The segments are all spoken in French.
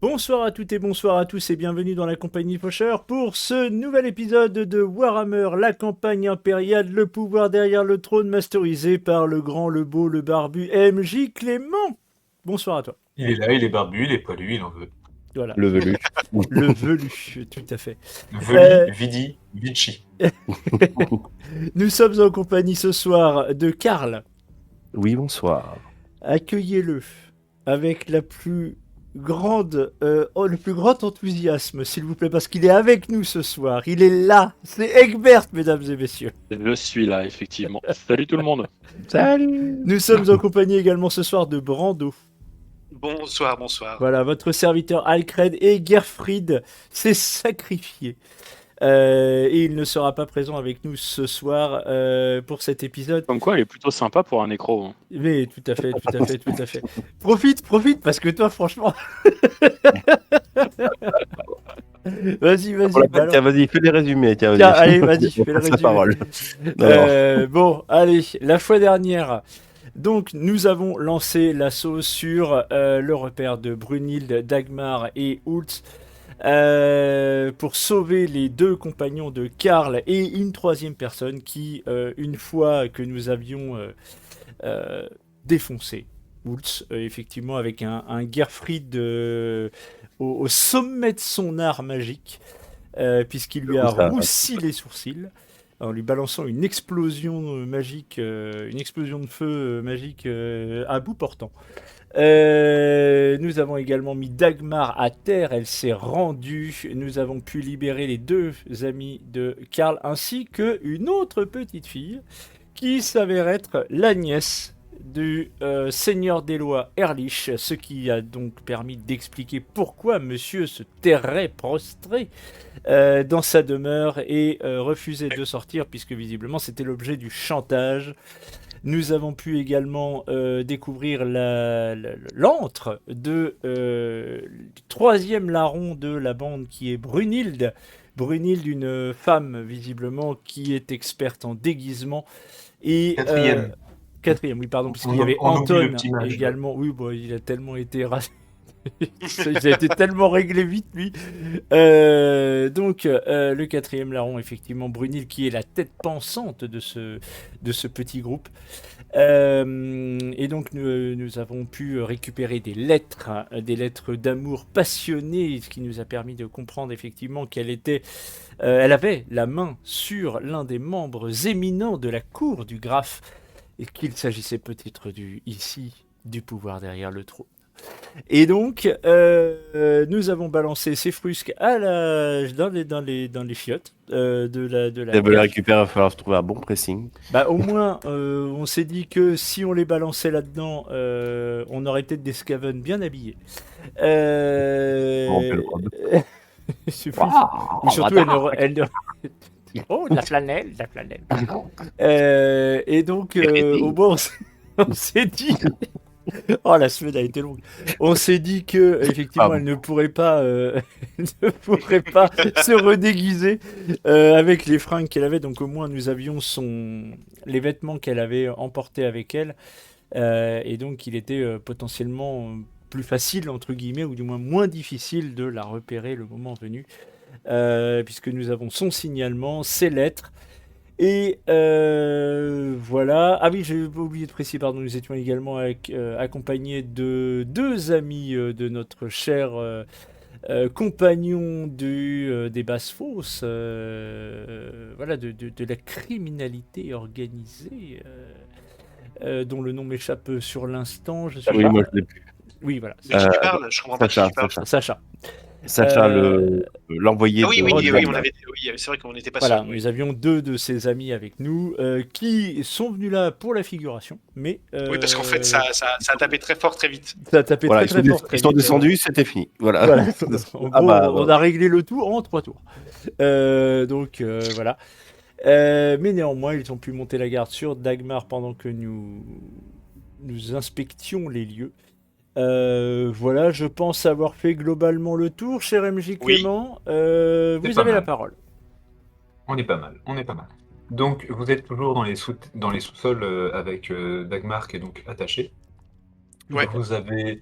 Bonsoir à toutes et bonsoir à tous et bienvenue dans la compagnie Faucheur pour ce nouvel épisode de Warhammer, la campagne impériale, le pouvoir derrière le trône masterisé par le grand, le beau, le barbu MJ Clément. Bonsoir à toi. Il est là, il est barbu, il est poilu, il en veut. Voilà, Le velu. le velu, tout à fait. Veli, Vidi, Vici. Nous sommes en compagnie ce soir de Karl. Oui, bonsoir. Accueillez-le avec le plus grand enthousiasme, s'il vous plaît, parce qu'il est avec nous ce soir. Il est là. C'est Egbert, mesdames et messieurs. Je suis là, effectivement. Salut tout le monde. Salut. Nous sommes en compagnie également ce soir de Brando. Bonsoir, bonsoir. Voilà, votre serviteur Alcred et Gerfried s'est sacrifié. Et il ne sera pas présent avec nous ce soir pour cet épisode. Comme quoi, il est plutôt sympa pour un nécro. Hein. Mais tout à fait. Profite, parce que toi, franchement... Vas-y. Tiens, vas-y, fais les résumés. Tiens, allez, vas-y, fais le Sa résumé. parole. Bon, allez, la fois dernière... Donc, nous avons lancé l'assaut sur le repère de Brunhild, Dagmar et Ultz pour sauver les deux compagnons de Karl et une troisième personne qui, une fois que nous avions défoncé Ultz, effectivement avec un Gerfried au sommet de son art magique, puisqu'il lui a roussi les sourcils, en lui balançant une explosion magique, une explosion de feu magique à bout portant. Nous avons également mis Dagmar à terre, elle s'est rendue. Nous avons pu libérer les deux amis de Karl ainsi qu'une autre petite fille qui s'avère être la nièce du seigneur des lois Erlich, ce qui a donc permis d'expliquer pourquoi monsieur se terrait prostré dans sa demeure et refusait de sortir puisque visiblement c'était l'objet du chantage. Nous avons pu également découvrir l'antre du troisième larron de la bande qui est Brunhild. Brunhild, une femme visiblement qui est experte en déguisement. Et, quatrième, oui, pardon, puisqu'il y avait Anton également. Oui, bon, il a tellement été il a été tellement réglé vite, lui. Donc, le quatrième larron, effectivement, Brunhild, qui est la tête pensante de ce petit groupe. Et donc, nous avons pu récupérer des lettres d'amour passionnées, ce qui nous a permis de comprendre, effectivement, elle avait la main sur l'un des membres éminents de la cour du Graf, et qu'il s'agissait peut-être du pouvoir derrière le trône. Et donc, nous avons balancé ces frusques dans les chiottes de la. Elle veut les récupérer, il va falloir se trouver un bon pressing. Bah, au moins, on s'est dit que si on les balançait là-dedans, on aurait peut-être des Skaven bien habillés. Surtout, elle ne. Oh, de la flanelle. Et donc, au moins, on s'est dit... Oh, la semaine a été longue. On s'est dit que effectivement, elle ne pourrait pas se redéguiser avec les fringues qu'elle avait. Donc, au moins, nous avions les vêtements qu'elle avait emportés avec elle. Et donc, il était potentiellement plus facile, entre guillemets, ou du moins moins difficile de la repérer le moment venu. Puisque nous avons son signalement, ses lettres. Et voilà. Ah oui, j'ai oublié de préciser, pardon, nous étions également accompagnés de deux amis de notre cher compagnon des Basses-Fosses, voilà, de la criminalité organisée, dont le nom m'échappe sur l'instant. Oui, moi je l'ai plus. Oui, voilà. De qui tu parles? Je comprends pas de qui tu parles. Sacha, l'envoyé. Ah oui, on avait. Oui, c'est vrai qu'on n'était pas voilà, sûr. nous avions deux de ses amis avec nous qui sont venus là pour la figuration, mais oui, parce qu'en fait, ça a tapé très fort, très vite. Ça a tapé très fort. Ils sont descendus, c'était fini. Voilà. En gros, on a réglé le tout en 3 tours. Donc voilà. Mais néanmoins, ils ont pu monter la garde sur Dagmar pendant que nous inspections les lieux. Voilà, je pense avoir fait globalement le tour, cher MJ Clément. Oui. Vous avez la parole. On est pas mal. Donc, vous êtes toujours dans les sous-sols avec Dagmar qui est donc attachée. Ouais. Vous avez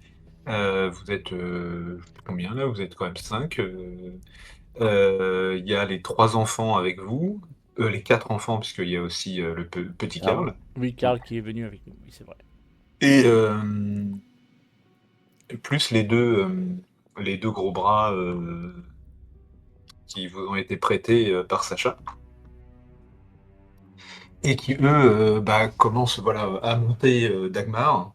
Vous êtes je sais plus combien là, vous êtes quand même 5. Il y a les 3 enfants avec vous, les 4 enfants puisqu'il y a aussi, le petit Ah ouais. Karl Oui, Karl qui est venu avec nous, oui, c'est vrai. et plus les 2 gros bras, qui vous ont été prêtés, par Sacha et qui eux, commencent voilà, à monter, Dagmar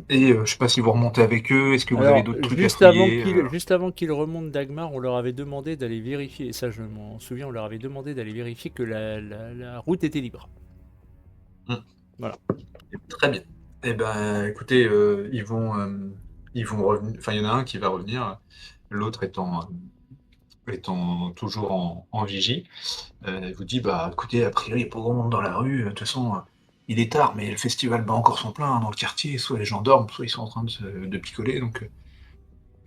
et je sais pas si vous remontez avec eux, est-ce que vous avez Alors, d'autres trucs à fouiller, juste avant qu'ils remontent Dagmar, on leur avait demandé d'aller vérifier, et ça je m'en souviens, on leur avait demandé d'aller vérifier que la route était libre. Très bien. Eh ben, écoutez, ils vont revenir. Enfin, il y en a un qui va revenir, l'autre étant toujours en vigie. Il vous dit, bah, écoutez, a priori, il n'y a pas grand monde dans la rue. De toute façon, il est tard, mais le festival bat encore son plein dans le quartier. Soit les gens dorment, soit ils sont en train de picoler. Donc,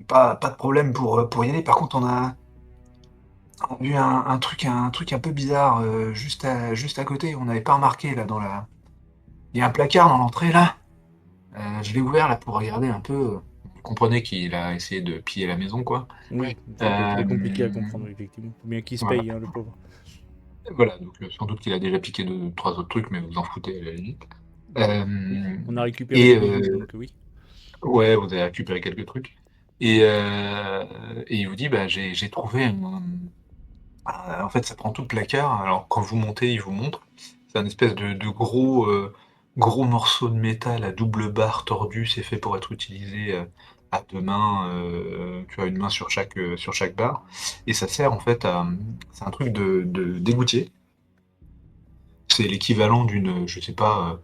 pas de problème pour y aller. Par contre, on a vu un truc un peu bizarre juste à côté. On n'avait pas remarqué là dans la. Il y a un placard dans l'entrée là. Je l'ai ouvert là pour regarder un peu. Vous comprenez qu'il a essayé de piller la maison, quoi. Oui, c'est très compliqué à Euh, comprendre, effectivement. Faut bien qu'il se Voilà. paye, hein, le pauvre. Voilà, donc sans doute qu'il a déjà piqué 2, 3 autres trucs, mais vous en foutez à la limite. On a récupéré Et des bijoux, donc oui. ouais, vous avez récupéré quelques trucs. Et il vous dit, bah, j'ai trouvé en fait, ça prend tout le placard. Alors, quand vous montez, il vous montre. C'est un espèce de gros morceau de métal à double barre tordue. C'est fait pour être utilisé à 2 mains. Tu as une main sur chaque barre. Et ça sert en fait à. C'est un truc d'égoutier. C'est l'équivalent d'une, je sais pas,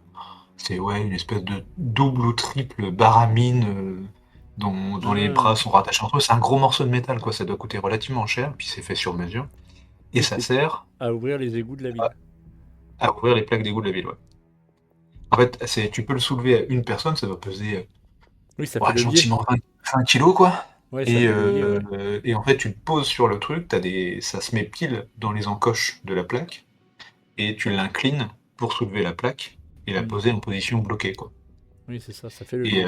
c'est ouais, une espèce de double ou triple baramine dont les bras sont rattachés entre eux. C'est un gros morceau de métal, quoi. Ça doit coûter relativement cher, puis c'est fait sur mesure. Et ça sert À ouvrir les égouts de la ville. à ouvrir les plaques d'égout de la ville, ouais. En fait, tu peux le soulever à une personne, ça doit peser Oui, ça fait le biais. gentiment 20 kilos, quoi. Ouais, ça fait le biais, ouais. Et en fait, tu le poses sur le truc, ça se met pile dans les encoches de la plaque, et tu l'inclines pour soulever la plaque et la poser en position bloquée, quoi. Oui, c'est ça, ça fait le biais.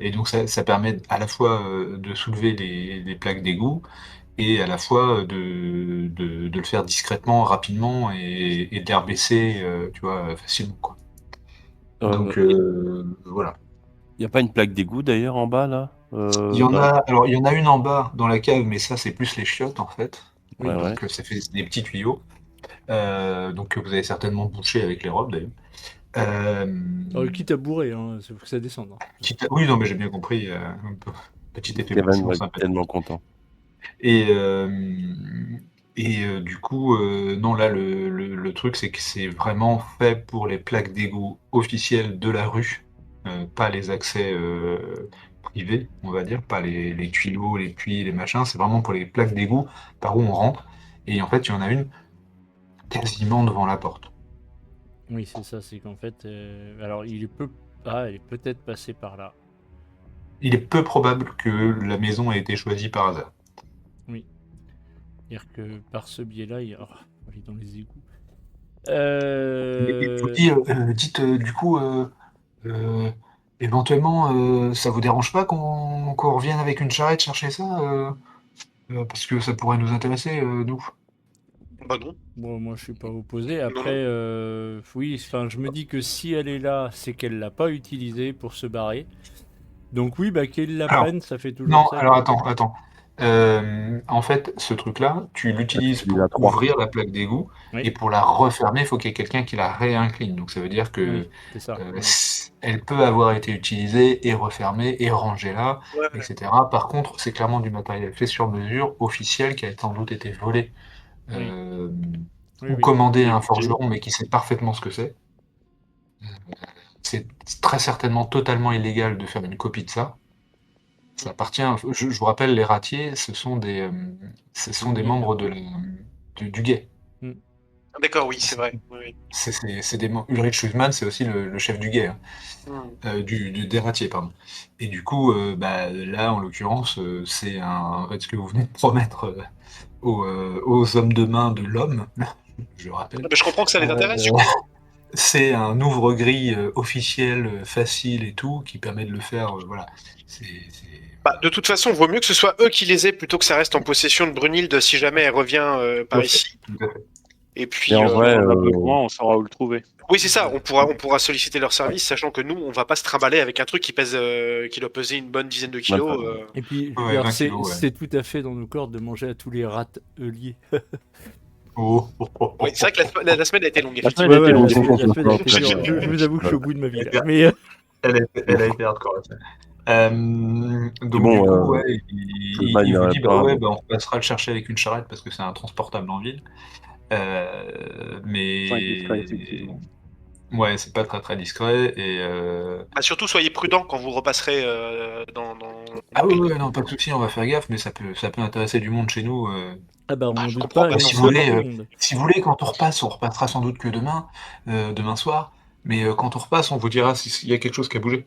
Et donc ça permet à la fois de soulever les plaques d'égout et à la fois de le faire discrètement, rapidement et de les rebaisser, tu vois, facilement, quoi. Donc voilà. Il n'y a pas une plaque d'égout d'ailleurs en bas là Il y en a une en bas dans la cave, mais ça c'est plus les chiottes en fait. Ouais, ouais. Donc ça fait des petits tuyaux. Donc que vous avez certainement bouché avec les robes d'ailleurs. Quitte à bourrer, hein, faut que ça descende. Hein. Oui, non, mais j'ai bien compris. Petit effet Kevin placement va être sympathique. tellement content. Et du coup, non, là, le truc, c'est que c'est vraiment fait pour les plaques d'égout officielles de la rue, pas les accès privés, on va dire, pas les tuyaux, les puits, les machins. C'est vraiment pour les plaques d'égout par où on rentre. Et en fait, il y en a une quasiment devant la porte. Oui, c'est ça, c'est qu'en fait, alors il est peut-être passé par là. Il est peu probable que la maison ait été choisie par hasard. Oui. C'est-à-dire que par ce biais-là, il est dans les égouts. Et je vous dis, dites du coup, éventuellement, ça vous dérange pas qu'on revienne avec une charrette chercher ça parce que ça pourrait nous intéresser, nous. Bah non. Bon, moi je suis pas opposé. Après, oui, enfin, je me dis que si elle est là, c'est qu'elle l'a pas utilisée pour se barrer. Donc oui, bah qu'elle la prenne, ça fait toujours Non, ça. alors attends. En fait, ce truc-là, tu l'utilises pour celui-là, 3. ouvrir la plaque d'égout Oui. et pour la refermer, il faut qu'il y ait quelqu'un qui la réincline. Donc ça veut dire que Oui, c'est ça. elle peut avoir été utilisée et refermée et rangée là, Ouais. etc. Par contre, c'est clairement du matériel fait sur mesure, officiel, qui a sans doute été volé Oui. ou commandé à un forgeron, mais qui sait parfaitement ce que c'est. C'est très certainement totalement illégal de faire une copie de ça. Ça appartient. Je vous rappelle, les ratiers, ce sont des membres du guet. D'accord, oui, c'est vrai. Oui. C'est des Ulrich Schumann, c'est aussi le chef du guet, hein. Des ratiers, pardon. Et du coup, là, en l'occurrence, c'est en fait ce que vous venez de promettre aux hommes de main de l'homme. Je rappelle. Mais je comprends que ça les intéresse, surtout. c'est un ouvre-grille officiel, facile et tout, qui permet de le faire. Voilà. Bah, de toute façon, vaut mieux que ce soit eux qui les aient plutôt que ça reste en possession de Brunhilde si jamais elle revient par ici. Tout à fait. Et puis, Et en vrai, Si on a besoin, on saura où le trouver. oui, c'est ça. On pourra solliciter leur service, sachant que nous, on va pas se trimballer avec un truc qui pèse, qui doit peser une bonne dizaine de kilos. Et puis, je veux Ouais, dire, 20 c'est kilos, ouais. c'est tout à fait dans nos cordes de manger à tous les râteliers. Oh. Oui, c'est vrai que la semaine a été longue. La Effectivement. semaine a été longue. la semaine a été dure. Je vous avoue que je suis au bout de ma vie. Là. Mais Elle a été hardcore, la semaine. Donc, bon, du coup, ouais, il il vous dit, pas- on passera le chercher avec une charrette parce que c'est intransportable en ville. Mais... Enfin, discret, effectivement. Ouais, c'est pas très discret. Et, Bah, surtout, soyez prudents quand vous repasserez dans. Ah oui, non, pas de souci, on va faire gaffe, mais ça peut intéresser du monde chez nous. ah bah, on n'en je doute comprends pas. pas, et si on vous sait voulez, pas tout le monde. Si vous voulez, quand on repassera sans doute que demain soir. Mais quand on repasse, on vous dira s'il y a quelque chose qui a bougé.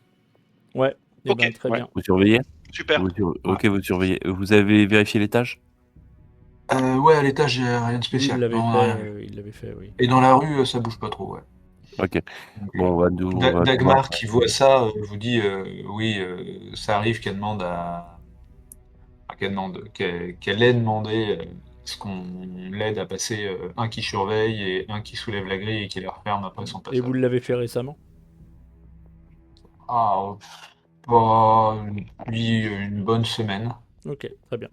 Ouais, eh Ok. ben, très Ouais. bien. Vous surveillez Super. Ok, vous surveillez. Vous avez vérifié l'étage? Ouais, à l'étage, il n'y a rien de Oui, spécial. il l'avait Non, on a rien vu. fait, il l'avait fait, oui. Et dans la rue, ça bouge pas trop, ouais. Ok. Donc, Bon, on va Dagmar qui voit ça vous dit oui, ça arrive qu'elle demande qu'elle ait demandé ce qu'on l'aide à passer un qui surveille et un qui soulève la grille et qui la referme après son Et passage. vous l'avez fait récemment? Ah, pas depuis une bonne semaine. Ok, très bien.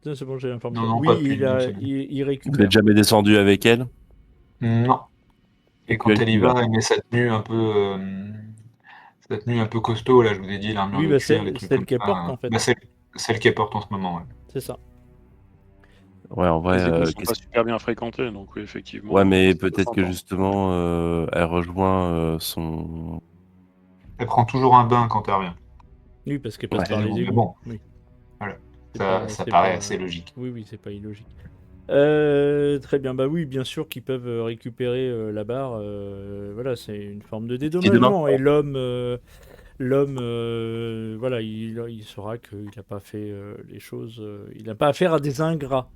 Ça, c'est bon, j'ai l'information. Non, Oui, pas depuis il, une a, semaine. il Vous récupère. n'êtes jamais descendu avec elle? Non. Et quand puis elle y elle y va, elle met sa tenue un peu costaud, là, je vous ai dit, l'armure Oui, de bah, cuir, les c'est trucs celle comme qu'elle ça. porte, en fait. Bah, celle qu'elle porte en ce moment, ouais. C'est ça. Ouais, en vrai. Les égouts sont pas super bien fréquentés, donc oui, effectivement. Ouais, mais ça peut peut-être que s'entendre. justement, elle rejoint son. Elle prend toujours un bain quand elle revient. Oui, parce qu'elle passe Ouais, par les mais égouts. bon. Oui. Voilà. C'est Ça pas- c'est paraît pas- assez logique. Oui, c'est pas illogique. Très bien, bah oui, bien sûr qu'ils peuvent récupérer la barre. Voilà, c'est une forme de dédommagement. Et l'homme, voilà, il saura qu'il n'a pas fait les choses. Il n'a pas affaire à des ingrats.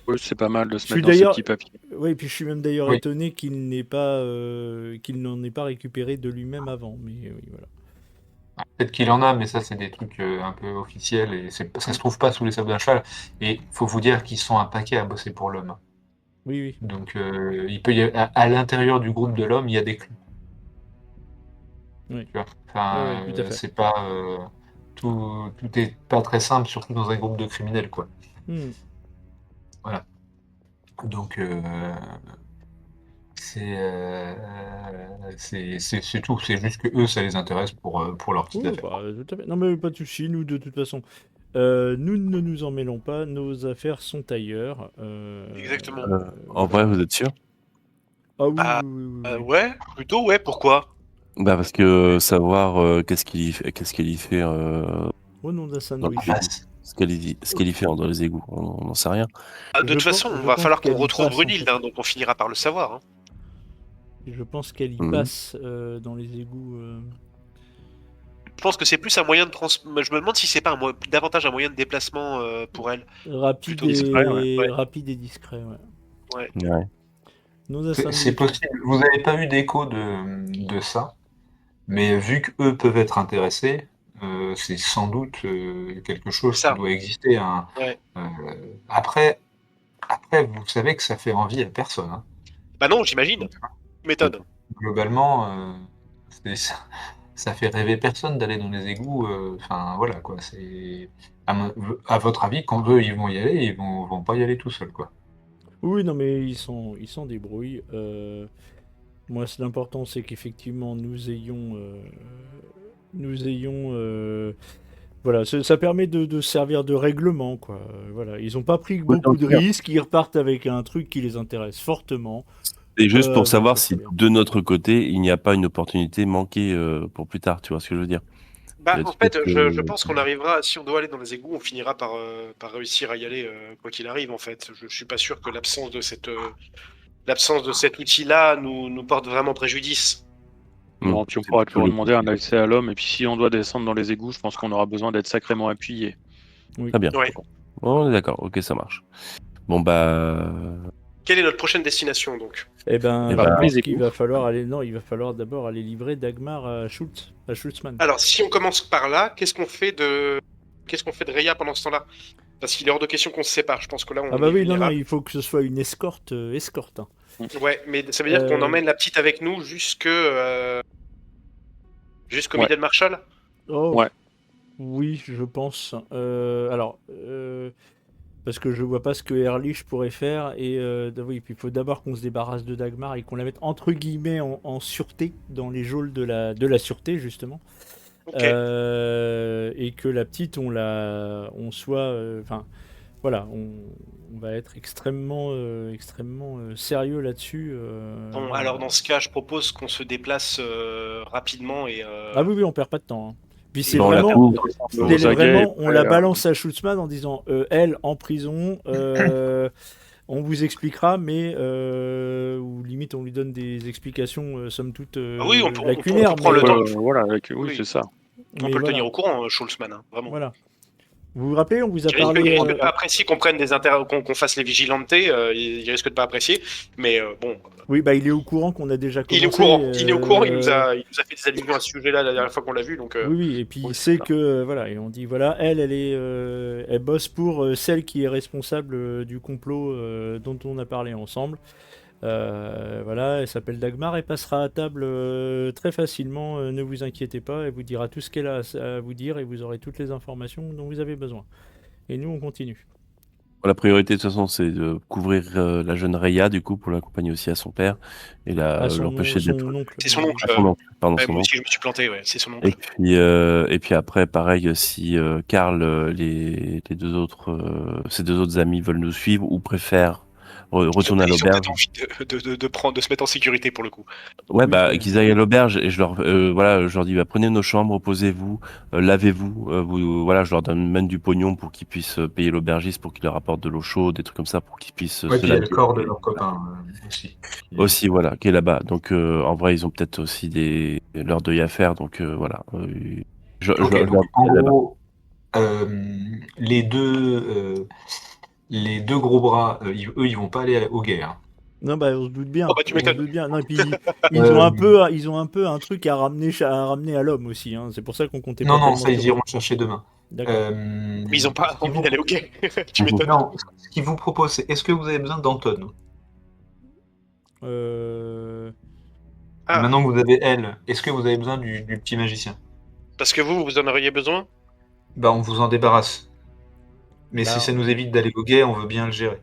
Oui, c'est pas mal de se Je suis mettre dans ces d'ailleurs- petits papiers. Oui, puis je suis même d'ailleurs Oui. étonné qu'il n'en ait pas récupéré de lui-même avant. Mais oui, voilà. Peut-être qu'il en a, mais ça, c'est des trucs un peu officiels et ça se trouve pas sous les sables d'un cheval. Et il faut vous dire qu'ils sont un paquet à bosser pour l'homme. Oui, oui. Donc, il peut à l'intérieur du groupe de l'homme, il y a des clans. Oui. Tu vois, enfin, Oui, tout à fait. c'est pas tout est pas très simple, surtout dans un groupe de criminels, quoi. Hmm. Donc, c'est tout. C'est juste que eux, ça les intéresse pour leur petite Oui, affaire. bah, tout à fait. Non, mais pas de souci. Nous, de toute façon, nous ne nous en mêlons pas. Nos affaires sont ailleurs. Exactement. En vrai, vous êtes sûr? Ah oui, Ah, oui, oui, oui. ouais, plutôt, ouais, pourquoi? Bah parce que savoir qu'est-ce qu'il y fait, Au nom d'un dans sandwich. les égouts, ce qu'elle y fait dans les égouts, on n'en sait rien. Ah, de Je toute façon, pense- on je va pense falloir qu'on qu'elle y retrouve passe, en Brunhilde, fait. hein, donc on finira par le savoir. Hein. Je pense qu'elle y Mhm. passe dans les égouts. Je pense que c'est plus un moyen de Je me demande si c'est pas davantage un moyen de déplacement pour elle. Rapide Plutôt et... discret, ouais. rapide et discret, ouais. Ouais. Nom d'un C'est sandwich. possible. Vous n'avez pas eu d'écho de ça, mais vu qu'eux peuvent être intéressés, c'est sans doute quelque chose Ça. qui doit exister. Ouais. Après, vous savez que ça fait envie à personne. Hein. Bah non, j'imagine. Méthode. Globalement, ça fait rêver personne d'aller dans les égouts. Enfin, voilà, quoi. À votre avis, quand eux, ils vont y aller, ils vont pas y aller tout seuls, quoi. Oui, non, mais ils s'en débrouillent. Moi, l'important, c'est qu'effectivement, nous ayons... voilà, ça permet de servir de règlement, quoi. Voilà, ils n'ont pas pris beaucoup de risques, ils repartent avec un truc qui les intéresse fortement. Et juste pour Donc, savoir c'est si bien. de notre côté, il n'y a pas une opportunité manquée pour plus tard, tu vois ce que je veux dire? Bah, Il y a en fait, peut-être, je pense qu'on arrivera, si on doit aller dans les égouts, on finira par réussir à y aller, quoi qu'il arrive, en fait. Je suis pas sûr que l'absence de cet outil-là nous porte vraiment préjudice. Non, puis on pourra toujours demander un accès à l'homme, et puis si on doit descendre dans les égouts, je pense qu'on aura besoin d'être sacrément appuyé. Oui. Très bien. Ouais. On est d'accord, ok, ça marche. Bon, bah. Quelle est notre prochaine destination donc? Eh ben, Eh je ben, pense les qu'il égouts. va falloir aller. Non, il va falloir d'abord aller livrer Dagmar à Schultz, à Schultzmann. Alors, si on commence par là, qu'est-ce qu'on fait de Raya pendant ce temps-là? Parce qu'il est hors de question qu'on se sépare. Je pense que là, on Ah bah est oui, non, vulnérable. il faut que ce soit une escorte, escorte. Hein. Ouais, mais ça veut dire qu'on Euh, emmène la petite avec nous jusqu'au Ouais. Middle Marshall? Oh, Ouais. oui, je pense. Parce que je vois pas ce que Erlich pourrait faire. Et oui, puis il faut d'abord qu'on se débarrasse de Dagmar et qu'on la mette entre guillemets en sûreté, dans les geôles de la sûreté, justement. Ok. Et que la petite, on soit. Enfin, voilà, on va être extrêmement, sérieux là-dessus. Bon, Voilà. alors dans ce cas, je propose qu'on se déplace rapidement et Ah oui, oui, on perd pas de temps. Hein. Puis c'est Bon, la vraiment. couvre. C'est Aux aguets, vraiment, et on après, la balance à Schultzmann en disant elle en prison, on vous expliquera, mais ou limite on lui donne des explications somme toute Ah oui, on lacunaires, peut prendre mais, le temps. voilà, oui, Oui. c'est ça. On mais peut le voilà, tenir au courant, Schultzmann, hein, vraiment. voilà. Vous vous rappelez, on vous a Il risque, parlé. il risque de pas apprécier qu'on prenne qu'on fasse les vigilantes, il risque de pas apprécier, mais bon, Oui, bah il est au courant qu'on a déjà il est au commencé. courant, il est au courant, il nous a fait des allusions à ce sujet-là la dernière fois qu'on l'a vu, donc Oui, oui, et puis Oui, il c'est sait ça. que voilà, et on dit voilà, elle bosse pour celle qui est responsable du complot dont on a parlé ensemble. Voilà, elle s'appelle Dagmar, elle passera à table très facilement, ne vous inquiétez pas, elle vous dira tout ce qu'elle a à vous dire et vous aurez toutes les informations dont vous avez besoin. Et nous, on continue. La priorité, de toute façon, c'est de couvrir la jeune Raya, du coup, pour l'accompagner aussi à son père et À l'empêcher d'être. son oncle. c'est son oncle. À son oncle, pardon, Ouais, son moi oncle. aussi, je me suis planté, ouais, c'est son Et oncle. puis après, pareil, si Karl, les deux autres, ses deux autres amis veulent nous suivre ou préfèrent retourner à Ils ont peut-être l'auberge. envie de se mettre en sécurité pour le coup. Ouais, Oui, bah, qu'ils aillent à l'auberge et voilà, je leur dis, bah, prenez nos chambres, reposez-vous, lavez-vous, voilà, je leur donne même du pognon pour qu'ils puissent payer l'aubergiste pour qu'il leur apporte de l'eau chaude, des trucs comme ça pour qu'ils puissent Ouais, se puis il y a laver. le corps de leur copain aussi. Aussi, voilà, qui est là-bas. Donc, en vrai, ils ont peut-être aussi leur deuil à faire. Donc, voilà. Ok, Je donc en leur là-bas. gros, euh, les deux gros bras, eux, ils vont pas aller au guet. Hein. Non, bah on se doute bien. Oh bah tu On se m'étonnes. doute bien. Non, et puis Euh, ils ont un peu un truc à ramener à l'homme aussi. Hein. C'est pour ça qu'on comptait pas non, tellement ça, ils sur eux. iront le chercher demain. D'accord. Mais ils ont pas Ce qu'ils envie vous... d'aller au quai. Tu m'étonnes. Non, ce qu'ils vous proposent, c'est est-ce que vous avez besoin d'Anton? Euh... Ah, Maintenant que vous avez elle, est-ce que vous avez besoin du petit magicien? parce que vous en auriez besoin? Bah, on vous en débarrasse. Mais si Bah, ça nous évite d'aller au guet, on veut bien le gérer.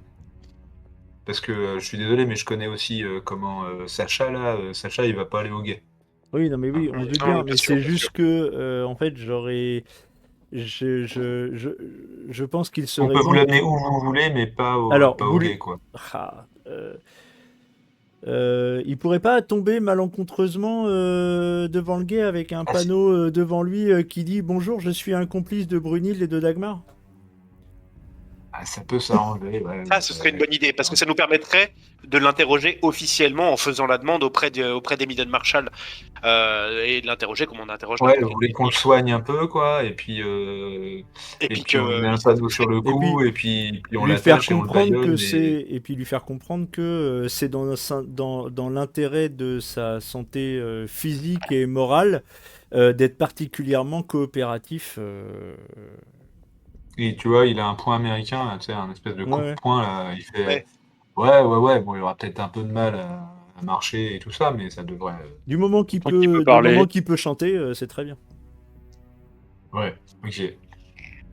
Parce que je suis désolé, mais je connais aussi Sacha là. Sacha, il va pas aller au guet. oui, non, mais oui, on se doute Non, bien. bien Mais sûr, c'est bien juste sûr. que, en fait, je pense qu'il On serait peut vous bon. l'amener où vous voulez, mais Alors, pas au guet, quoi. Ah, il pourrait pas tomber malencontreusement devant le guet avec un Ah, si. panneau devant lui qui dit bonjour, je suis un complice de Brunhilde et de Dagmar. Ah, ça peut s'arranger. Ouais, Ça, ce serait une bonne idée, parce que ça nous permettrait de l'interroger officiellement en faisant la demande auprès des Midden Marshall et de l'interroger comme on interroge Ouais, n'importe vous voulez quel qu'on le flic. soigne un peu, quoi, et Et puis puis on lui met un ça panneau sur le Et puis cou, et puis on lui faire l'attache et on le comprendre que baïonne, lui faire comprendre que c'est dans l'intérêt de sa santé physique et morale d'être particulièrement coopératif. et tu vois, il a un point américain, là, tu sais, un espèce de coup de Ouais. poing, là, il fait Ouais. ouais, bon, il aura peut-être un peu de mal à marcher et tout ça, mais ça devrait... Du moment qu'il Tant qu'il peut peut, parler. chanter, c'est très bien. Ouais, ok.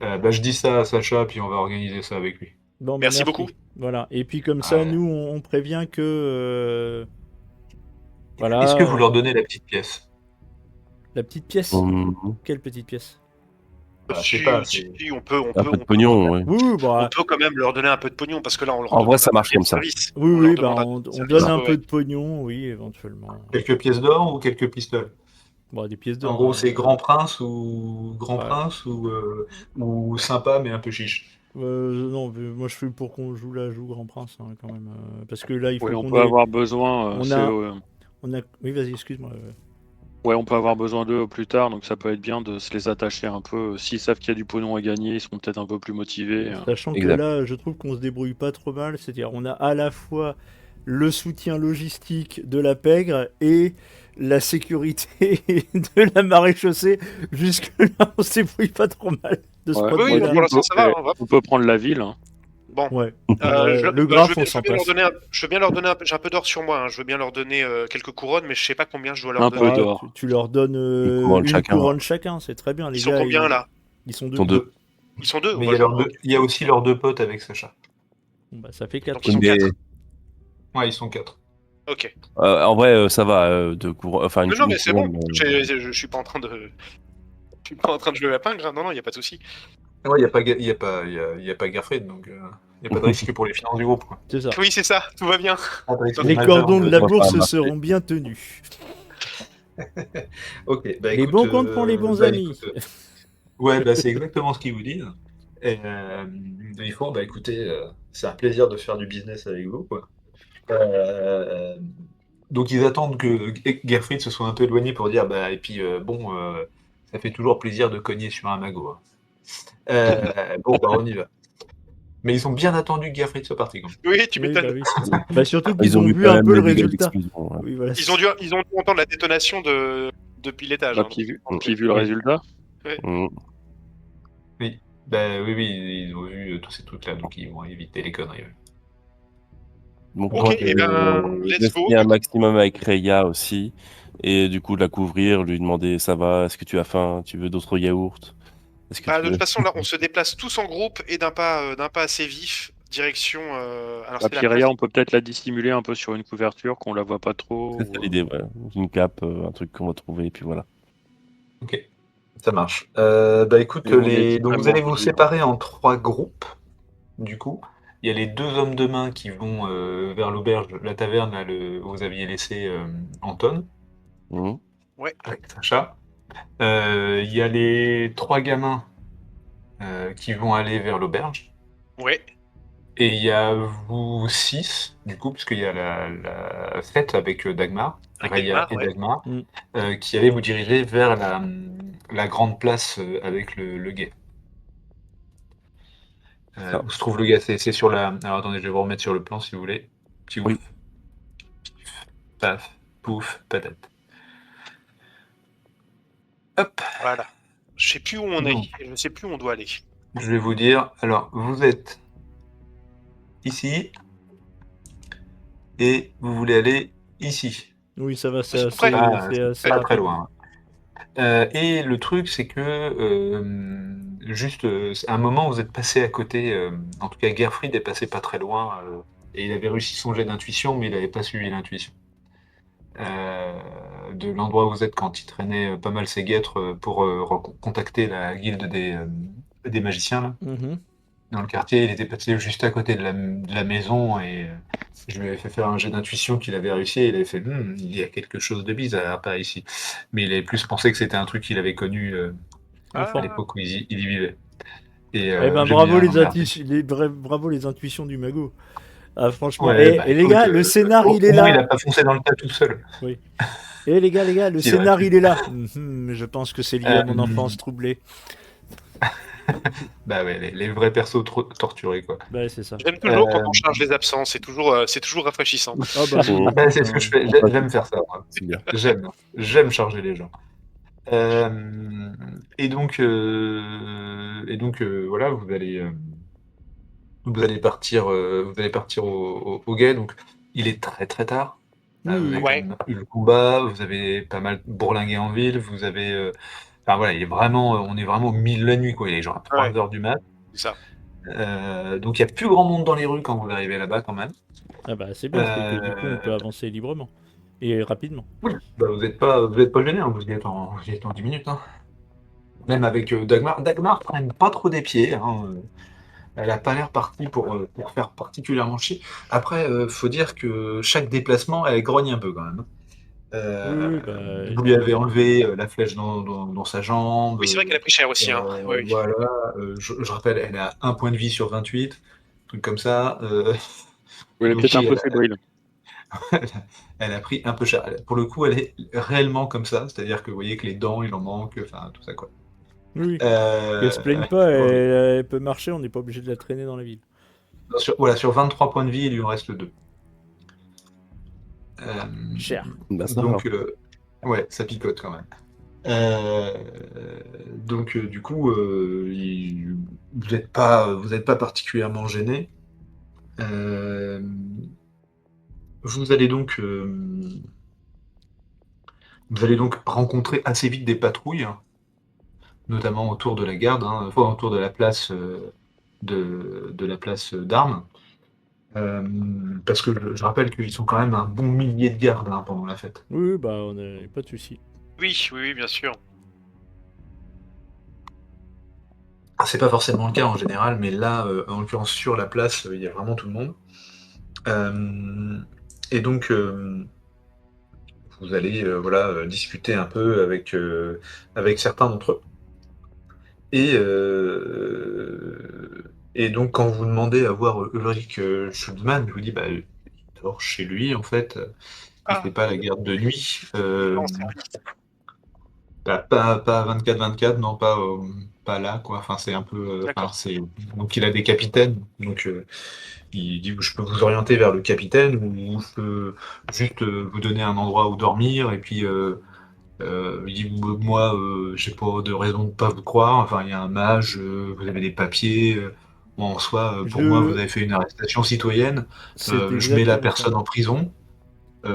Bah, je dis ça à Sacha, puis on va organiser ça avec lui. Bon, bah, Merci beaucoup. Voilà. Et puis comme ça, Ouais. nous, on prévient que Est-ce que vous voilà, leur donnez la petite pièce? la petite pièce. Mhm. Quelle petite pièce? Bah, je Si, sais pas, si, c'est... si, on Un peu de pognon, ouais. Oui, oui, on bah, peut quand même leur donner un peu de pognon parce que là, on leur En vrai, demande ça un marche paquet de comme ça. services. oui, On leur oui, bah, demande un on paquet de donne services, un ouais, peu ouais. de pognon, oui, éventuellement. Quelques pièces d'or ou quelques pistolets? Bon, des pièces En d'or. gros, Hein. c'est Grand Ouais. Prince ou sympa mais un peu chiche. Non, mais moi je fais pour qu'on joue Grand Prince hein, quand même, parce que là il Oui, faut on qu'on peut ait, avoir besoin. on a, on a, oui vas-y excuse-moi. Ouais, on peut avoir besoin d'eux plus tard, donc ça peut être bien de se les attacher un peu. S'ils savent qu'il y a du pognon à gagner, ils seront peut-être un peu plus motivés. Sachant que Exact. là, je trouve qu'on se débrouille pas trop mal. C'est-à-dire, on a à la fois le soutien logistique de la pègre et la sécurité de la maréchaussée. Jusque-là, on se débrouille pas trop mal de ce Ouais. point de Oui, vue-là. pour l'instant, ça va. Hein, On peut prendre la ville. Hein. Bon. Ouais. Je Le graphe, veux on s'en bien leur passe. donner j'ai un peu d'or sur moi, hein. Je veux bien leur donner quelques couronnes, mais je sais pas combien je dois leur Un peu donner. d'or. Tu leur donnes couronne une chacun. couronne chacun, c'est très bien. Les Ils sont gars, combien là? Ils sont deux. Ils sont deux. Ils sont deux. Mais on il y, va a jouer. il y a aussi leurs 2 potes avec Sacha. Bon, bah, ça fait 4. Donc ils sont Mais, 4. Ouais, ils sont 4. Ok. en vrai, ça va. Enfin, Non, mais c'est bon. couronne, Je suis pas en train de. Je suis pas en train de jouer la pingre. Hein. Non, il y a pas de souci. Ouais, il n'y a pas Garfred, donc il n'y a pas de risque pour les finances du groupe. Quoi. C'est ça. Oui, c'est ça. Tout va bien. Pas de risque Les majeur cordons de la on va bourse pas marcher. seront bien tenus. Ok, bah, Les écoute, bons comptes pour les bons bah, amis. écoute, ouais, bah, c'est exactement ce qu'ils vous disent. Et, ils font, bah écoutez, c'est un plaisir de faire du business avec vous, quoi. Donc ils attendent que Gerfried se soit un peu éloigné pour dire, bah, et puis bon, ça fait toujours plaisir de cogner sur un magot. Hein. Bon, bah on y va. Mais ils ont bien attendu que Gerfried soit parti. Quand même. Oui, tu Oui, m'étonnes. bah oui. Bah, surtout qu'ils Ils ont eu vu quand un même peu le des résultat. exclusions, ouais. Oui, voilà. Ils ont dû entendre la détonation depuis l'étage. Bah, Hein. puis vu le résultat. Mm. Oui, bah oui, ils ont vu tous ces trucs-là, donc ils vont éviter les conneries. Ouais. Donc, Ok, moi, eh ben, let's go. un maximum avec Reya aussi. Et du coup, de la couvrir, lui demander ça va, est-ce que tu as faim, tu veux d'autres yaourts? Est-ce que Bah, tu de veux... toute façon, là, on se déplace tous en groupe et d'un pas assez vif, direction. Alors, La c'était la Pyréa, place. on peut peut-être la dissimuler un peu sur une couverture, qu'on la voit pas trop. C'est ça l'idée, ouais. Une cape, un truc qu'on va trouver, et puis voilà. Ok, ça marche. Bah écoute, Et on est donc vous extrêmement allez vous vigilant. séparer en 3 groupes, du coup. Il y a les 2 hommes de main qui vont vers l'auberge, la taverne là, où vous aviez laissé Anton, Mhm. avec Sacha. Il y a les 3 gamins qui vont aller vers l'auberge. Ouais. Et il y a vous 6, du coup, puisqu'il y a la fête avec Dagmar, Avec Raya Dagmar, et ouais. Dagmar, Mm. qui allez vous diriger vers la grande place avec le guet. Ça. Où se trouve le guet? C'est sur la... Alors attendez, je vais vous remettre sur le plan si vous voulez. Petit ouf. Oui. Paf, pouf, patate. Hop, Voilà. Je sais plus où on Non. est. Et je sais plus où on doit aller. je vais vous dire. Alors, vous êtes ici et vous voulez aller ici. Oui, ça va, c'est C'est tout près. assez Pas très rapide. loin. Et le truc, c'est que juste à un moment, vous êtes passé à côté. En tout cas, Gerfried est passé pas très loin et il avait réussi son jet d'intuition, mais il n'avait pas suivi l'intuition. De l'endroit où vous êtes quand il traînait pas mal ses guêtres pour contacter la guilde des magiciens là. Mhm. Dans le quartier, il était passé juste à côté de la maison et je lui avais fait faire un jet d'intuition qu'il avait réussi et il avait fait il y a quelque chose de bizarre par ici. Mais il avait plus pensé que c'était un truc qu'il avait connu à l'époque où il y vivait. Et, Eh ben, j'aime bravo bien les, l'emmerder. bravo les intuitions du mago. Ah, franchement. Ouais, Et, bah, et les écoute, gars, le scénar, au il est moins, il là. a pas foncé dans le tas tout seul. Oui. Et les gars, le S'il aurait scénar, pu. il est là. Je pense que c'est lié à mon enfance troublée. Bah ouais, les vrais persos torturés quoi. Bah, c'est ça. J'aime toujours quand on charge les absents. C'est toujours rafraîchissant. Ah bah oui. Bah, c'est ce que je fais. J'aime faire ça. Moi. C'est bien. J'aime charger les gens. Et donc voilà, vous allez partir au guet. Donc il est très très tard. Vous avez quand Ouais. même eu le combat, vous avez pas mal bourlingué en ville, vous avez. Enfin voilà, on est vraiment au milieu de la nuit quoi. Il est genre à 3h du mat. C'est ça. Donc il n'y a plus grand monde dans les rues quand vous arrivez là-bas quand même. Ah bah c'est bien, c'est que du coup on peut avancer librement. Et rapidement. Oui, bah, vous êtes pas gêné, hein, vous y êtes en 10 minutes. Hein. Même avec Dagmar. Dagmar traîne pas trop des pieds. Hein. Elle a pas l'air partie pour faire particulièrement chier. Après, faut dire que chaque déplacement, elle grogne un peu quand même. Oui, bah, Vous lui avez enlevé la flèche dans sa jambe. Oui, c'est vrai qu'elle a pris cher aussi. Hein. Oui. Voilà. Je rappelle, elle a 1 point de vie sur 28. Truc comme ça. Oui, elle est Donc, peut-être un peu fébrile. elle a pris un peu cher. Pour le coup, elle est réellement comme ça, c'est-à-dire que vous voyez que les dents, il en manque, enfin tout ça quoi. Oui. Euh, Qu'elle se plaigne pas, horrible. elle peut marcher, on n'est pas obligé de la traîner dans la ville. Sur 23 points de vie, il lui en reste 2. Cher. Bah, ça va. Donc, ouais, ça picote quand même. Euh, donc, du coup, vous n'êtes pas particulièrement gêné. Vous allez donc, rencontrer assez vite des patrouilles, notamment autour de la garde, enfin, autour de la place de la place d'armes. Parce que je rappelle qu'ils sont quand même un bon millier de gardes pendant la fête. Oui, bah, on n'a pas de soucis. Oui, oui, oui, bien sûr. C'est pas forcément le cas en général, mais là, en l'occurrence sur la place, il y a vraiment tout le monde. Et donc, vous allez discuter un peu avec certains d'entre eux. Et donc, quand vous demandez à voir Ulrich Schulzmann, il vous dit bah, il dort chez lui, en fait. Il fait pas la garde de nuit. Non, c'est vrai. Pas 24-24, non, pas là, quoi. Enfin, c'est un peu. D'accord. Donc, il a des capitaines. Donc, il dit je peux vous orienter vers le capitaine ou je peux juste vous donner un endroit où dormir. Et puis, il dit moi, j'ai pas de raison de pas vous croire. Enfin, il y a un mage, vous avez des papiers. Moi, en soi, pour moi, vous avez fait une arrestation citoyenne. C'est Je mets la exactement ça. personne en prison. C'est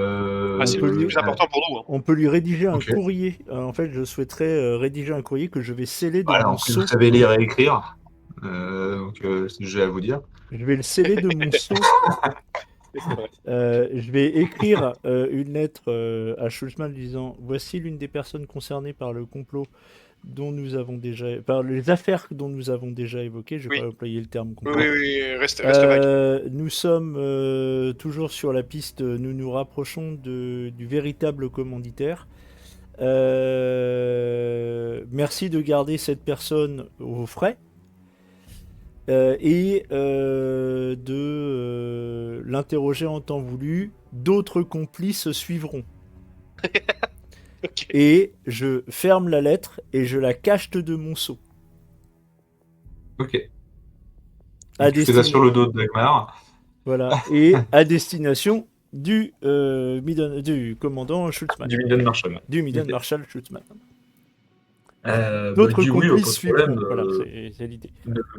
peut le lui- plus important pour nous. On peut lui rédiger un Ok. courrier. En fait, je souhaiterais rédiger un courrier que je vais sceller de Voilà, mon en plus, sceau. vous savez lire et écrire. C'est j'ai à vous dire. Je vais le sceller de mon sceau. C'est vrai. Je vais écrire une lettre à Schulzmann disant voici l'une des personnes concernées par le complot dont nous avons déjà, par les affaires dont nous avons déjà évoquées. Je vais Oui. pas employer le terme Oui, complot. oui, oui, reste vague. Nous sommes toujours sur la piste. Nous nous rapprochons du véritable commanditaire. Merci de garder cette personne au frais. Et de l'interroger en temps voulu. D'autres complices suivront. Ok. Et je ferme la lettre et je la cache de mon sceau. Ok. À Donc, tu fais ça sur le dos de Dagmar. Voilà. Et à destination du commandant Schultzmann. Du Minden Marshall. Du Midden Ok. Marshall Schultzmann. Il D'autres dit oui, pas complices de suivront. problème. Voilà, c'est l'idée.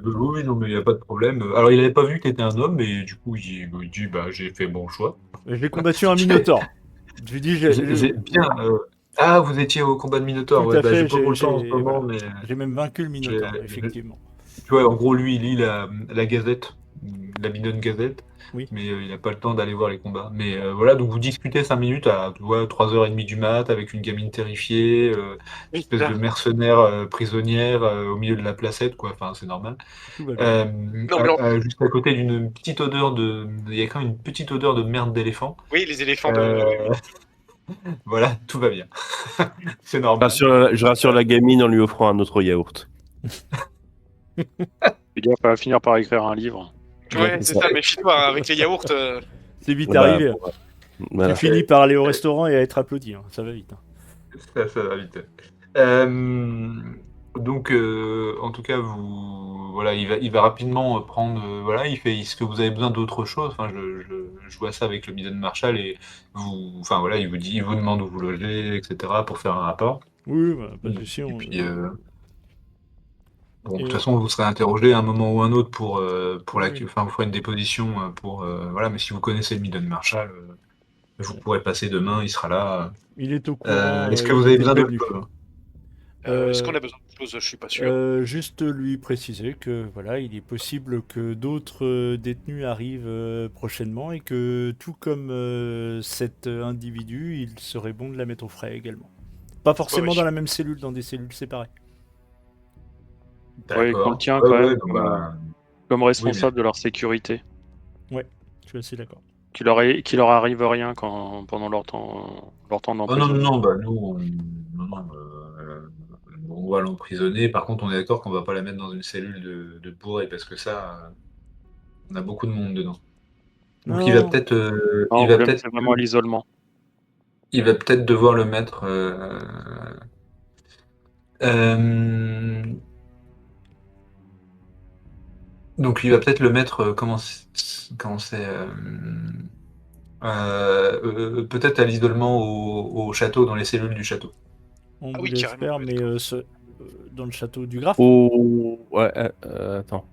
Oui, non, mais il n'y a pas de problème. Alors, il n'avait pas vu que tu étais un homme, et du coup, il dit bah, j'ai fait bon choix. J'ai combattu un Minotaure. Je lui dis, J'ai bien. Ah, vous étiez au combat de Minotaur. tout Ouais, à bah, j'ai fait, pas beaucoup le temps en ce moment, voilà. mais J'ai même vaincu le Minotaure, j'ai- effectivement. tu vois, en gros, lui, il lit la Gazette, la Bidon Gazette, Oui. mais il n'a pas le temps d'aller voir les combats. Mais voilà, donc vous discutez 5 minutes à 3h30 du mat avec une gamine terrifiée, une Oui, espèce ça. de mercenaire prisonnière au milieu de la placette, quoi. Enfin, c'est normal. Tout va bien. Juste à côté d'une petite odeur de. Il y a quand même une petite odeur de merde d'éléphant. Oui, les éléphants de. Euh, Voilà, tout va bien. C'est normal. Je rassure la gamine en lui offrant un autre yaourt. Il va finir par écrire un livre. Ouais, c'est ça, méfie-toi, avec les yaourts. C'est vite Bah, arrivé. Voilà. Tu finis par aller au restaurant et à être applaudi. Ça va vite. Ça va vite. Donc, en tout cas, voilà, il va rapidement prendre, voilà, il fait, est-ce que vous avez besoin d'autre chose? Enfin, je vois ça avec le Biden Marshall et enfin voilà, il vous demande où vous logez, etc. pour faire un rapport. Oui, bah, pas de souci. Et puis, bon, de Et toute façon, vous serez interrogé à un moment ou un autre Oui. enfin, vous ferez une déposition voilà, mais si vous connaissez le Biden Marshall, vous pourrez passer demain, il sera là. Il est au courant. Est-ce que il vous a avez été besoin d'autre prévenu. chose? Est-ce qu'on a besoin de choses? Je suis pas sûr. Juste lui préciser que voilà, il est possible que d'autres détenus arrivent prochainement et que tout comme cet individu, il serait bon de la mettre au frais également. Pas forcément Ouais. dans la même cellule, dans des cellules séparées. Ouais, qu'on le D'accord. tient Ouais, quand ouais, même donc, bah, comme responsable oui, de leur sécurité. Je suis assez d'accord. Qu'il leur arrive rien pendant leur temps oh non, d'emprisonnement. non, bah nous, on va l'emprisonner. Par contre, on est d'accord qu'on va pas la mettre dans une cellule de bourré parce que ça, on a beaucoup de monde dedans. Donc il va Non. peut-être, Non, il va Willem, peut-être, c'est vraiment l'isolement. il va peut-être devoir le mettre. Euh, donc il va peut-être le mettre. Comment c'est peut-être à l'isolement au château, dans les cellules du château. On Ah vous oui, laisse carrément. faire, Ouais, mais d'accord. dans le château du Graphe. Oh, ouais, attends.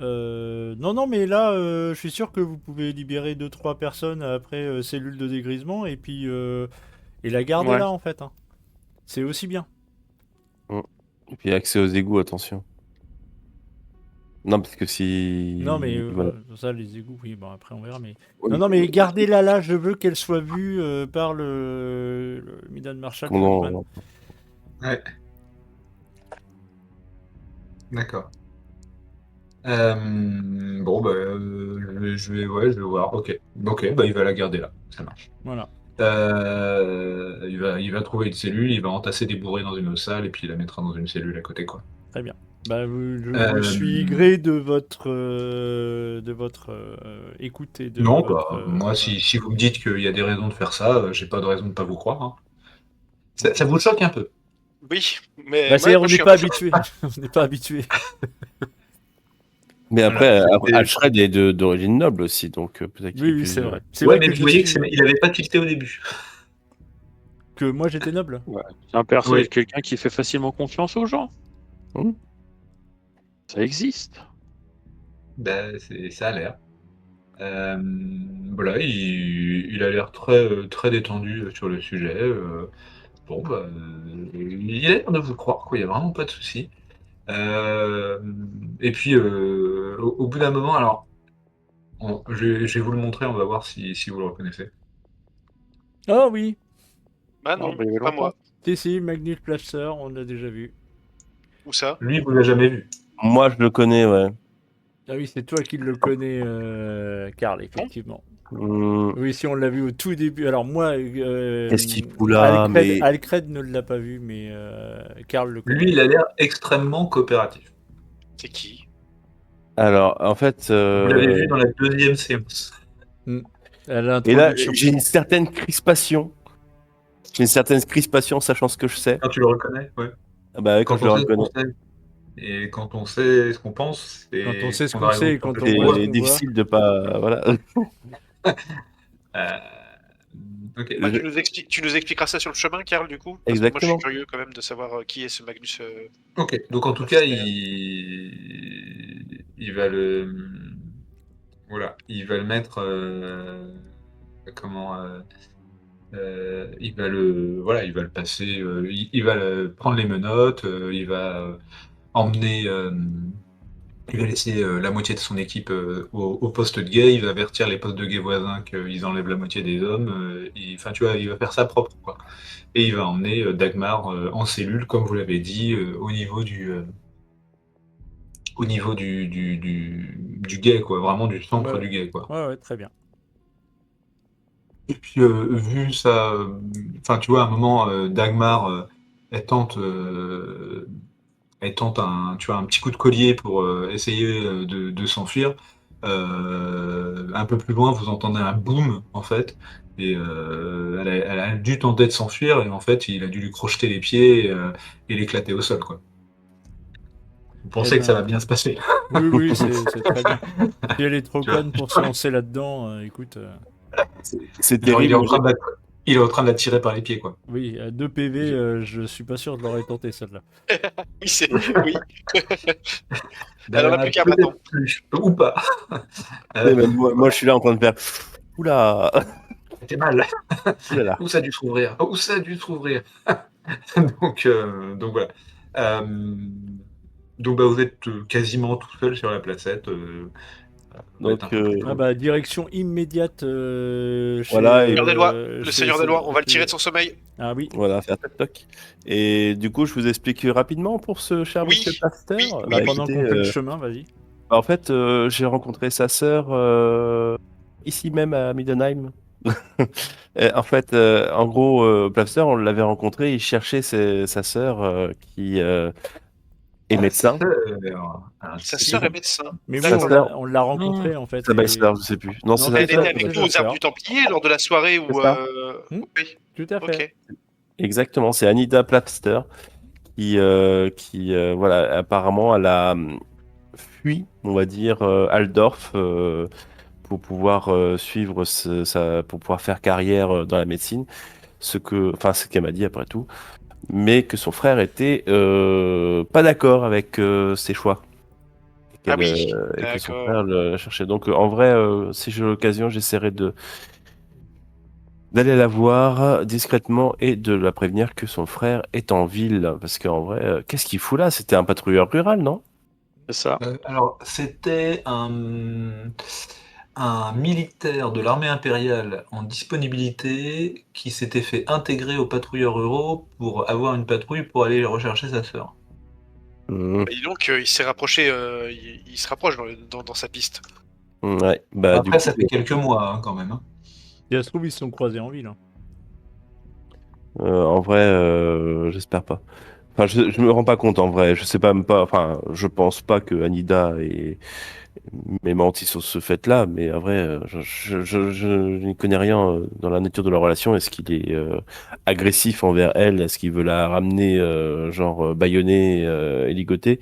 Non, non, mais là, je suis sûr que vous pouvez libérer 2-3 personnes après cellule de dégrisement et puis et la garder Ouais. là en fait, hein. C'est aussi bien. Et puis accès aux égouts, attention. Non, parce que si. Non, mais Voilà. ça, les égouts, oui, bon, après on verra. Mais Oui, non, non, mais gardez-la là. Je veux qu'elle soit vue par le Midan Marshal Freeman. Ouais. D'accord. Bon, bah, ouais, je vais voir. Ok. Ok, bah, il va la garder là. Ça marche. Voilà. Il va trouver une cellule, il va entasser des bourrées dans une autre salle et puis il la mettra dans une cellule à côté, quoi. Très bien. Bah, je vous Euh, suis gré de votre écoute et de non, votre. bah, moi, Voilà. si vous me dites qu'il y a des raisons de faire ça, j'ai pas de raison de pas vous croire, hein. Ça vous choque un peu? Oui, mais Bah, c'est-à-dire, moi on je n'est suis un pas peu choqué. habitué. On n'est pas habitué. Mais Voilà, après, c'était- Alfred est d'origine noble aussi, donc peut-être qu'il Oui, est oui, plus. c'est vrai. C'est Ouais, vrai mais que vous je voyez suis. il avait pas tilté au début. Que moi j'étais noble. Ouais. C'est un perso, Oui. quelqu'un qui fait facilement confiance aux gens. Hmm. Ça existe. Ben, ça a l'air. Voilà, il a l'air très détendu sur le sujet. Bon, bah, il a l'air de vous croire, quoi. Il n'y a vraiment pas de souci. Euh, et puis, au bout d'un moment, alors, je vais vous le montrer, on va voir si vous le reconnaissez. Ah oui. Ah Ah, non, bah, il y avait pas longtemps. moi. Si, Magnus Plaster, on l'a déjà vu. Où ça? Lui, vous l'a jamais vu. Moi, je le connais, ouais. Ah oui, c'est toi qui le connais, Karl, Non? effectivement. Hmm. Oui, si on l'a vu au tout début. Alors moi, Qu'est-ce qu'il fout là? Mais Alcred ne l'a pas vu, mais Karl le connaît. Lui, il a l'air extrêmement coopératif. C'est qui? alors, en fait, Vous l'avez vu dans la deuxième séance. À et là, l'introduction. j'ai une certaine crispation. J'ai une certaine crispation, sachant ce que je sais. Quand tu le reconnais, ouais. Ah bah, ouais, quand Quand je le on sait ce qu'on reconnais. sait. Et quand on sait ce qu'on pense, Quand on et sait ce qu'on qu'on a raison sait de et quand penser on ce qu'on voit ce voit. C'est qu'on voit. difficile de pas. Voilà. Euh, Ok. Bah, Je- tu nous expliqueras ça sur le chemin, Karl, du coup? Parce que moi je suis Exactement. curieux quand même de savoir qui est ce Magnus. Ok. Donc en tout cas, il va voilà, il va le mettre. Comment voilà, il va le passer. Il va prendre les menottes. Il va emmener. Il va laisser la moitié de son équipe au poste de guet. Il va avertir les postes de guet voisins qu'ils enlèvent la moitié des hommes. Enfin, tu vois, il va faire ça propre, quoi. Et il va emmener Dagmar en cellule, comme vous l'avez dit, au niveau du guet, quoi. Vraiment du centre Ouais, du guet, quoi. ouais, très bien. Et puis, vu ça, enfin, tu vois, à un moment, Dagmar, elle tente tu vois, un petit coup de collier pour essayer de s'enfuir. Un peu plus loin, vous entendez un boom, en fait, et elle a dû tenter de s'enfuir, et en fait, il a dû lui crocheter les pieds et l'éclater au sol, quoi. Vous Eh pensez que ça va ben, bien se passer? oui, oui, c'est très bien. Si elle est trop Tu vois, conne pour se lancer là-dedans, écoute, C'est genre, terrible. il est en train de la tirer par les pieds, quoi. oui, à 2 PV, J'ai- je suis pas sûr de l'aurais tenté celle-là. Oui, c'est. Oui. Elle en a Ben, plus qu'un maintenant. peut-être plus, ou pas. Moi, je suis là en train de faire. Oula. C'était mal. Oulala. Où ça a dû s'ouvrir? Où ça a dû s'ouvrir? Donc voilà. Euh, donc bah, vous êtes quasiment tout seul sur la placette. Vous êtes Donc, un peu plus Ah tôt. bah, direction immédiate chez, voilà, Seigneur des lois, le chez Seigneur des lois, on va le tirer chez- de son sommeil. Ah oui, voilà, faire toc toc. Et du coup, je vous explique rapidement pour ce cher Oui, monsieur Plaster. oui, bah, oui. pendant Écoutez, qu'on fait le chemin, vas-y. en fait, j'ai rencontré sa sœur ici même à Middenheim. En fait, en gros, Plaster, on l'avait rencontré, il cherchait sa sœur Et médecin. Sa sœur est médecin. Mais Sa oui, sœur. on l'a rencontré en fait. Sa et- belle-sœur, je sais plus. Non, Non, c'est c'est Elle sa était ça, sœur. avec c'est nous sa aux Arbres sœur. du Templier lors de la soirée où. C'est ça. Oui, Tout à fait. ok. Exactement, c'est Anida Plaster qui voilà, apparemment, elle a fui, on va dire, Altdorf pour pouvoir suivre pour pouvoir faire carrière dans la médecine, enfin, ce qu'elle m'a dit après tout, mais que son frère était pas d'accord avec ses choix. Ah oui, Et que son d'accord. frère le cherchait. Donc, en vrai, si j'ai l'occasion, j'essaierai d'aller la voir discrètement et de la prévenir que son frère est en ville. Parce qu'en vrai, qu'est-ce qu'il fout là? C'était un patrouilleur rural, non? C'est ça. Alors, c'était un militaire de l'armée impériale en disponibilité qui s'était fait intégrer aux patrouilleurs ruraux pour avoir une patrouille pour aller rechercher sa sœur. Mhm. Et donc, il s'est rapproché, il se rapproche dans sa piste. Ouais, bah, Après, ça fait quelques mois quand même. Hein. Si ça se trouve, ils se sont croisés en ville. Hein. en vrai, j'espère pas. Enfin, je me rends pas compte en vrai. Je sais pas même pas. Enfin, je pense pas que Anida m'ait menti sur ce fait-là, mais en vrai, je n'y connais rien dans la nature de leur relation. Est-ce qu'il est agressif envers elle? Est-ce qu'il veut la ramener, genre bâillonnée et ligotée?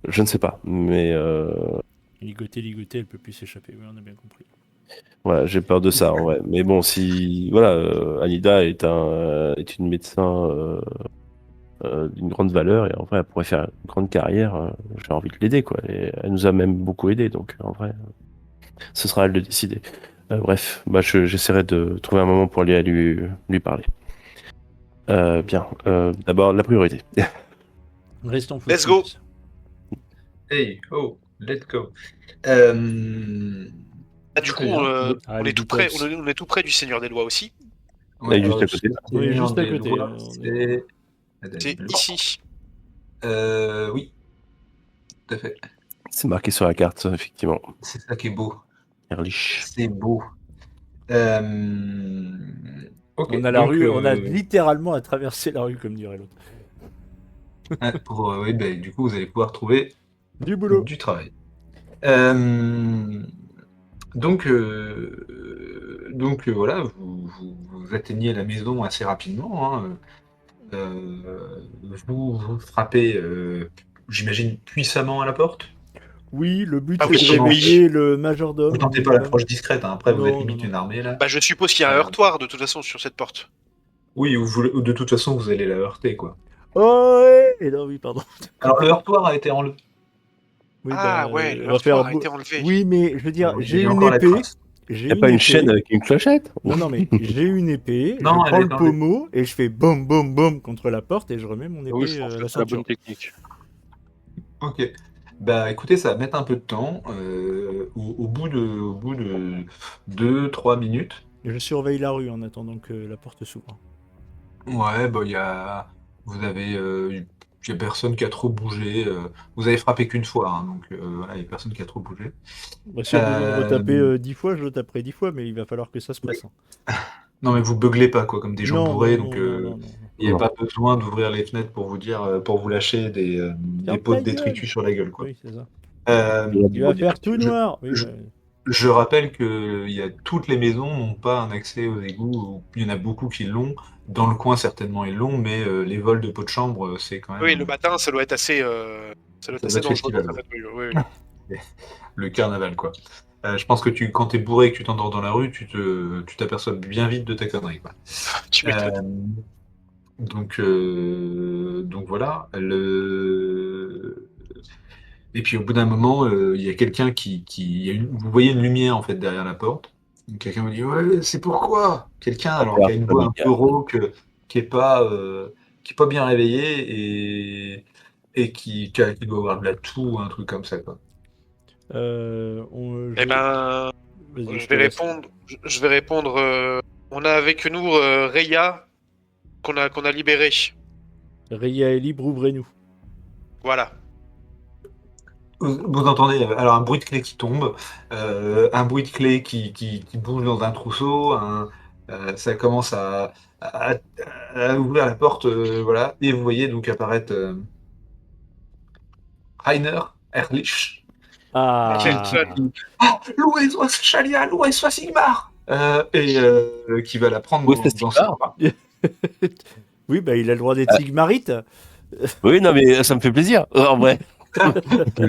Je ne sais pas, mais Ligoté, elle peut plus s'échapper. Oui, on a bien compris. voilà, j'ai peur de ça en vrai. Mais bon, si voilà, Anida est une médecin d'une grande valeur et en vrai, elle pourrait faire une grande carrière. J'ai envie de l'aider quoi. Et elle nous a même beaucoup aidé, donc en vrai, ce sera à elle de décider. Bref, bah, j'essaierai de trouver un moment pour aller lui parler. Bien. D'abord, la priorité. Restons focus. Let's go. Hey, oh, let's go. Ah, du coup, Très bien. on les est tout près, beatbox. on est tout près du Seigneur des Lois aussi. Elle est juste à côté. Oui, juste à des côté, lois, on c'est... C'est ici. Oui, tout à fait. C'est marqué sur la carte, effectivement. C'est ça qui est beau. Erlich. C'est beau. Ok, On a la donc, rue, on a littéralement à traverser la rue, comme dirait l'autre. oui, bah, du coup, vous allez pouvoir trouver Du boulot. du travail. Donc voilà, vous atteignez la maison assez rapidement. Hein. Vous frappez, j'imagine, puissamment à la porte. Oui, le but Ah c'est oui, de réveiller le majordome. Vous tentez pas l'approche discrète, hein. Après vous Non, êtes non, limite non. une armée là. Bah, je suppose qu'il y a un heurtoir de toute façon sur cette porte. Oui, ou de toute façon vous allez la heurter quoi. Oh ouais. Et non, oui, pardon. Alors le heurtoir a été enlevé. Oui, Ah ouais, on le va heurtoir faire a été enlevé. Oui, mais je veux dire, Il y j'ai a une encore la épée. trace. J'ai Y a pas une chaîne avec une clochette? Non, mais j'ai une épée, Non, je elle prends est le dans pommeau et je fais boum boum boum contre la porte et je remets mon Oui, épée je pense à que la c'est la ceinture. bonne technique. Ok. Bah écoutez, ça va mettre un peu de temps. Au bout de 2-3 minutes. Et je surveille la rue en attendant que la porte s'ouvre. Ouais, bah vous avez, y a personne qui a trop bougé. Vous avez frappé qu'une fois, hein, donc voilà, il y a personne qui a trop bougé. Bah, si y a besoin de Euh, retaper 10 fois, je retaperai 10 fois, mais il va falloir que ça se passe. hein. Non, mais vous beuglez pas quoi, comme des gens Non, bourrés, non, donc non, non, non. il n'y a Non. pas besoin d'ouvrir les fenêtres pour vous dire, pour vous lâcher des Ferme pots de ta gueule. détritus sur la gueule, quoi. Oui, c'est ça. Euh, Il va faire tout je- noir. Oui, je- ouais. Je rappelle que toutes les maisons n'ont pas un accès aux égouts. Il y en a beaucoup qui l'ont. Dans le coin, certainement, ils l'ont, mais les vols de pots de chambre, c'est quand même Oui, le matin, ça doit être assez, ça doit être Ça assez doit être dangereux dans festival, cette patrouille. Oui, oui. le carnaval, quoi. Je pense que quand t'es bourré et que tu t'endors dans la rue, tu t'aperçois bien vite de ta connerie, quoi. Tu m'étonnes. Donc voilà. Et puis au bout d'un moment, il y a quelqu'un vous voyez une lumière en fait derrière la porte. Donc, quelqu'un vous dit ouais, c'est pourquoi? Quelqu'un alors qui a une voix un peu rauque, qui est pas bien réveillé et qui doit avoir de la toux, un truc comme ça quoi. Eh ben, Vas-y, je te vais laisse. répondre. Je vais répondre. On a avec nous Reya qu'on a libéré. Reya est libre, ouvrez-nous. Voilà. Vous entendez alors un bruit de clé qui tombe, un bruit de clé qui bouge dans un trousseau, ça commence à ouvrir la porte, voilà, et vous voyez donc apparaître Rainer Erlich. Ah, Loué soit Chalia, loué soit Sigmar qui va la prendre Loué soit dans Sigmar. ses bras. oui, bah il a le droit d'être Sigmarite. Oui, non, mais ça me fait plaisir, en vrai. Je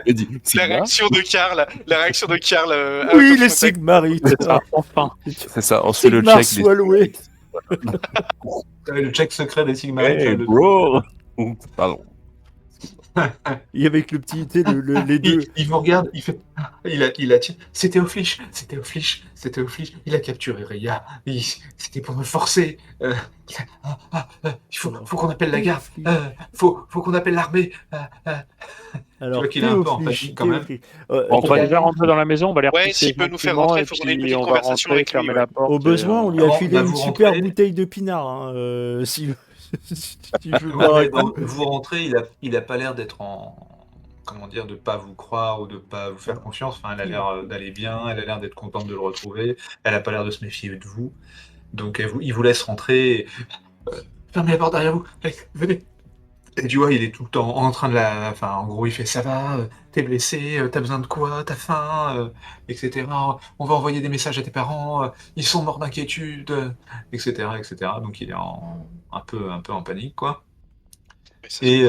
le dis. La Sigmar. réaction de Karl. Oui, out of les context. Sigmarites. Enfin. C'est ça, on se fait le Sigmar check. soit loué. Le check secret des Sigmarites. Hey, le- bro. Pardon. Et avec le petit, tu sais, les deux. Il vous regarde, il fait. Il a tiens, c'était Offlich. Il a capturé Reya. C'était pour me forcer. Il faut qu'on appelle la garde. Faut qu'on appelle l'armée. Alors, vois qu'il est un peu en Théophliche, panique, quand même. Théophliche. On va déjà rentrer dans la maison, on va les Ouais, repousser s'il peut nous faire gentiment, rentrer, et faut qu'on ait une puis petite on va conversation rentrer, avec lui, fermer ouais. la porte. Au et, besoin, on lui a Avant, filé bah, une vous super rentrez. bouteille de pinard. Hein, si tu veux Non, boire mais un coup. vous rentrez, il a pas l'air d'être en. Comment dire, de pas vous croire ou de pas vous faire confiance. Enfin, elle a l'air d'aller bien, elle a l'air d'être contente de le retrouver. Elle a pas l'air de se méfier de vous. Donc, il vous laisse rentrer. Fermez la porte derrière vous. Allez, venez. Et tu vois, il est tout le temps en train de la. Enfin, en gros, il fait ça va, t'es blessé, t'as besoin de quoi, t'as faim, etc. On va envoyer des messages à tes parents, ils sont morts d'inquiétude, etc., etc. Donc, il est un peu en panique, quoi. Mais ça, Et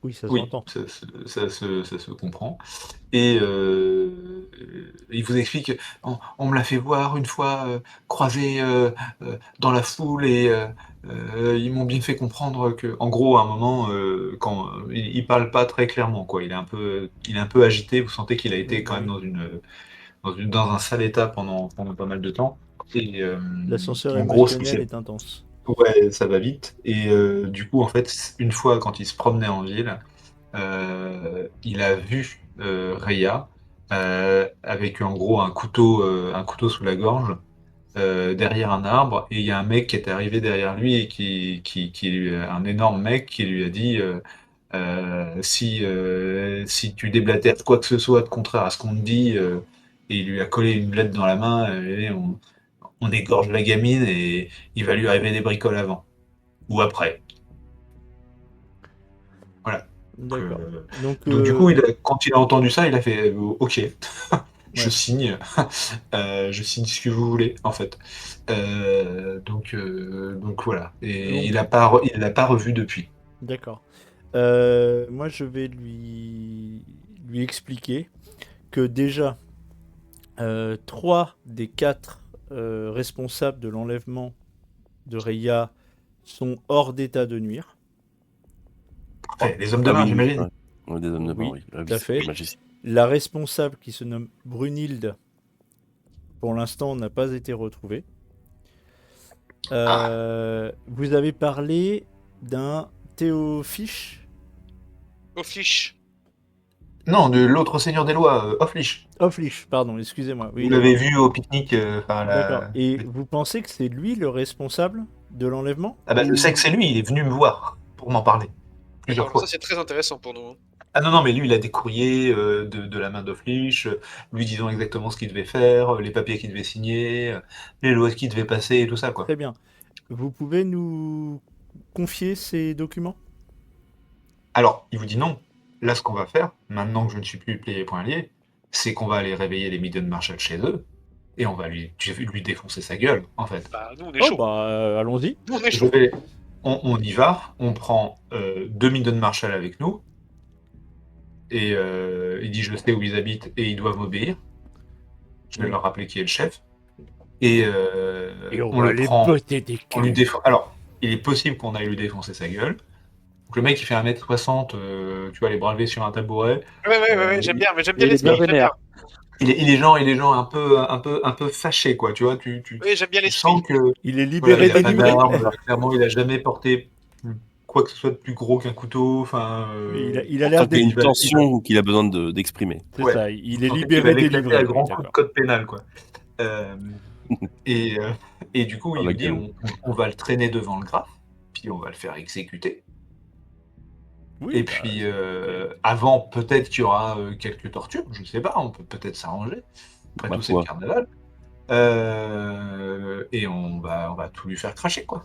Oui, ça oui, s'entend. ça se comprend. Et il vous explique, on me l'a fait voir une fois croisé dans la foule et ils m'ont bien fait comprendre que, en gros, à un moment, quand il parle pas très clairement, quoi. Il est un peu agité. Vous sentez qu'il a été quand même dans un sale état pendant pas mal de temps. Et L'ascenseur en gros, ce qui émotionnel s'est est intense. ouais, ça va vite. Et du coup, en fait, une fois quand il se promenait en ville, il a vu Reya avec en gros un couteau sous la gorge derrière un arbre. Et il y a un mec qui est arrivé derrière lui et un énorme mec qui lui a dit si tu déblatères quoi que ce soit de contraire à ce qu'on te dit, et il lui a collé une lettre dans la main, et on égorge la gamine et il va lui arriver des bricoles avant ou après. Voilà. D'accord. Donc du coup, quand il a entendu ça, il a fait OK, je Ouais. signe, je signe ce que vous voulez en fait. Donc voilà. Et Donc- il l'a pas revu depuis. D'accord. Moi, je vais lui expliquer que déjà, 3 des 4 responsables de l'enlèvement de Reya sont hors d'état de nuire. Parfait. Les hommes de main, j'imagine. Ouais. On est des hommes de main, Oui, oui. tout à fait. Magicien. La responsable qui se nomme Brunhilde, pour l'instant, n'a pas été retrouvée. Vous avez parlé d'un Théophliche. Offlich. Non, de l'autre seigneur des lois, Offlich. Offlich, pardon, excusez-moi. Oui, Vous l'avez d'accord. vu au pique-nique. D'accord. Et vous pensez que c'est lui le responsable de l'enlèvement? Ah bah, je sais que c'est lui. Il est venu me voir pour m'en parler plusieurs Alors, fois. ça, c'est très intéressant pour nous. Hein. Ah non, mais lui, il a des courriers de la main d'Offlich, lui disant exactement ce qu'il devait faire, les papiers qu'il devait signer, les lois qu'il devait passer et tout ça, quoi. Très bien. Vous pouvez nous confier ces documents? Alors, il vous dit non. Là, ce qu'on va faire, maintenant que je ne suis plus plié point lié, c'est qu'on va aller réveiller les Midden Marshall chez eux, et on va lui défoncer sa gueule, en fait. Bah, nous, on est Oh, chaud. bah, allons-y. Nous, on est Je chaud. vais- on y va, on prend 2 Midden Marshall avec nous, et il dit je sais où ils habitent et ils doivent m'obéir. Je vais Oui. leur rappeler qui est le chef. Et, on va le les prend, botter des on lui culs. défonce. Alors, il est possible qu'on aille lui défoncer sa gueule. Donc le mec il fait 1m60, tu vois, les bras levés sur un tabouret. Ouais, j'aime bien, mais j'aime bien il est bien l'esprit. J'aime bien. vénère. Il est gens un peu fâchés, quoi. Tu vois, tu Oui, j'aime bien tu l'esprit. sens que Il est voilà, libéré, il a pas délivré. d'armes, clairement il a jamais porté quoi que ce soit de plus gros qu'un couteau. Enfin, Il a On l'air sent qu'il y a d'être... une tension qu'il a besoin d'exprimer. C'est ouais. ça, il est il va libéré, l'éclater délivré. à Oui, grands coups de d'accord. code pénal, quoi. Euh, et du coup, Oh, il la nous dit gueule. on va le traîner devant le graphe, puis on va le faire exécuter. Oui, Et bah, puis, avant, peut-être qu'il y aura quelques tortures, je ne sais pas, on peut peut-être s'arranger. Après Ma tout, c'est le foi. carnaval. Et on va tout lui faire cracher, quoi.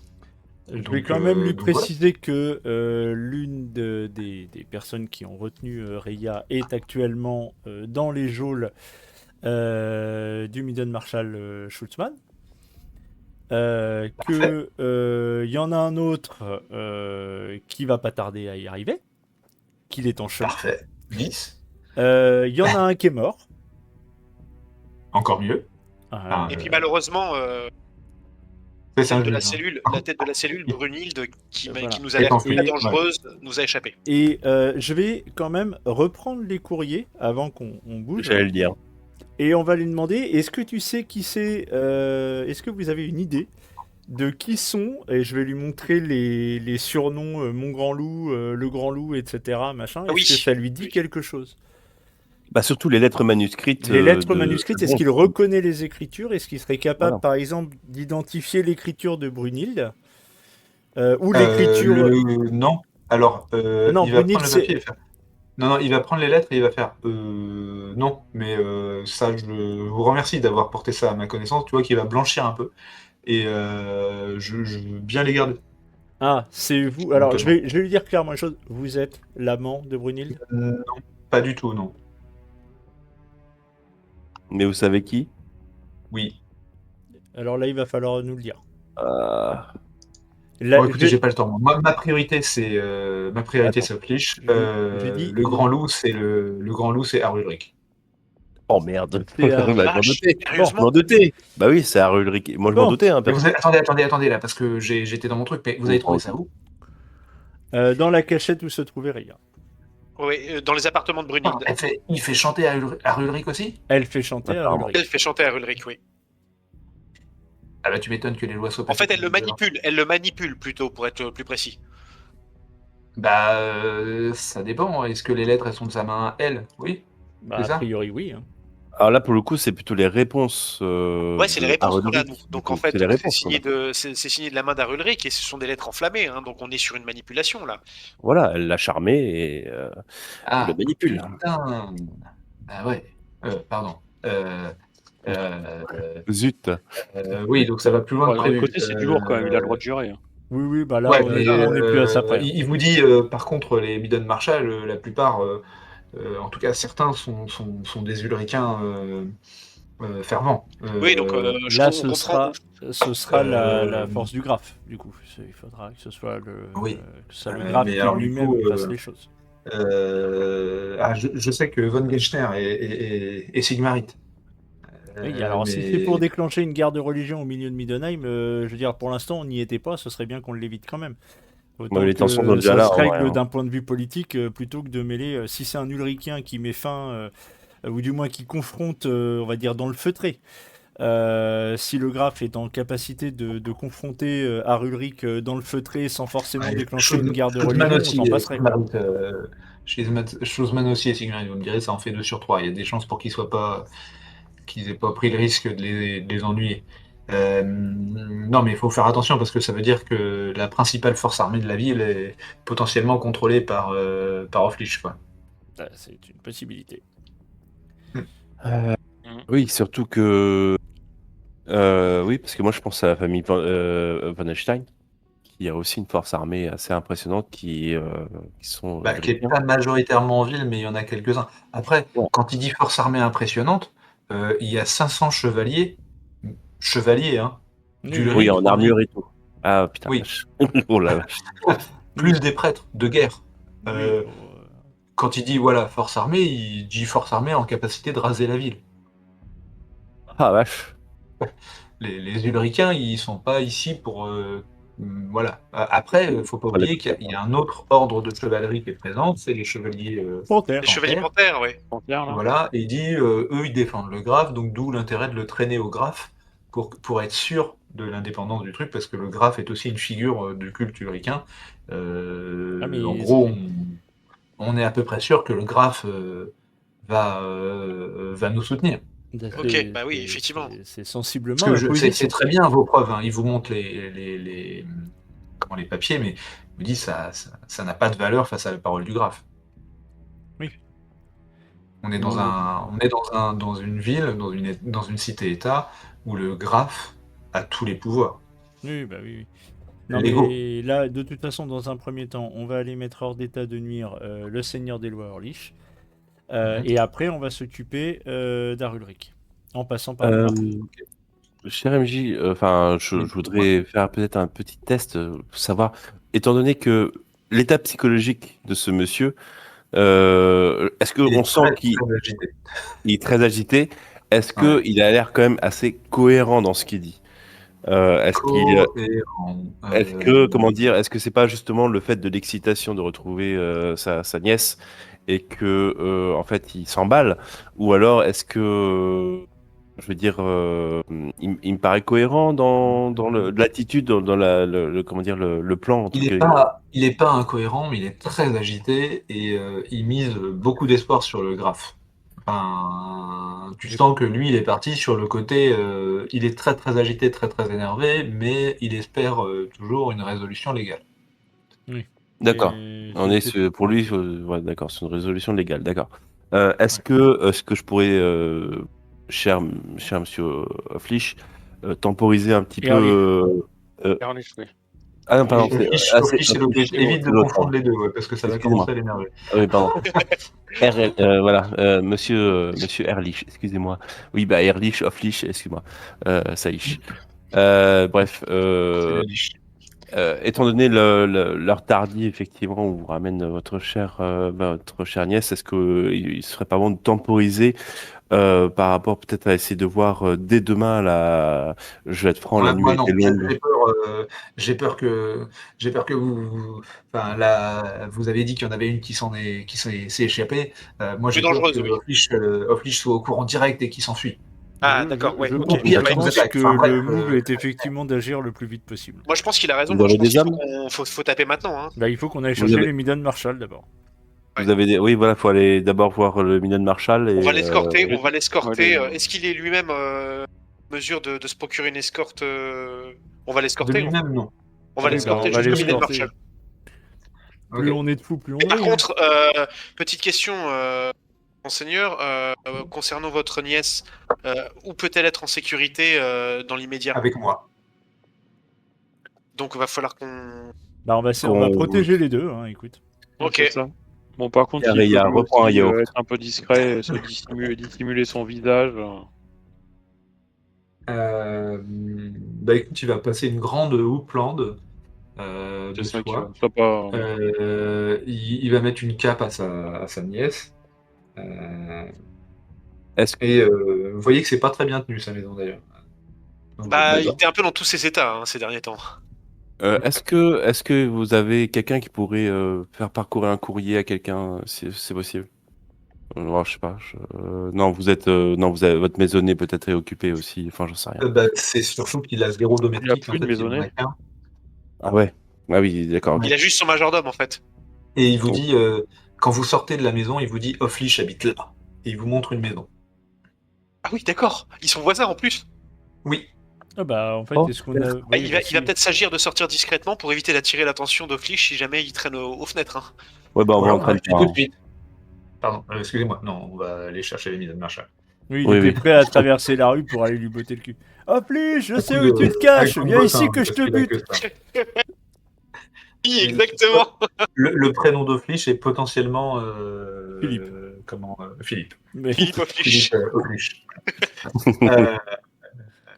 Je vais Donc, quand même lui donc voilà. préciser que l'une des personnes qui ont retenu Reya est actuellement dans les geôles du Midden Marshal Schultzmann. Parfait. Il y en a un autre qui va pas tarder à y arriver, qu'il est en chemin. Parfait. 10. Il y en a un qui est mort. Encore mieux. Ah, Et puis malheureusement, C'est un de la juge, hein. cellule, la tête de la cellule, Brunhilde, qui Voilà. nous a l'air Étant très fait, dangereuse, nous a échappé. Et je vais quand même reprendre les courriers avant qu'on bouge. J'allais le dire. Et on va lui demander, est-ce que tu sais qui c'est est-ce que vous avez une idée de qui sont, et je vais lui montrer les surnoms, Mon Grand Loup, Le Grand Loup, etc. Machin. Est-ce Oui. que ça lui dit Oui. quelque chose? Bah, surtout les lettres manuscrites. Les lettres de- manuscrites, de est-ce qu'il Bronze. reconnaît les écritures? Est-ce qu'il serait capable, Voilà. par exemple, d'identifier l'écriture de Brunhilde ou l'écriture... Non. Alors, Non, il va Brunhilde, prendre le c'est... papier et faire. Non, il va prendre les lettres et il va faire. Non, mais ça, je vous remercie d'avoir porté ça à ma connaissance. Tu vois qu'il va blanchir un peu. Et je veux bien les garder. Ah, c'est vous. Alors, je vais lui dire clairement une chose. Vous êtes l'amant de Brunhilde? Non, pas du tout, non. Mais vous savez qui? Oui. Alors là, il va falloir nous le dire. Bon, écoutez, j'ai pas le temps. Ma priorité, c'est Attends. Auclich. Je dis- Le grand loup, c'est Arulric. Oh merde. C'est, Bah, je m'en vache, doutais. sérieusement Je m'en doutais. Bah oui, c'est à Ulrich. Moi, je m'en Bon. doutais. Hein, Mais attendez là, parce que j'étais dans mon truc. Mais vous avez trouvé ça où? dans la cachette où se trouvait Reya. Oui, dans les appartements de Brunhilde. Il fait chanter Arulric aussi? Elle fait chanter à Apparemment. Ulrich. Elle fait chanter à Ulrich, oui. Ah bah tu m'étonnes que les lois soient En fait, elle le passées. manipule. Elle le manipule plutôt, pour être plus précis. Bah ça dépend. Est-ce que les lettres elles sont de sa main à elle? Oui. Bah, C'est a ça priori, oui. hein. Alors là, pour le coup, c'est plutôt les réponses. Ouais, c'est les réponses qu'on a, nous. Donc en fait, c'est les c'est réponses. signé de la main d'Arulric et ce sont des lettres enflammées. Hein, donc on est sur une manipulation là. Voilà, elle l'a charmé et elle le manipule. Putain. Ah ouais. Pardon. Zut. Oui, donc ça va plus loin Ouais, que d'un prévu. autre côté, c'est du lourd quand même, il a le droit de jurer. hein. Oui, bah là, Ouais, on mais, est plus à ça près. il vous dit, par contre, les Midden Marshall, la plupart, en tout cas certains, sont des Ulricains fervents. Oui, donc Là, on ce comprend. sera la force du graphe, du coup. Il faudra que ce soit Oui. que ce soit le graphe Mais qui alors, du lui-même coup, fasse les choses. je sais que Von Geichner est Sigmarite. Oui, alors si mais- c'est pour déclencher une guerre de religion au milieu de Middenheim, je veux dire, pour l'instant, on n'y était pas, ce serait bien qu'on l'évite quand même. Autant les tensions que sont déjà ça là, se en règle vrai, hein. d'un point de vue politique, plutôt que de mêler, si c'est un Ulricien qui met fin, ou du moins qui confronte, on va dire, dans le feutré. Si le graphe est en capacité de confronter Arulric dans le feutré sans forcément Ouais, déclencher une guerre de Schulzmann religion, aussi, on s'en passerait. quoi. Schulzmann aussi et Sigmarite, vous me direz, ça en fait 2 sur 3. Il y a des chances pour qu'ils aient pas pris le risque de les ennuyer. Non, mais il faut faire attention parce que ça veut dire que la principale force armée de la ville est potentiellement contrôlée par Aufflich, quoi. C'est une possibilité. Oui, surtout que. Oui, parce que moi, je pense à la famille Von Estein, qui a aussi une force armée assez impressionnante qui sont. Qui n'est pas majoritairement en ville, mais il y en a quelques-uns. Après, Ouais. quand il dit force armée impressionnante, il y a 500 chevaliers, hein, d'Ulrich Oui, en armure et tout. Ah putain. Oui. Vache. Oh la vache. plus des prêtres de guerre. Oui, Quand il dit voilà force armée, il dit force armée en capacité de raser la ville. Ah vache. Les Ulricains, ils sont pas ici pour voilà. Après, faut pas oublier qu'il y a un autre ordre de chevalerie qui est présent, c'est les chevaliers. Panthère. Les chevaliers panthères, oui. Panthère, là. Voilà, et il dit eux ils défendent le graphe, donc d'où l'intérêt de le traîner au graphe pour être sûr de l'indépendance du truc, parce que le graphe est aussi une figure du culte ulricain. mais En gros, on est à peu près sûr que le graphe va nous soutenir. Ok, bah oui, effectivement. C'est sensiblement Parce que la position. c'est très bien vos preuves, hein. Ils vous montrent les papiers, mais je vous dis ça n'a pas de valeur face à la parole du graphe. Oui. On est dans une ville, dans une cité-État où le graphe a tous les pouvoirs. Oui, bah oui. Non, Lego. mais là, de toute façon, dans un premier temps, on va aller mettre hors d'état de nuire le Seigneur des Lois Orlich. Et après, on va s'occuper d'Arulric. En passant par Euh, le Cher MJ, je voudrais faire peut-être un petit test pour savoir, étant donné que l'état psychologique de ce monsieur, est-ce Il qu'on est sent très, qu'il très agité. est très agité? Est-ce qu'il a l'air quand même assez cohérent dans ce qu'il dit? Est-ce que, comment dire, est-ce que c'est pas justement le fait de l'excitation de retrouver sa nièce et que, en fait, il s'emballe? Ou alors, est-ce que, je veux dire, il me paraît cohérent dans l'attitude, dans comment dire, le plan, en tout cas. Il est pas incohérent, mais il est très agité et il mise beaucoup d'espoir sur le graphe. Enfin, tu sens que lui, il est parti sur le côté, il est très très agité, très très énervé, mais il espère toujours une résolution légale. D'accord. Et Pour lui, ouais, d'accord, c'est une résolution légale, d'accord. Est-ce que je pourrais, cher monsieur Flich, temporiser un petit Erlich. peu. Erlich, oui. Ah non, pardon, Office et l'oblige. Évite de confondre les deux, ouais, parce que ça va Excusez-moi. commencer à l'énerver. Ah oui, pardon. Voilà, monsieur Erlich, excusez-moi. Oui, bah Erlich, Offlich, excuse-moi. Saïch. Bref, étant donné l'heure tardive, effectivement, où vous ramène votre chère nièce, est-ce qu'il serait pas bon de temporiser par rapport peut-être à essayer de voir dès demain je vais être franc, la Ouais, nuit moi a non, été longue. j'ai peur que enfin là, vous avez dit qu'il y en avait une qui s'est échappée. Moi, j'ai Plus peur dangereuse, que oui. Offlich soit au courant direct et qu'il s'enfuit. Ah, d'accord, ouais, Je ok. pense, pire, je il vous pense attaque. que Enfin, bref, le move est effectivement d'agir le plus vite possible. Moi, je pense qu'il a raison. Vous Moi, je avez pense des qu'il hommes faut taper maintenant. Hein. Bah, il faut qu'on aille Vous chercher avez- les Midden Marshall d'abord. Ouais. Vous avez oui, voilà, faut aller d'abord voir le Minion Marshall On et va l'escorter. les- On va l'escorter. ouais, les- Est-ce qu'il est lui-même en mesure de se procurer une escorte On va de l'escorter. lui-même, non. On va Oui, bah, l'escorter on va jusqu'au Midden l'escorter. Marshall. Plus Ok. on est de fous, plus on Et par est. Hein. contre, petite question, monseigneur, concernant votre nièce, où peut-elle être en sécurité dans l'immédiat? Avec moi. Donc, il va falloir qu'on. Bah, on va protéger les deux, hein, écoute. Ok. C'est ça. Bon, par contre, il Carré, peut lui reprends un aussi, yaourt. être un peu discret, se dissimuler son visage. Bah écoute, il va passer une grande houppelande de C'est ça qui soie. soit pas. Il va mettre une cape à sa nièce. Est-ce que Et vous voyez que c'est pas très bien tenu sa maison d'ailleurs. Donc, Bah, il d'accord. était un peu dans tous ses états ces derniers temps. est-ce que vous avez quelqu'un qui pourrait faire parcourir un courrier à quelqu'un, si c'est possible? Je sais pas. Non, votre maisonnée peut-être est occupée aussi. Enfin, j'en sais rien. Bah, c'est surtout qu'il a zéro domestique. plus En de fait, il en a maisonnée. qu'un. Ah ouais. Ah oui, d'accord. Ok. Il a juste son majordome en fait. Et il vous Oh. dit, quand vous sortez de la maison, il vous dit Offlich habite là. Et il vous montre une maison. Ah oui, d'accord. Ils sont voisins en plus. Oui. Ah bah, en fait, Oh, est-ce qu'on a... Ah, oui, il va bah, si. peut-être s'agir de sortir discrètement pour éviter d'attirer l'attention d'Offlich si jamais il traîne aux fenêtres. Hein. Ouais, bah on va Voilà, en train de tout de suite. Pardon, excusez-moi. Non, on va aller chercher les Midden Marshall. Oui, il Oui, était oui. prêt à traverser la rue pour aller lui botter le cul. Oh, plus, je sais où tu te Avec caches. son Viens bottin, ici que je parce te qu'il a bute. que ça. Oui, exactement. Le prénom d'Offlich est potentiellement Philippe. Philippe. Mais... Philippe Offlich. Philippe Offlich.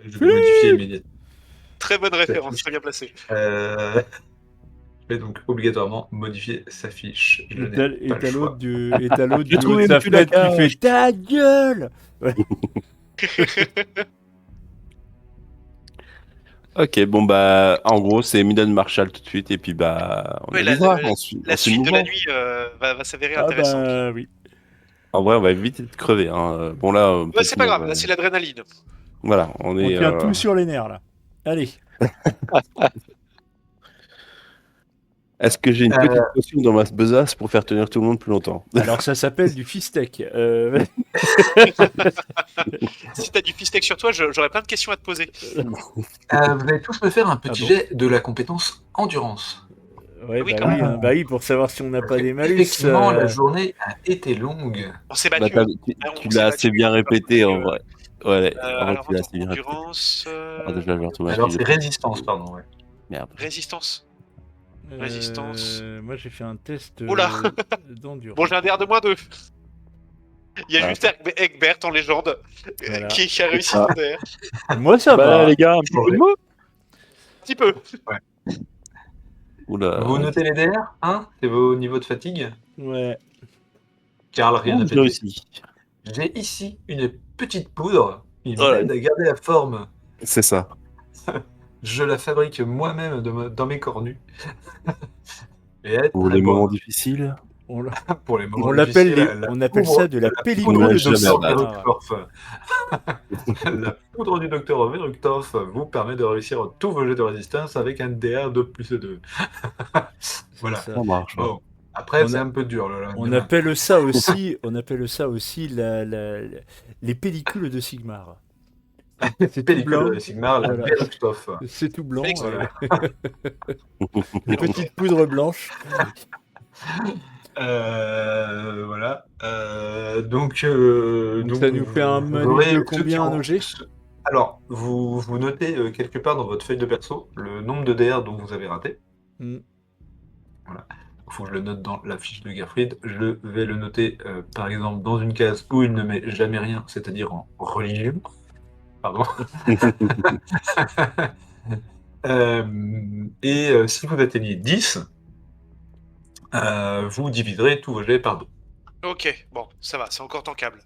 Je vais modifier immédiatement. Très bonne référence, très bien placée. Je vais donc obligatoirement modifier sa fiche. Je n'ai Et pas t'as le choix. l'autre du haut trouvé de sa le cul de la fenêtre qui cage. fait ta gueule. Ok, bon bah en gros c'est Midden Marshall tout de suite et puis bah on Ouais, avisera, la on suit suite de le la mouvement. nuit va s'avérer Ah intéressante. bah oui. En vrai on va vite être crevé. Hein. Bon là on peut Ouais, c'est pas tenir, grave, là c'est l'adrénaline. voilà, on On est. tient tout sur les nerfs là. Allez. Est-ce que j'ai une petite potion dans ma besace pour faire tenir tout le monde plus longtemps? Alors ça s'appelle du fistech. Si t'as du fistech sur toi, j'aurais plein de questions à te poser. Vous allez tous me faire un petit bon jet de la compétence endurance. Ouais, Oui, bah quand oui, même. hein, bah oui, pour savoir si on n'a pas Parce des que, malus. effectivement, la journée a été longue. On s'est Bah, battu. tu l'as assez bien répété en vrai. Ouais, en vrai Alors, tu l'as assez bien répété. endurance. Ah, déjà, je vais retrouver ma Alors, fiche c'est de- résistance, pardon. Ouais. Merde. Résistance. Résistance. Moi, j'ai fait un test Oula. d'endurance. Bon, j'ai un DR de -2. Il y a Voilà. juste Egbert en légende Voilà. qui a réussi Ah. son DR. Moi, ça Bah va. les gars, un petit peu de moi. Un petit peu. Oula. Vous notez les DR, hein? C'est vos niveaux de fatigue. Ouais. Karl, rien Ouh, à j'ai péter. réussi. J'ai ici une petite poudre qui Oh là m'aide à garder la forme. C'est ça. Je la fabrique moi-même dans mes cornus. Et elle est Pour très les moments bonne. difficiles. On, l'a- Pour les moments on l'appelle difficiles, on appelle ça de la On pellicule n'a de jamais Sigmar. Verructorf. La poudre du docteur Verructorf vous permet de réussir tous vos jeux de résistance avec un DR de +2. Voilà. C'est ça. Ça marche. Bon. Après, On c'est a- un peu dur. Là, On demain. appelle ça aussi les pellicules de Sigmar. C'est pellicule blanc. de Sigmar, la Voilà. Verructorf. C'est tout blanc. Félix, Voilà. Une petite poudre blanche. Voilà. Donc Ça nous fait un vous malus aurez de ceux qui combien ont- un OG? Alors, vous notez quelque part dans votre feuille de perso le nombre de DR dont vous avez raté. Hmm. Il faut que je le note dans la fiche de Gerfried. Je vais le noter, par exemple, dans une case où il ne met jamais rien, c'est-à-dire en religion. Pardon. Si vous atteignez 10, vous diviserez tous vos jets par 2. Ok, bon, ça va, c'est encore tankable.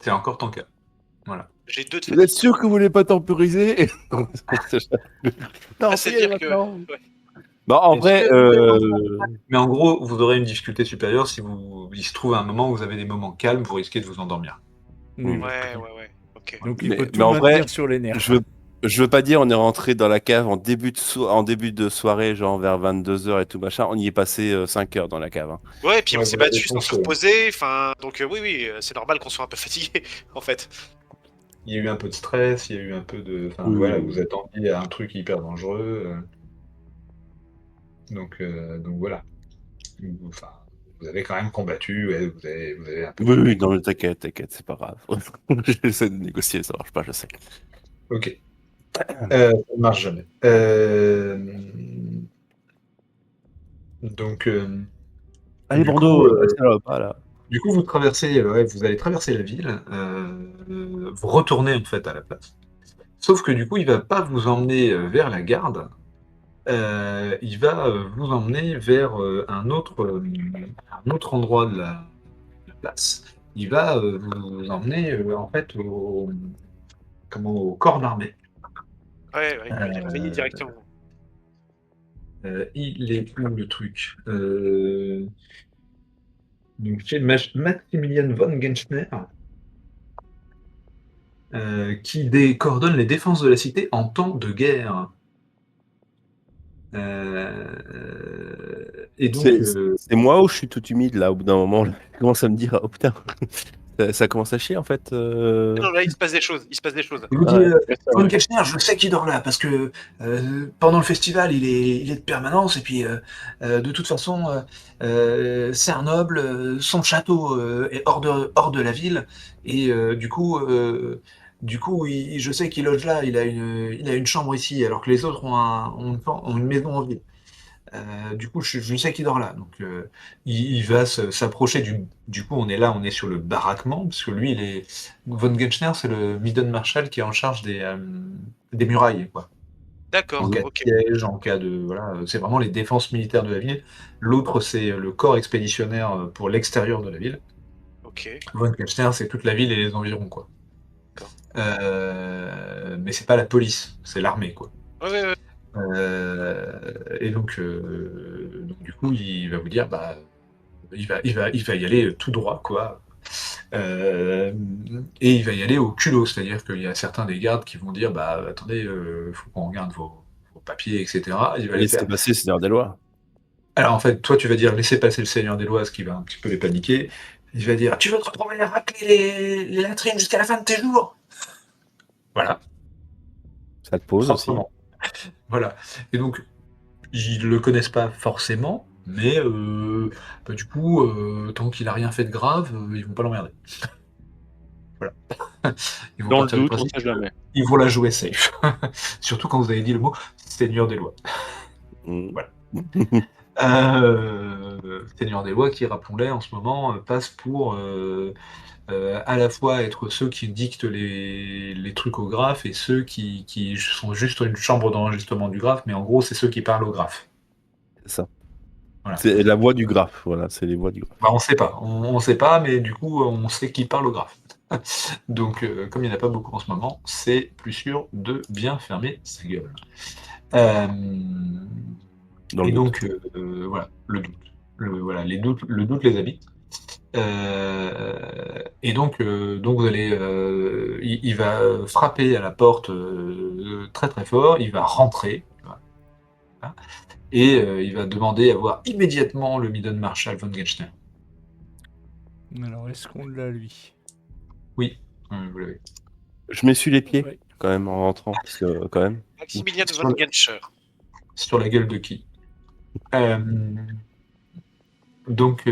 C'est encore ton cas. Voilà. J'ai 2 de Vous êtes fatigue. sûr que vous voulez pas temporiser? Non, C'est-à-dire que... maintenant. ouais. Bah, en Est-ce vrai, que- Mais en gros, vous aurez une difficulté supérieure si il se trouve à un moment où vous avez des moments calmes, vous risquez de vous endormir. Oui. Ouais, ok. Donc il Mais- faut mais tout en maintenir vrai, sur les nerfs. je veux pas dire, on est rentré dans la cave en début de soirée, genre vers 22h et tout machin. On y est passé 5 heures dans la cave. Hein. Ouais, et puis on Ouais, s'est vous l'avez battu sans se pensé, ouais. reposer, enfin, donc oui, c'est normal qu'on soit un peu fatigué, en fait. Il y a eu un peu de stress, il y a eu un peu de... Enfin, Oui. voilà, vous attendiez à un truc hyper dangereux. Donc voilà. Enfin, vous avez quand même combattu, ouais, vous avez un peu... Oui, non, mais t'inquiète, c'est pas grave. J'essaie de négocier, ça marche pas, je sais. Ok. Ça ne marche jamais. Donc... Allez, du Bordeaux, coup, passez là, pas là. Du coup, vous allez traverser la ville, vous retournez en fait à la place. Sauf que du coup, il va pas vous emmener vers la garde, il va vous emmener vers un autre endroit de la place. Il va vous emmener en fait au corps d'armée. Ouais, il va les réveiller directement. Il est où le truc Donc, c'est Maximilian von Genschner qui coordonne les défenses de la cité en temps de guerre. Et donc, C'est moi où je suis tout humide là, au bout d'un moment. Là. Je commence à me dire, oh putain, ça commence à chier en fait. Non, là, il se passe des choses. il vous dit, Ouais. von Genschner, je sais qu'il dort là, parce que pendant le festival, il est de permanence, et puis de toute façon, c'est un noble, son château est hors de la ville, et du coup, je sais qu'il loge là, il a une chambre ici, alors que les autres ont une maison en ville. Du coup, je sais qu'il dort là. Donc, il va s'approcher du coup, on est sur le baraquement, parce que lui, Von Genschner, c'est le Midden Marshal qui est en charge des murailles, quoi. D'accord, En cas de ok. piège, en cas de. Voilà, c'est vraiment les défenses militaires de la ville. L'autre, c'est le corps expéditionnaire pour l'extérieur de la ville. Ok. Von Genschner, c'est toute la ville et les environs, quoi. D'accord. Mais c'est pas la police, c'est l'armée, quoi. Ouais. Et donc, du coup, il va vous dire, bah, il va y aller tout droit, quoi. Et il va y aller au culot, c'est-à-dire qu'il y a certains des gardes qui vont dire, bah, attendez, faut qu'on regarde vos papiers, etc. Il va les Laissez faire. passer, Seigneur des lois. Alors en fait, toi, tu vas dire, laissez passer le Seigneur des Lois, ce qui va un petit peu les paniquer. Il va dire, tu veux te retrouver à racler les latrines jusqu'à la fin de tes jours. Voilà. Ça te pose aussi. Proprement. Voilà. Et donc, ils le connaissent pas forcément, mais du coup, tant qu'il a rien fait de grave, ils vont pas l'emmerder. Voilà. Ils vont Dans le partir du doute, on principe sait jamais. qu'ils vont la jouer safe. Surtout quand vous avez dit le mot Seigneur des lois. Mm. Voilà. Seigneur des lois qui, rappelons-le, en ce moment, passe pour à la fois être ceux qui dictent les trucs au graphe et ceux qui sont juste une chambre d'enregistrement du graphe, mais en gros, c'est ceux qui parlent au graphe. C'est ça. Voilà. C'est la voix du graphe, voilà, c'est les voix du graphe. Bah, on sait pas. On sait pas, mais du coup, on sait qui parle au graphe. Donc, comme il n'y en a pas beaucoup en ce moment, c'est plus sûr de bien fermer sa gueule. Dans Et le doute. donc, voilà, le doute. Voilà, le doute les habite. Et donc vous allez, il va frapper à la porte très très fort, il va rentrer, tu vois, hein, et il va demander à voir immédiatement le Midden Marshal von Genstein. Alors, est-ce qu'on l'a, lui? Oui, vous l'avez. Je m'essuie les pieds Ouais. quand même en rentrant, parce que quand même. Maximilian Sur von le- Genscher. Sur la gueule de qui? Euh, donc,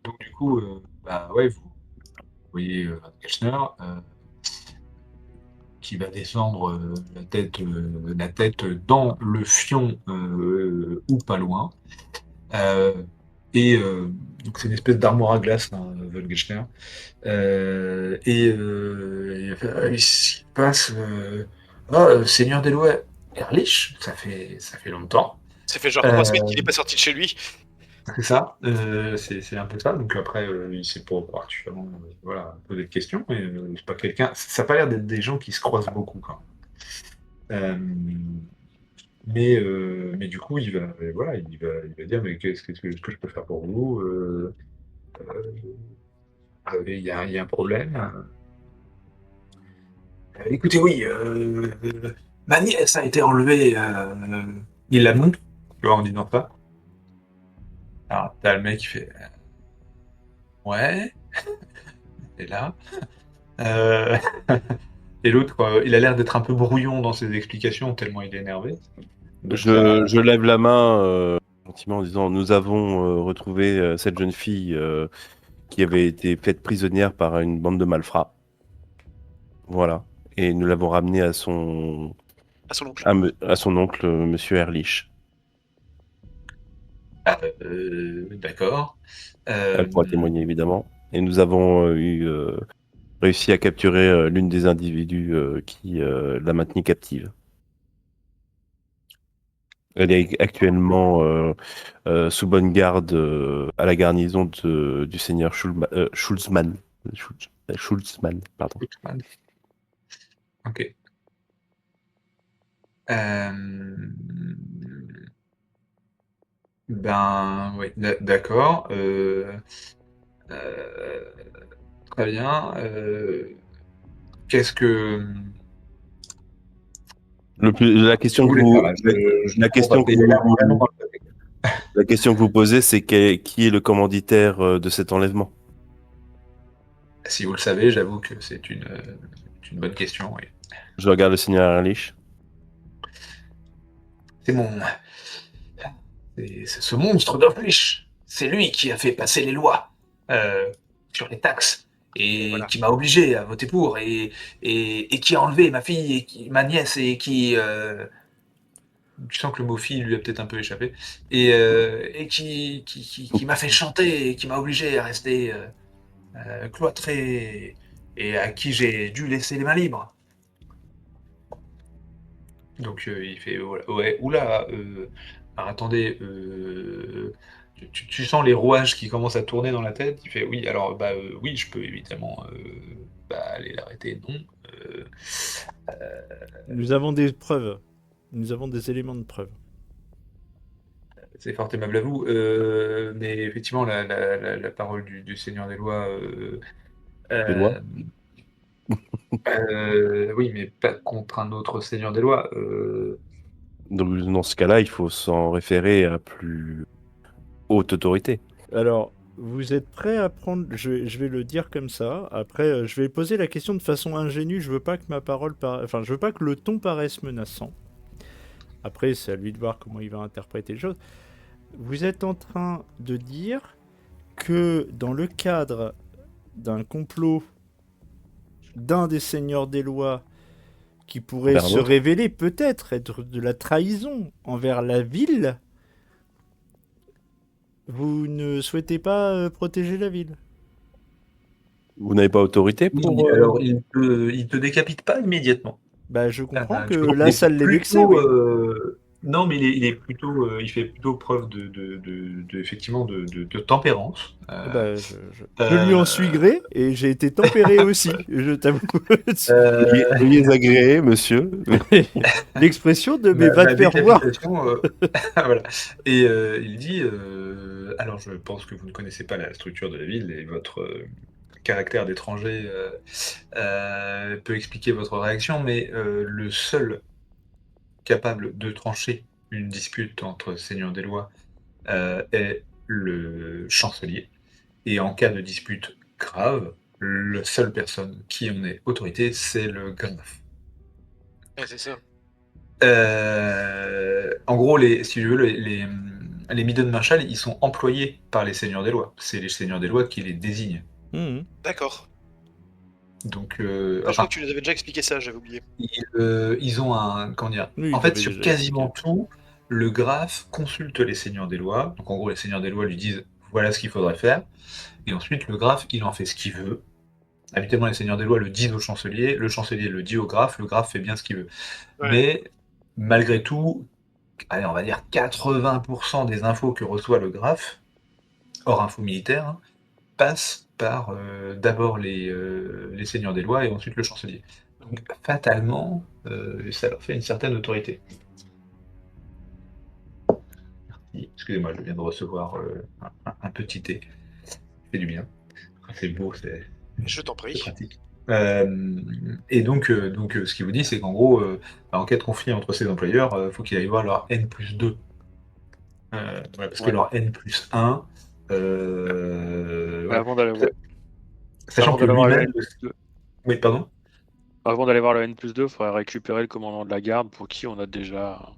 donc du coup, bah ouais, vous voyez Von Genstein, qui va descendre la tête dans le fion ou pas loin. Et donc c'est une espèce d'armoire à glace, hein, Wolgenstein. Il se passe. Seigneur des lois, Erlich, ça fait longtemps. Ça fait genre Euh, 3 semaines qu'il n'est pas sorti de chez lui. c'est ça, c'est un peu ça. Donc après, il sait pas particulièrement voilà, poser de questions, mais c'est pas quelqu'un. Ça n'a pas l'air d'être des gens qui se croisent beaucoup quand même. Mais du coup, voilà, il va dire, mais qu'est-ce que je peux faire pour vous? Il y a un problème. Écoutez, oui, ma nièce a été enlevée. Il la montre, tu vois, en disant ça. Alors, t'as le mec qui fait, ouais, et là. Euh, Et l'autre, il a l'air d'être un peu brouillon dans ses explications, tellement il est énervé. Donc, Je lève la main gentiment en disant nous avons retrouvé cette jeune fille qui avait été faite prisonnière par une bande de malfrats. Voilà. Et nous l'avons ramenée à son À son oncle. à son oncle, Monsieur Erlich. d'accord. Elle pourra témoigner évidemment. Et nous avons réussi à capturer l'une des individus qui l'a maintenue captive. Elle est actuellement sous bonne garde à la garnison du seigneur Schulzmann. Schulzmann, pardon. Ok. Ben, oui, d'accord. Euh, très bien. Qu'est-ce que La question que voulez vous, faire là? la On va question que payer là vous, vraiment dans le papier. la question que vous posez, c'est qui est le commanditaire de cet enlèvement? Si vous le savez, j'avoue que c'est une bonne question. Oui. Je regarde le seigneur Erlich. C'est mon. C'est ce monstre d'Orflich. C'est lui qui a fait passer les lois sur les taxes et Voilà. qui m'a obligé à voter pour et qui a enlevé ma fille ma nièce et qui. Tu sens que le mot fille lui a peut-être un peu échappé et qui m'a fait chanter et qui m'a obligé à rester cloîtré et à qui j'ai dû laisser les mains libres. Donc il fait ouais, oula, alors attendez, tu sens les rouages qui commencent à tourner dans la tête. Il fait oui, alors bah oui, je peux évidemment aller l'arrêter. Non, euh, Nous avons des preuves. Nous avons des éléments de preuve. c'est fort aimable à vous, mais effectivement la parole du Seigneur des lois. Des lois. Oui, mais pas contre un autre Seigneur des lois. Donc dans ce cas-là, il faut s'en référer à plus haute autorité. Alors, vous êtes prêts à prendre... Je vais le dire comme ça. Après, je vais poser la question de façon ingénue. Je veux pas que ma parole... Enfin, je veux pas que le ton paraisse menaçant. Après, c'est à lui de voir comment il va interpréter les choses. Vous êtes en train de dire que dans le cadre d'un complot d'un des seigneurs des lois qui pourrait Envers un se autre. révéler peut-être être de la trahison envers la ville, vous ne souhaitez pas protéger la ville? Vous n'avez pas autorité Oui, pour. alors il te décapite pas immédiatement. Bah, je comprends que Tu vois, là, ça l'est vexé, plutôt, oui. non, mais il est plutôt, il fait plutôt preuve effectivement de tempérance. Bah, je lui en suis gré et j'ai été tempéré aussi, je t'avoue. Soyez agréé, monsieur. L'expression de mais va Ma te faire voir. décapitation, voilà. Et il dit, alors je pense que vous ne connaissez pas la structure de la ville et votre caractère d'étranger peut expliquer votre réaction, mais le seul capable de trancher une dispute entre seigneurs des lois est le chancelier. Et en cas de dispute grave, la seule personne qui en ait autorité, c'est le graphe. Ouais, c'est ça. En gros, si tu veux, les Midden Marshall, ils sont employés par les seigneurs des lois. C'est les seigneurs des lois qui les désignent. Mhm. D'accord. Donc, Je enfin, crois que tu nous avais déjà expliqué ça, j'avais oublié. ils ont un. Comment dire? Oui, En il fait, l'avait sur déjà quasiment expliqué. tout, le graphe consulte les seigneurs des lois. Donc, en gros, les seigneurs des lois lui disent voilà ce qu'il faudrait faire. Et ensuite, le graphe, il en fait ce qu'il veut. Habituellement, les seigneurs des lois le disent au chancelier, le chancelier le dit au graphe, le graphe fait bien ce qu'il veut. Ouais. Mais malgré tout, allez, on va dire 80% des infos que reçoit le graphe, hors info militaire, hein, passent par d'abord les seigneurs des lois et ensuite le chancelier. Donc fatalement, ça leur fait une certaine autorité. Merci. Excusez-moi, je viens de recevoir un petit thé. Ça fait du bien. Quand c'est beau, c'est Je t'en prie. pratique. Et donc, ce qu'il vous dit, c'est qu'en gros, en cas de conflit entre ses employeurs, faut qu'il aille voir leur N+2. Voilà, parce que Ouais. leur N+1, Mais voilà. avant d'aller voir, Sachant avant que d'aller voir le lui-même. N+2, Oui, pardon. avant d'aller voir le N+2, il faudrait récupérer le commandant de la garde pour qui on a déjà.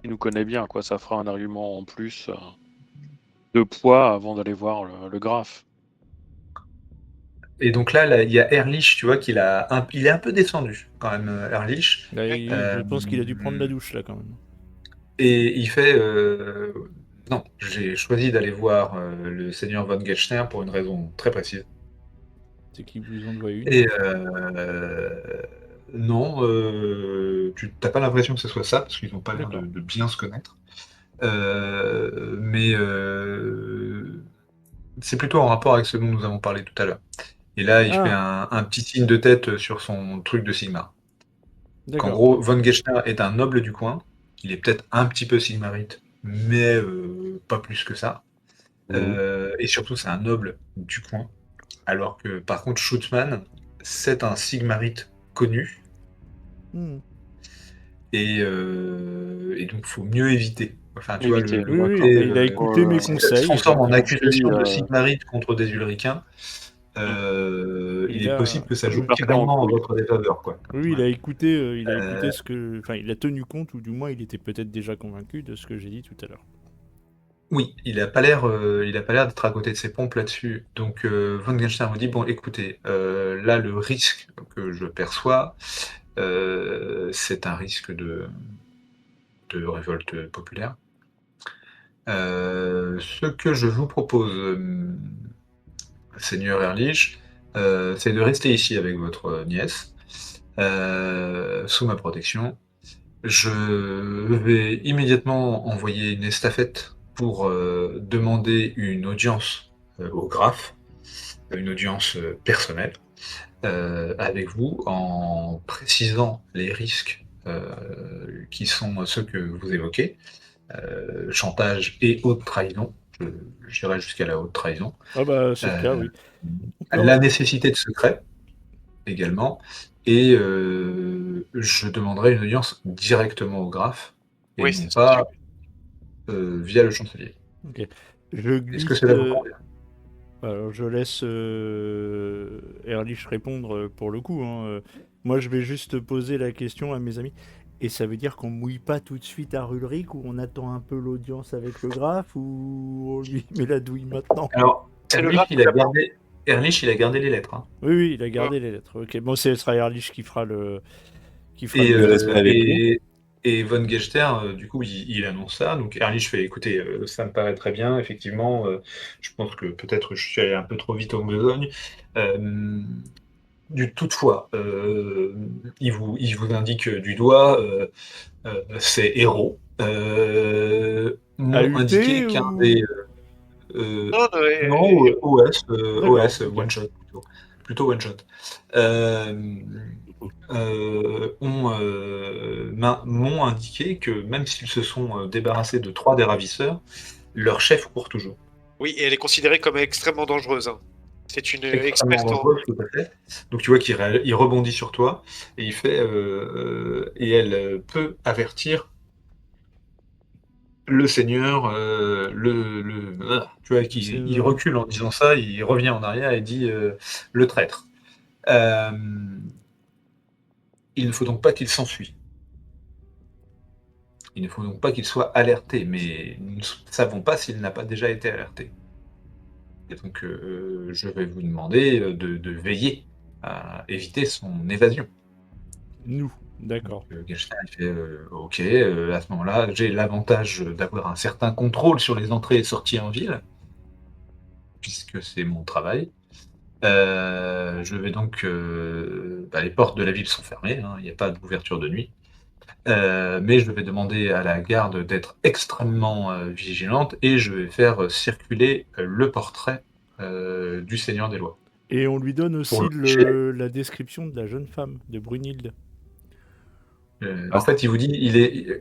Il nous connaît bien, quoi. Ça fera un argument en plus de poids avant d'aller voir le graphe. Et donc là, il y a Erlich, tu vois, il est un peu descendu quand même, Erlich. Là, Euh, je pense qu'il a dû prendre la douche là quand même. Et il fait non, j'ai choisi d'aller voir le seigneur von Getschner pour une raison très précise. C'est qu'ils vous en doit une. Et non, tu n'as pas l'impression que ce soit ça, parce qu'ils n'ont pas l'air D'accord. de bien se connaître. Mais c'est plutôt en rapport avec ce dont nous avons parlé tout à l'heure. Et là, il fait un petit signe de tête sur son truc de Sigmar. Qu'en D'accord. gros, von Getschner est un noble du coin. Il est peut-être un petit peu sigmarite, mais pas plus que ça. Et surtout, c'est un noble du coin. Alors que, par contre, Schutzmann, c'est un sigmarite connu. Mhm. Et donc, faut mieux éviter. Enfin, tu vois, Éviter. Oui, oui, côté, il a écouté mes si ça se conseils. transforme donc, en accusation de Puis, sigmarite contre des ulricains, il Il est a- possible que ça joue Vous partez en clairement en couille. votre défaveur, quoi. Oui, il a écouté, Euh, ce que, enfin, il a tenu compte, ou du moins, il était peut-être déjà convaincu de ce que j'ai dit tout à l'heure. Oui, il a pas l'air d'être à côté de ses pompes là-dessus. Donc von Genstein me dit bon, écoutez, là le risque que je perçois, c'est un risque de révolte populaire. Ce que je vous propose, Seigneur Erlich, c'est de rester ici avec votre nièce, sous ma protection. Je vais immédiatement envoyer une estafette pour demander une audience au graphe, une audience personnelle avec vous, en précisant les risques qui sont ceux que vous évoquez, chantage et haute trahison. J'irai jusqu'à la haute trahison. Ah bah, c'est le cas, oui. La nécessité de secret également. Et je demanderai une audience directement au graphe et Oui, non c'est pas via le chancelier. Ok. Je Est-ce que glisse. cela vous convient? Alors, je laisse Erlich répondre pour le coup. Hein. Moi, je vais juste poser la question à mes amis. Et ça veut dire qu'on mouille pas tout de suite à Rulric, ou on attend un peu l'audience avec le graphe, ou on lui met la douille maintenant? Alors, C'est le Erlich, graphe il a qui gardé. Erlich, il a gardé les lettres. Hein. Oui, il a gardé les lettres. Ok, bon, ce sera Erlich qui fera le Et, le respect avec et Von Gechter, du coup, il annonce ça. Donc Erlich fait, écoutez, ça me paraît très bien. Effectivement, je pense que peut-être je suis allé un peu trop vite en besogne. Toutefois, il vous indique du doigt, ces héros m'ont indiqué AUT qu'un ou des Non, non, OS, D'accord, OS, ok. one shot plutôt one shot. M'ont indiqué que même s'ils se sont débarrassés de 3 des ravisseurs, leur chef court toujours. oui, et elle est considérée comme extrêmement dangereuse. Hein. C'est une Extrêmement experte en. dangereuse, tout à fait. Donc tu vois il rebondit sur toi et il fait et elle peut avertir le seigneur, tu vois, il recule en disant ça, il revient en arrière et dit le traître. Il ne faut donc pas qu'il s'enfuit. Il ne faut donc pas qu'il soit alerté, mais nous ne savons pas s'il n'a pas déjà été alerté. Et donc, je vais vous demander de veiller à éviter son évasion. Nous, d'accord. Gashtan fait ok, à ce moment-là, j'ai l'avantage d'avoir un certain contrôle sur les entrées et sorties en ville, puisque c'est mon travail. Je vais donc. Les portes de la ville sont fermées, hein, il n'y a pas d'ouverture de nuit. Mais je vais demander à la garde d'être extrêmement vigilante et je vais faire circuler le portrait du Seigneur des Lois. Et on lui donne aussi Pour le la description de la jeune femme, de Brunhilde. En fait, il vous dit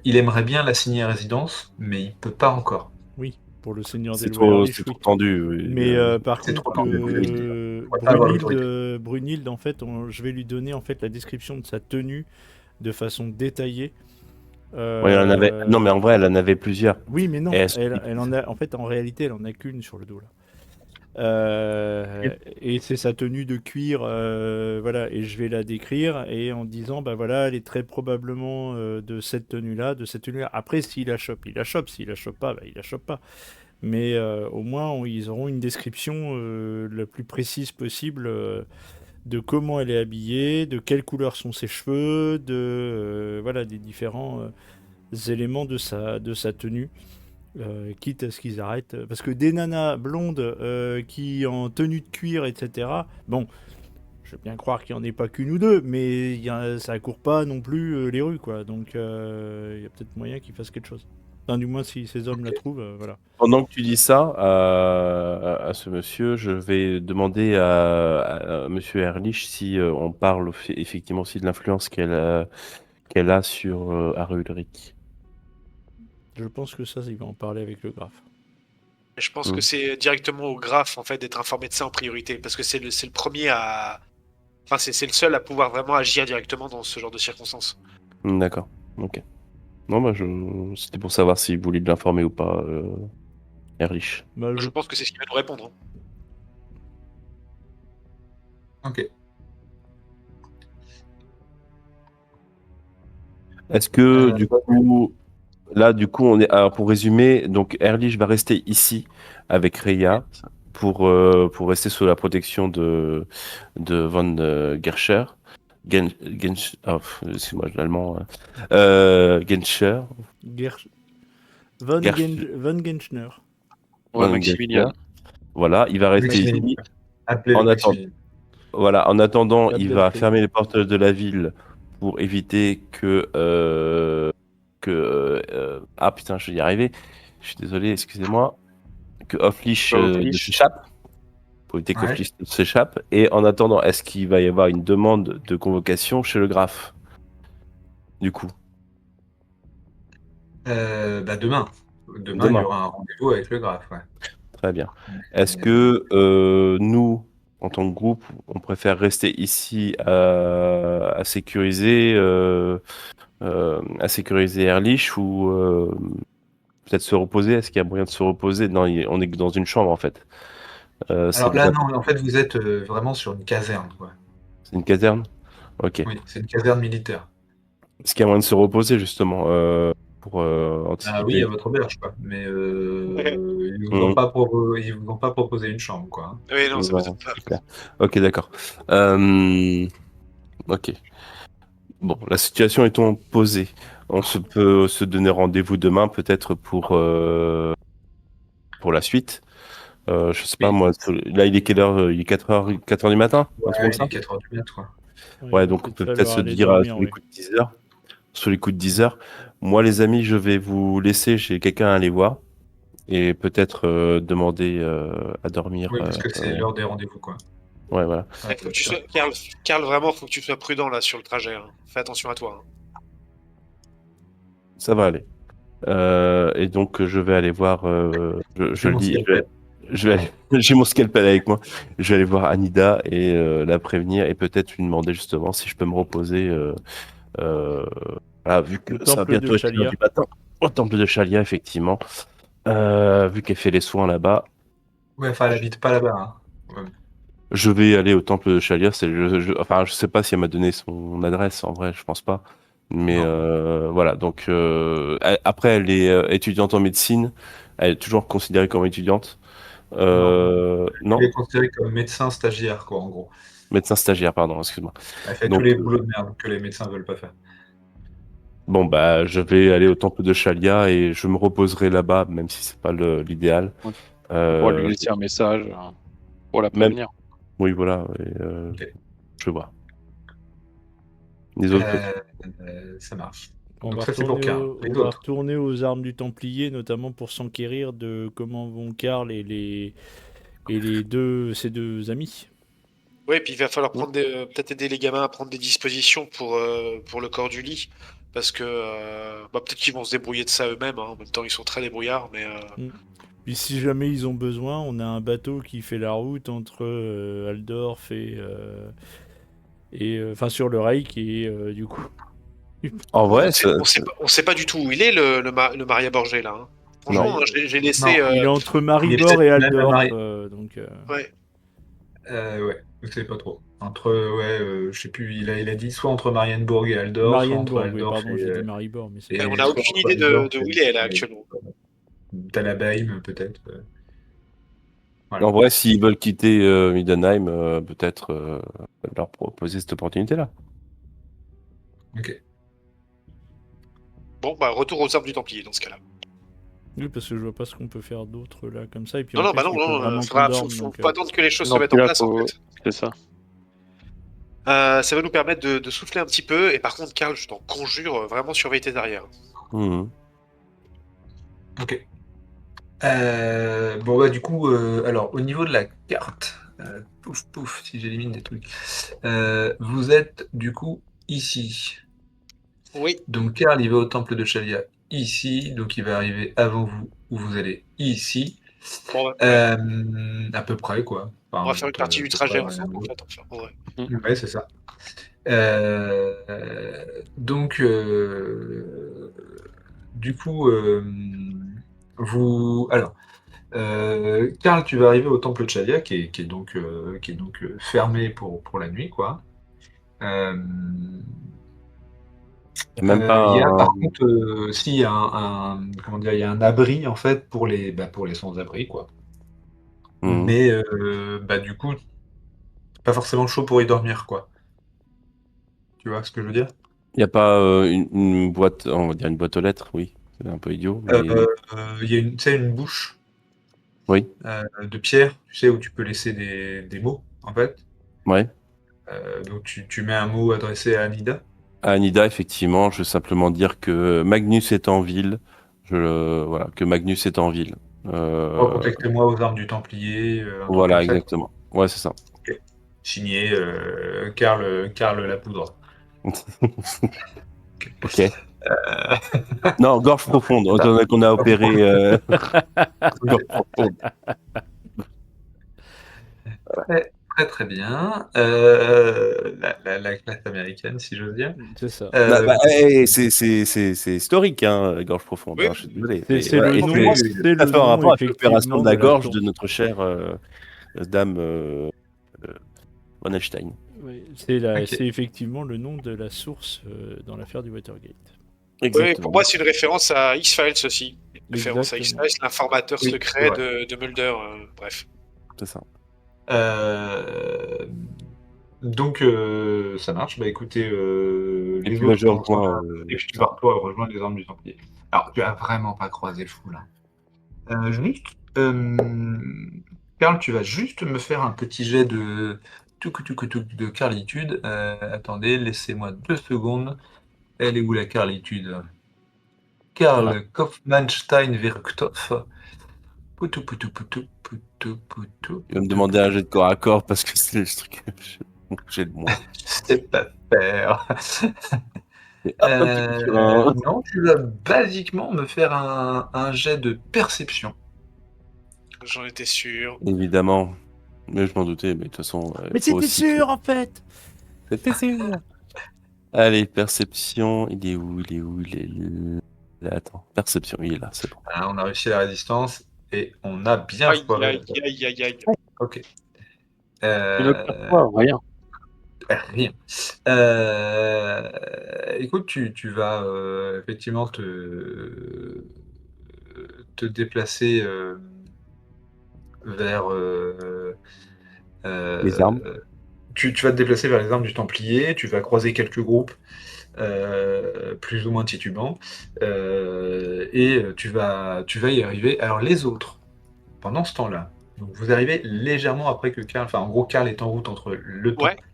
il aimerait bien l'assigner à résidence, mais il peut pas encore. Oui, pour le Seigneur des C'est Lois trop, Erlich, c'est oui. trop tendu. Oui. Mais par c'est contre, trop tendu, que pourrait pas avoir l'autorité. Brunhilde, en fait, je vais lui donner en fait la description de sa tenue de façon détaillée. Ouais, elle en avait... Non, mais en vrai, elle en avait plusieurs. Oui, mais non, Et elle en a, en fait, en réalité, elle en a qu'une sur le dos là. Et c'est sa tenue de cuir, voilà, et je vais la décrire et en disant, bah voilà, elle est très probablement de cette tenue-là, de cette tenue-là. Après, s'il la chope, il la chope. S'il la chope pas, bah, il la chope pas. Mais au moins, ils auront une description la plus précise possible de comment elle est habillée, de quelle couleur sont ses cheveux, de voilà, des différents éléments de sa tenue. Quitte à ce qu'ils arrêtent. Parce que des nanas blondes qui en tenue de cuir, etc. Bon, je veux bien croire qu'il n'y en ait pas qu'une ou deux, mais ça court pas non plus les rues, quoi. Donc il y a peut-être moyen qu'ils fassent quelque chose. Enfin, du moins, si ces hommes la trouvent, voilà. Pendant que tu dis ça à ce monsieur, je vais demander à monsieur Erlich si on parle effectivement aussi de l'influence qu'elle a sur Harry Ulrich. Je pense que ça, il va en parler avec le graphe. Je pense que c'est directement au graphe en fait d'être informé de ça en priorité, parce que c'est le premier à. Enfin, c'est le seul à pouvoir vraiment agir directement dans ce genre de circonstances. D'accord, ok. Non, bah, c'était pour savoir s'il voulait de l'informer ou pas, Erlich. Bah, Je pense que c'est ce qu'il va nous répondre. Hein. Ok. Est-ce que du coup, là, on est. Alors, pour résumer, donc Erlich va rester ici avec Reya pour rester sous la protection de Von Gerscher. Excuse-moi, l'allemand. Genscher. Von Gersh- Genschner. Ouais, Von Maximilian. Gerscher. Voilà, il va rester ici. Appelez-le En Maximilien. Voilà, en attendant, La il belle va fée. fermer les portes de la ville pour éviter ah putain, je vais y arriver. Je suis désolé, excusez-moi. Que Hofflich Hofflich. s'échappe. Pour éviter Ouais. qu'Hofflich s'échappe. Et en attendant, est-ce qu'il va y avoir une demande de convocation chez le graphe? Du coup. Demain. Demain, il y aura un rendez-vous avec le graphe. Ouais. Très bien. Est-ce que nous, en tant que groupe, on préfère rester ici à sécuriser Erlich ou peut-être se reposer? Est-ce qu'il y a moyen de se reposer? Non, on est dans une chambre en fait. Alors là, non, en fait, vous êtes vraiment sur une caserne. Quoi. C'est une caserne? Ok. Oui, c'est une caserne militaire. Est-ce qu'il y a moyen de se reposer justement pour anticiper? Ah oui, à votre auberge, quoi. Mais Ils vous ont pas proposé une chambre, quoi. Hein. Oui, non, ça Non, m'étonne pas. c'est clair. Ok, d'accord. Ok. Bon, la situation étant posée, on peut se donner rendez-vous demain peut-être pour la suite. Je sais pas Oui. moi, là il est quelle heure? Il est 4 heures du matin? Un truc Ouais, comme ça? il est 4 heures du mat', quoi. Ouais, il va donc on peut peut-être falloir se aller dire dormir, sur les oui. coups de 10 heures. Sur les coups de 10 heures. Moi les amis, je vais vous laisser, j'ai quelqu'un à aller voir et peut-être demander à dormir. Oui, parce que c'est l'heure des rendez-vous, quoi. Ouais, voilà. Ouais, Faut que tu sois... Karl, vraiment, faut que tu sois prudent là sur le trajet. Hein. Fais attention à toi. Hein. Ça va aller. Et donc je vais aller voir. Je J'ai le mon dis. scalpel. J'ai mon scalpel avec moi. Je vais aller voir Anida et la prévenir et peut-être lui demander justement si je peux me reposer. Euh, voilà, vu Au que ça va temple de bientôt être l'heure Chalia. du matin. Au temple de Chalia, effectivement. Vu qu'elle fait les soins là-bas, Ouais, enfin, elle habite pas là-bas. Hein. Ouais. je vais aller au temple de Chalia. Enfin, je sais pas si elle m'a donné son adresse. En vrai, je pense pas. Mais Non. voilà. Donc après, elle est étudiante en médecine. Elle est toujours considérée comme étudiante. Elle Non, est considérée comme médecin stagiaire, quoi, en gros. médecin stagiaire, pardon, excuse-moi. Elle fait tous Donc, les boulots de merde que les médecins veulent pas faire. bon, bah, je vais aller au temple de Chalia et je me reposerai là-bas, même si c'est pas l'idéal. Ouais. On va lui Euh, laisser un message pour la même, prévenir. oui, voilà, Ok. je vois. Les autres petits. Ça marche. On Donc va ça, c'est pour retourner, Karl. Les on va autres. retourner aux armes du Templier, notamment pour s'enquérir de comment vont Karl et ces deux amis. Oui, puis il va falloir prendre peut-être aider les gamins à prendre des dispositions pour le corps du lit. Parce que peut-être qu'ils vont se débrouiller de ça eux-mêmes. Hein. En même temps, ils sont très débrouillards, mais Puis si jamais ils ont besoin, on a un bateau qui fait la route entre Aldorf enfin sur le Reich et du coup. En vrai, on sait pas du tout où il est, le Maria Borgé, là. Hein. Non. Franchement, j'ai laissé... Non. Il est entre Il est Maribor et peut-être même Aldorf, marié. donc. Ouais. Ouais, je sais pas trop. Entre, je sais plus, il a dit soit entre Marienburg et Aldorf, soit entre Marienborg, oui, Aldorf pardon, j'ai dit Maribor, mais c'est et On n'a soit aucune entre idée de Aldorf où et- il est, là, et- actuellement. Talabheim, peut-être. Voilà. En vrai, s'ils veulent quitter Middenheim, peut-être leur proposer cette opportunité-là. Ok. Bon, retour aux armes du Templier, dans ce cas-là. Oui, parce que je vois pas ce qu'on peut faire d'autre là comme ça. Et puis Non, en non, plus, il faut vraiment qu'on dorme. faut donc, pas attendre que les choses Non, se mettent puis en là, place, en fait. c'est ça. Ça va nous permettre de souffler un petit peu. Et par contre, Karl, je t'en conjure, vraiment surveille tes arrières. Mhm. Ok. Bon, du coup, alors, au niveau de la carte, pouf, pouf, si j'élimine des trucs, vous êtes, du coup, ici. Oui. Donc, Karl, il va au temple de Chalia, ici. Donc, il va arriver avant vous, où vous allez ici. Bon, À peu près, quoi. Enfin, on va faire une partie je du sais trajet pas, ensemble, en fait. Enfin, ouais. Ouais, c'est ça. Donc, du coup, alors, Karl, tu vas arriver au temple de Chalia, qui est donc fermé pour la nuit, quoi. Euh, Il n'y a même pas il y a un... par contre, si, il y a comment dire, il y a un abri en fait pour les sans-abri, quoi. Mhm. Mais du coup, pas forcément chaud pour y dormir, quoi. Tu vois ce que je veux dire? Il y a pas une boîte, on va dire une boîte aux lettres, oui. C'est un peu idiot, mais Il y a tu sais, une bouche oui, de pierre, tu sais, où tu peux laisser des mots, en fait. ouais. Donc tu mets un mot adressé à Anida. À Anida, effectivement, je veux simplement dire que Magnus est en ville. Voilà, que Magnus est en ville. Recontactez-moi aux armes du Templier, un truc Voilà, comme ça. exactement. Ouais, c'est ça. Signé Karl la poudre. Ok. Non, gorge profonde. Qu'on a opéré. Gorge profonde. Très, très, très bien. La classe américaine, si j'ose dire. C'est ça. C'est historique, hein, gorge profonde. Oui. Hein, je suis désolé. C'est Mais c'est voilà, le et nom, c'est c'est ça le fait un nom rapport avec l'opération effectivement de la de gorge source. de notre chère dame von Einstein. Oui, Ok. c'est effectivement le nom de la source dans l'affaire du Watergate. Oui, Exactement. pour moi, c'est une référence à X-Files aussi. Référence à Exactement. X-Files, l'informateur Oui, secret c'est de Mulder. Bref. C'est ça. Donc, ça marche. Bah écoutez, Et les puis là, autres je te rejoins. rejoignent, et puis tu vas toi rejoindre les armes du Templier. Alors, tu as vraiment pas croisé le fou là. Juste, Karl, tu vas juste me faire un petit jet de de carlitude. Attendez, laissez-moi 2 secondes. Elle est où la carlitude? Karl Kaufmannstein Virktov. Poutou, poutou, poutou, poutou, poutou, Il va me poutou, demander un jet de corps à corps parce que c'est le truc que j'ai le moins. je sais pas faire. Et hop, un petit coup sur un. Non, tu vas basiquement me faire un jet de perception. J'en étais sûr. Évidemment. Mais je m'en doutais, mais de toute façon, il Mais faut c'était aussi que. sûr en fait. C'était sûr. Allez, perception. Il est où? Il est où? Il est là. Attends, perception, il est là, c'est bon. Hein, on a réussi la résistance et on a bien Aïe, foiré. aïe, aïe, aïe, aïe. Ok. Tu ne perds pas, rien. Rien. Écoute, tu vas effectivement te déplacer vers Les armes. tu vas te déplacer vers les armes du Templier, tu vas croiser quelques groupes plus ou moins titubants, et tu vas y arriver. Alors les autres, pendant ce temps-là, donc vous arrivez légèrement après que Karl, enfin en gros Karl est en route entre le Ouais. temple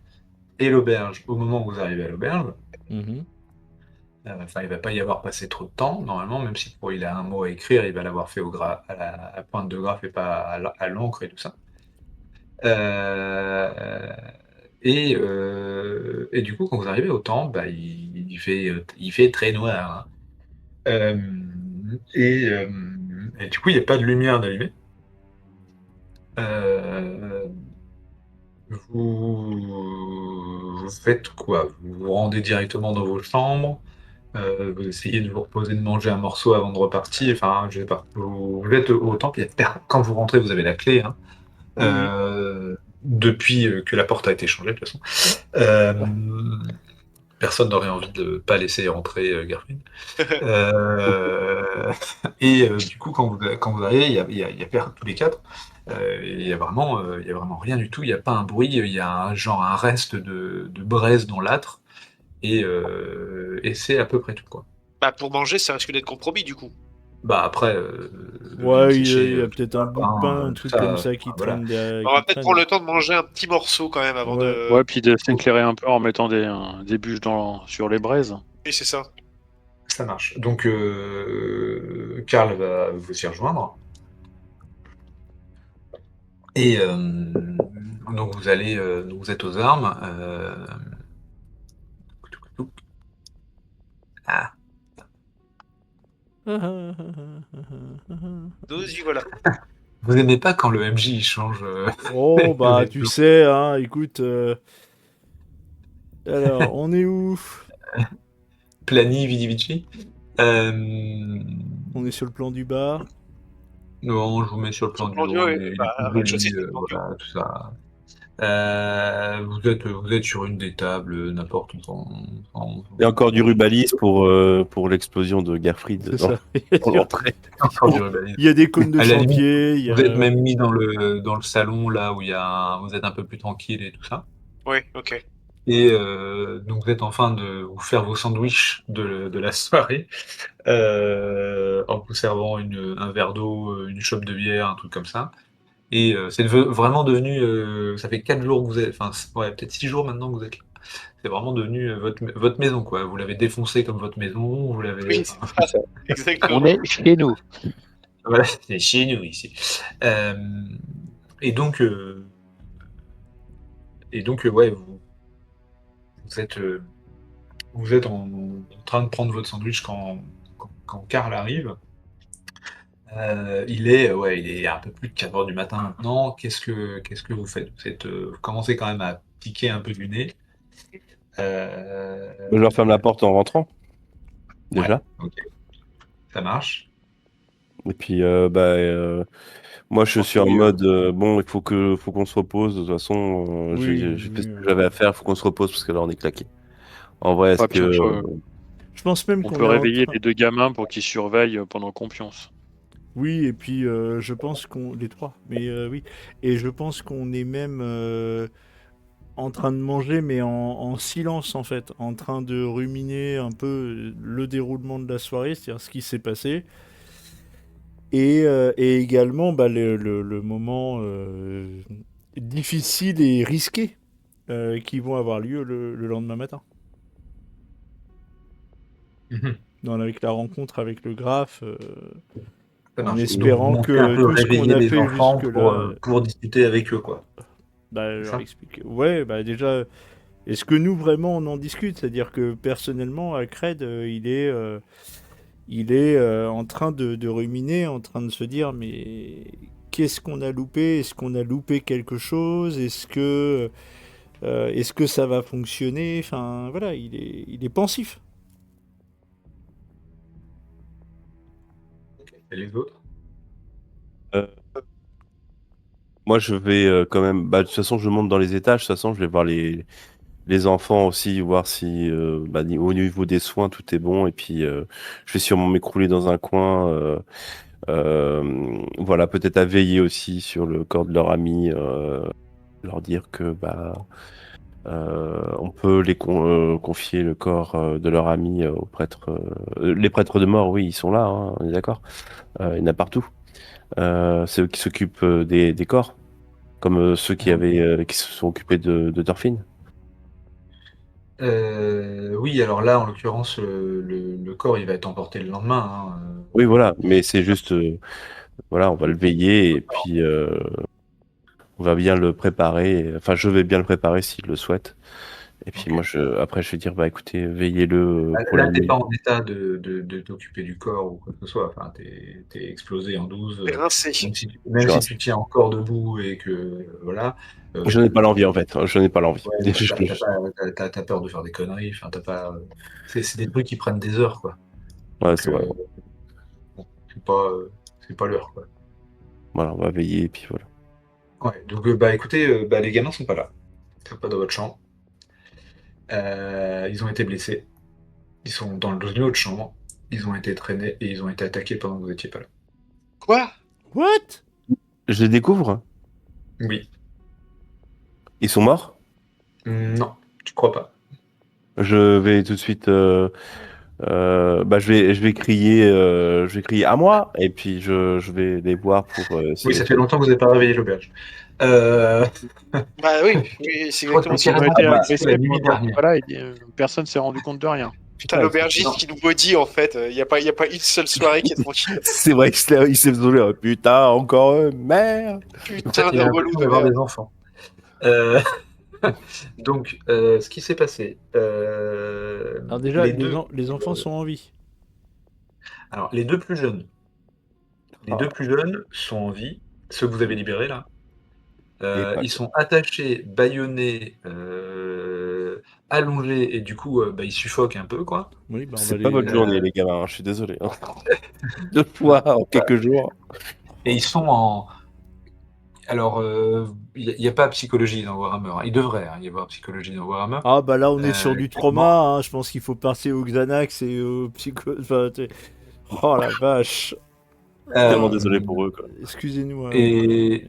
et l'auberge au moment où vous arrivez à l'auberge. Mhm. Enfin, il va pas y avoir passé trop de temps, normalement, même si il a un mot à écrire, il va l'avoir fait à la pointe de graphe et pas à l'encre et tout ça. Euh, et du coup, quand vous arrivez au temple, bah, il fait très noir. Hein. Euh, et du coup, il n'y a pas de lumière d'allumée. Euh, vous faites quoi? Vous vous rendez directement dans vos chambres, vous essayez de vous reposer, de manger un morceau avant de repartir. Enfin, je sais pas. Vous êtes au temple, quand vous rentrez, vous avez la clé. Hein. Oui. Depuis que la porte a été changée, de toute façon. Euh, Personne n'aurait envie de pas laisser rentrer Garfield. Du coup, quand vous arrivez, il y a tous les quatre. Il y a vraiment rien du tout. Il n'y a pas un bruit. Il y a un reste de braise dans l'âtre. Et c'est à peu près tout, quoi. Bah, pour manger, ça risque d'être compromis, du coup. Bah après, le viande Ouais, séchée, il y a peut-être un bout de pain, un tout truc ça, comme ça qui voilà. traîne derrière. On va qui peut-être traîne. prendre le temps de manger un petit morceau quand même avant Ouais. de. Ouais, puis de s'éclairer un peu en mettant des bûches sur les braises. Oui, c'est ça. Ça marche. Donc, Karl va vous y rejoindre. Et donc, vous êtes aux armes. Ah, Nous y voilà. vous aimez pas quand le MJ il change Oh, bah, les tu tours. sais, hein, écoute. Alors, on est où? Plani, Vidi Vici. On est sur le plan du bas. Non, je vous mets sur le Sur plan le du plan du haut, haut, les bah, plus rez-de-chaussée, jolis, c'est le plan du haut. voilà, tout ça. Vous êtes sur une des tables, n'importe où. Et encore du rubalis pour l'explosion de Garfried C'est dans, ça. pour l'entrée. Encore du rubalis. Il y a des cônes de À la limite, chantier. Il y vous êtes a... même mis dans le salon, là, où vous êtes un peu plus tranquille et tout ça. Oui, ok. Et donc, vous êtes en train de vous faire vos sandwichs de la soirée, en vous servant un verre d'eau, une chope de bière, un truc comme ça. Et c'est vraiment devenu, ça fait 4 jours que vous êtes, enfin, ouais, peut-être 6 jours maintenant que vous êtes là. C'est vraiment devenu votre maison, quoi. Vous l'avez défoncé comme votre maison, vous l'avez. Oui, c'est ça. Exactement. On est chez nous. Voilà, c'est chez nous ici. Euh, et donc, ouais, vous êtes en train de prendre votre sandwich quand Karl arrive. Il est un peu plus de 4 heures du matin maintenant. Qu'est-ce que vous faites? Vous commencez quand même à piquer un peu du nez. Je leur ferme la porte en rentrant. Déjà. Ouais, ok, ça marche. Et puis, moi, je suis en mode bon, il faut qu'on se repose. De toute façon, Oui, j'ai fait ce oui. que j'avais à faire. Il faut qu'on se repose parce que là, on est claqué. En vrai, est-ce Ouais, puis que. Je pense même on qu'on peut est en réveiller train... les deux gamins pour qu'ils surveillent pendant qu'on pionce. Oui, et puis je pense qu'on... Les trois, mais oui. Et je pense qu'on est même en train de manger, mais en silence en fait, en train de ruminer un peu le déroulement de la soirée, c'est-à-dire ce qui s'est passé. Et également bah, le moment difficile et risqué qui vont avoir lieu le lendemain matin. Mhm. Avec la rencontre avec le graphe, Ça en marche. Et donc, vous espérant montez un que peu tout ce qu'on réveiller a les fait enfants jusque-là, pour discuter avec eux, quoi. bah, C'est leur ça? expliquer. Ouais, bah déjà, est-ce que nous vraiment on en discute? C'est-à-dire que personnellement, Cred, il est en train de ruminer, en train de se dire mais qu'est-ce qu'on a loupé? Est-ce qu'on a loupé quelque chose? Est-ce que ça va fonctionner? Enfin voilà, il est pensif. Et les autres? Euh, Moi, je vais quand même. Bah, de toute façon, je monte dans les étages. De toute façon, je vais voir les enfants aussi, voir si au niveau des soins, tout est bon. Et puis, je vais sûrement m'écrouler dans un coin. Voilà, peut-être à veiller aussi sur le corps de leur ami. Leur dire que on peut confier le corps de leur ami aux prêtres. Les prêtres de mort, oui, ils sont là, hein, on est d'accord. Il y en a partout. C'est eux qui s'occupent des corps, comme ceux qui se sont occupés de Thorfinn. Oui, alors là, en l'occurrence, le corps, il va être emporté le lendemain, hein. Oui, voilà, mais c'est juste, voilà, on va le veiller et puis on va bien le préparer. Enfin, je vais bien le préparer s'il le souhaite. Et puis Ok. moi, après, je vais dire, bah écoutez, veillez-le pour la Là, t'es nuit. pas en état de t'occuper du corps ou quoi que ce soit. Enfin, t'es explosé en 12. C'est rincé. Même Je si reste. tu tiens encore debout et que voilà. Je n'ai pas l'envie en fait. Je n'ai pas l'envie. Ouais, t'as peur de faire des conneries. Enfin, t'as pas. C'est des trucs qui prennent des heures, quoi. Ouais, Donc, c'est vrai. bon, c'est pas l'heure, quoi. Voilà, on va veiller et puis voilà. Ouais. Donc, bah, écoutez, les gamins sont pas là. Ils sont pas dans votre chambre. Ils ont été blessés. Ils sont dans une autre chambre. Ils ont été traînés et ils ont été attaqués pendant que vous étiez pas là. Quoi? What? Je les découvre. Oui. Ils sont morts. Non, tu crois pas. Je vais tout de suite. Je vais crier à moi et puis je vais les voir pour Oui, essayer ça de. fait longtemps que vous n'avez pas réveillé l'auberge. Euh, Bah oui, oui, c'est je crois que exactement c'est ce Ils ont que carrément été passé la agressés nuit pendant dernière. voilà, personne s'est rendu compte de rien. Putain, Putain, l'aubergiste qui nous maudit en fait. Il y a pas une seule soirée qui est tranquille. c'est vrai qu'il s'est désolé. Oh, putain, encore merde. En fait, Putain il de a relou l'impression de d'avoir merde. des enfants. Euh, Donc, ce qui s'est passé, Alors déjà, les deux, les enfants sont en vie. alors les deux plus jeunes, sont en vie, ceux que vous avez libérés là. Et pas Ils quoi. sont attachés, bâillonnés, allongés et du coup, ils suffoquent un peu quoi. Oui, bah on va C'est pas les. votre journée, les gamins. Je suis désolé. Hein. 2 fois en quelques jours. Et ils sont en. Alors, il n'y a pas psychologie dans Warhammer, hein. Il devrait y avoir psychologie dans Warhammer. Ah bah là on est sur du Clairement. trauma, hein. Je pense qu'il faut passer au Xanax et au psycho... Enfin, oh la vache. Tellement Euh, désolé pour eux, quoi. Excusez-nous. et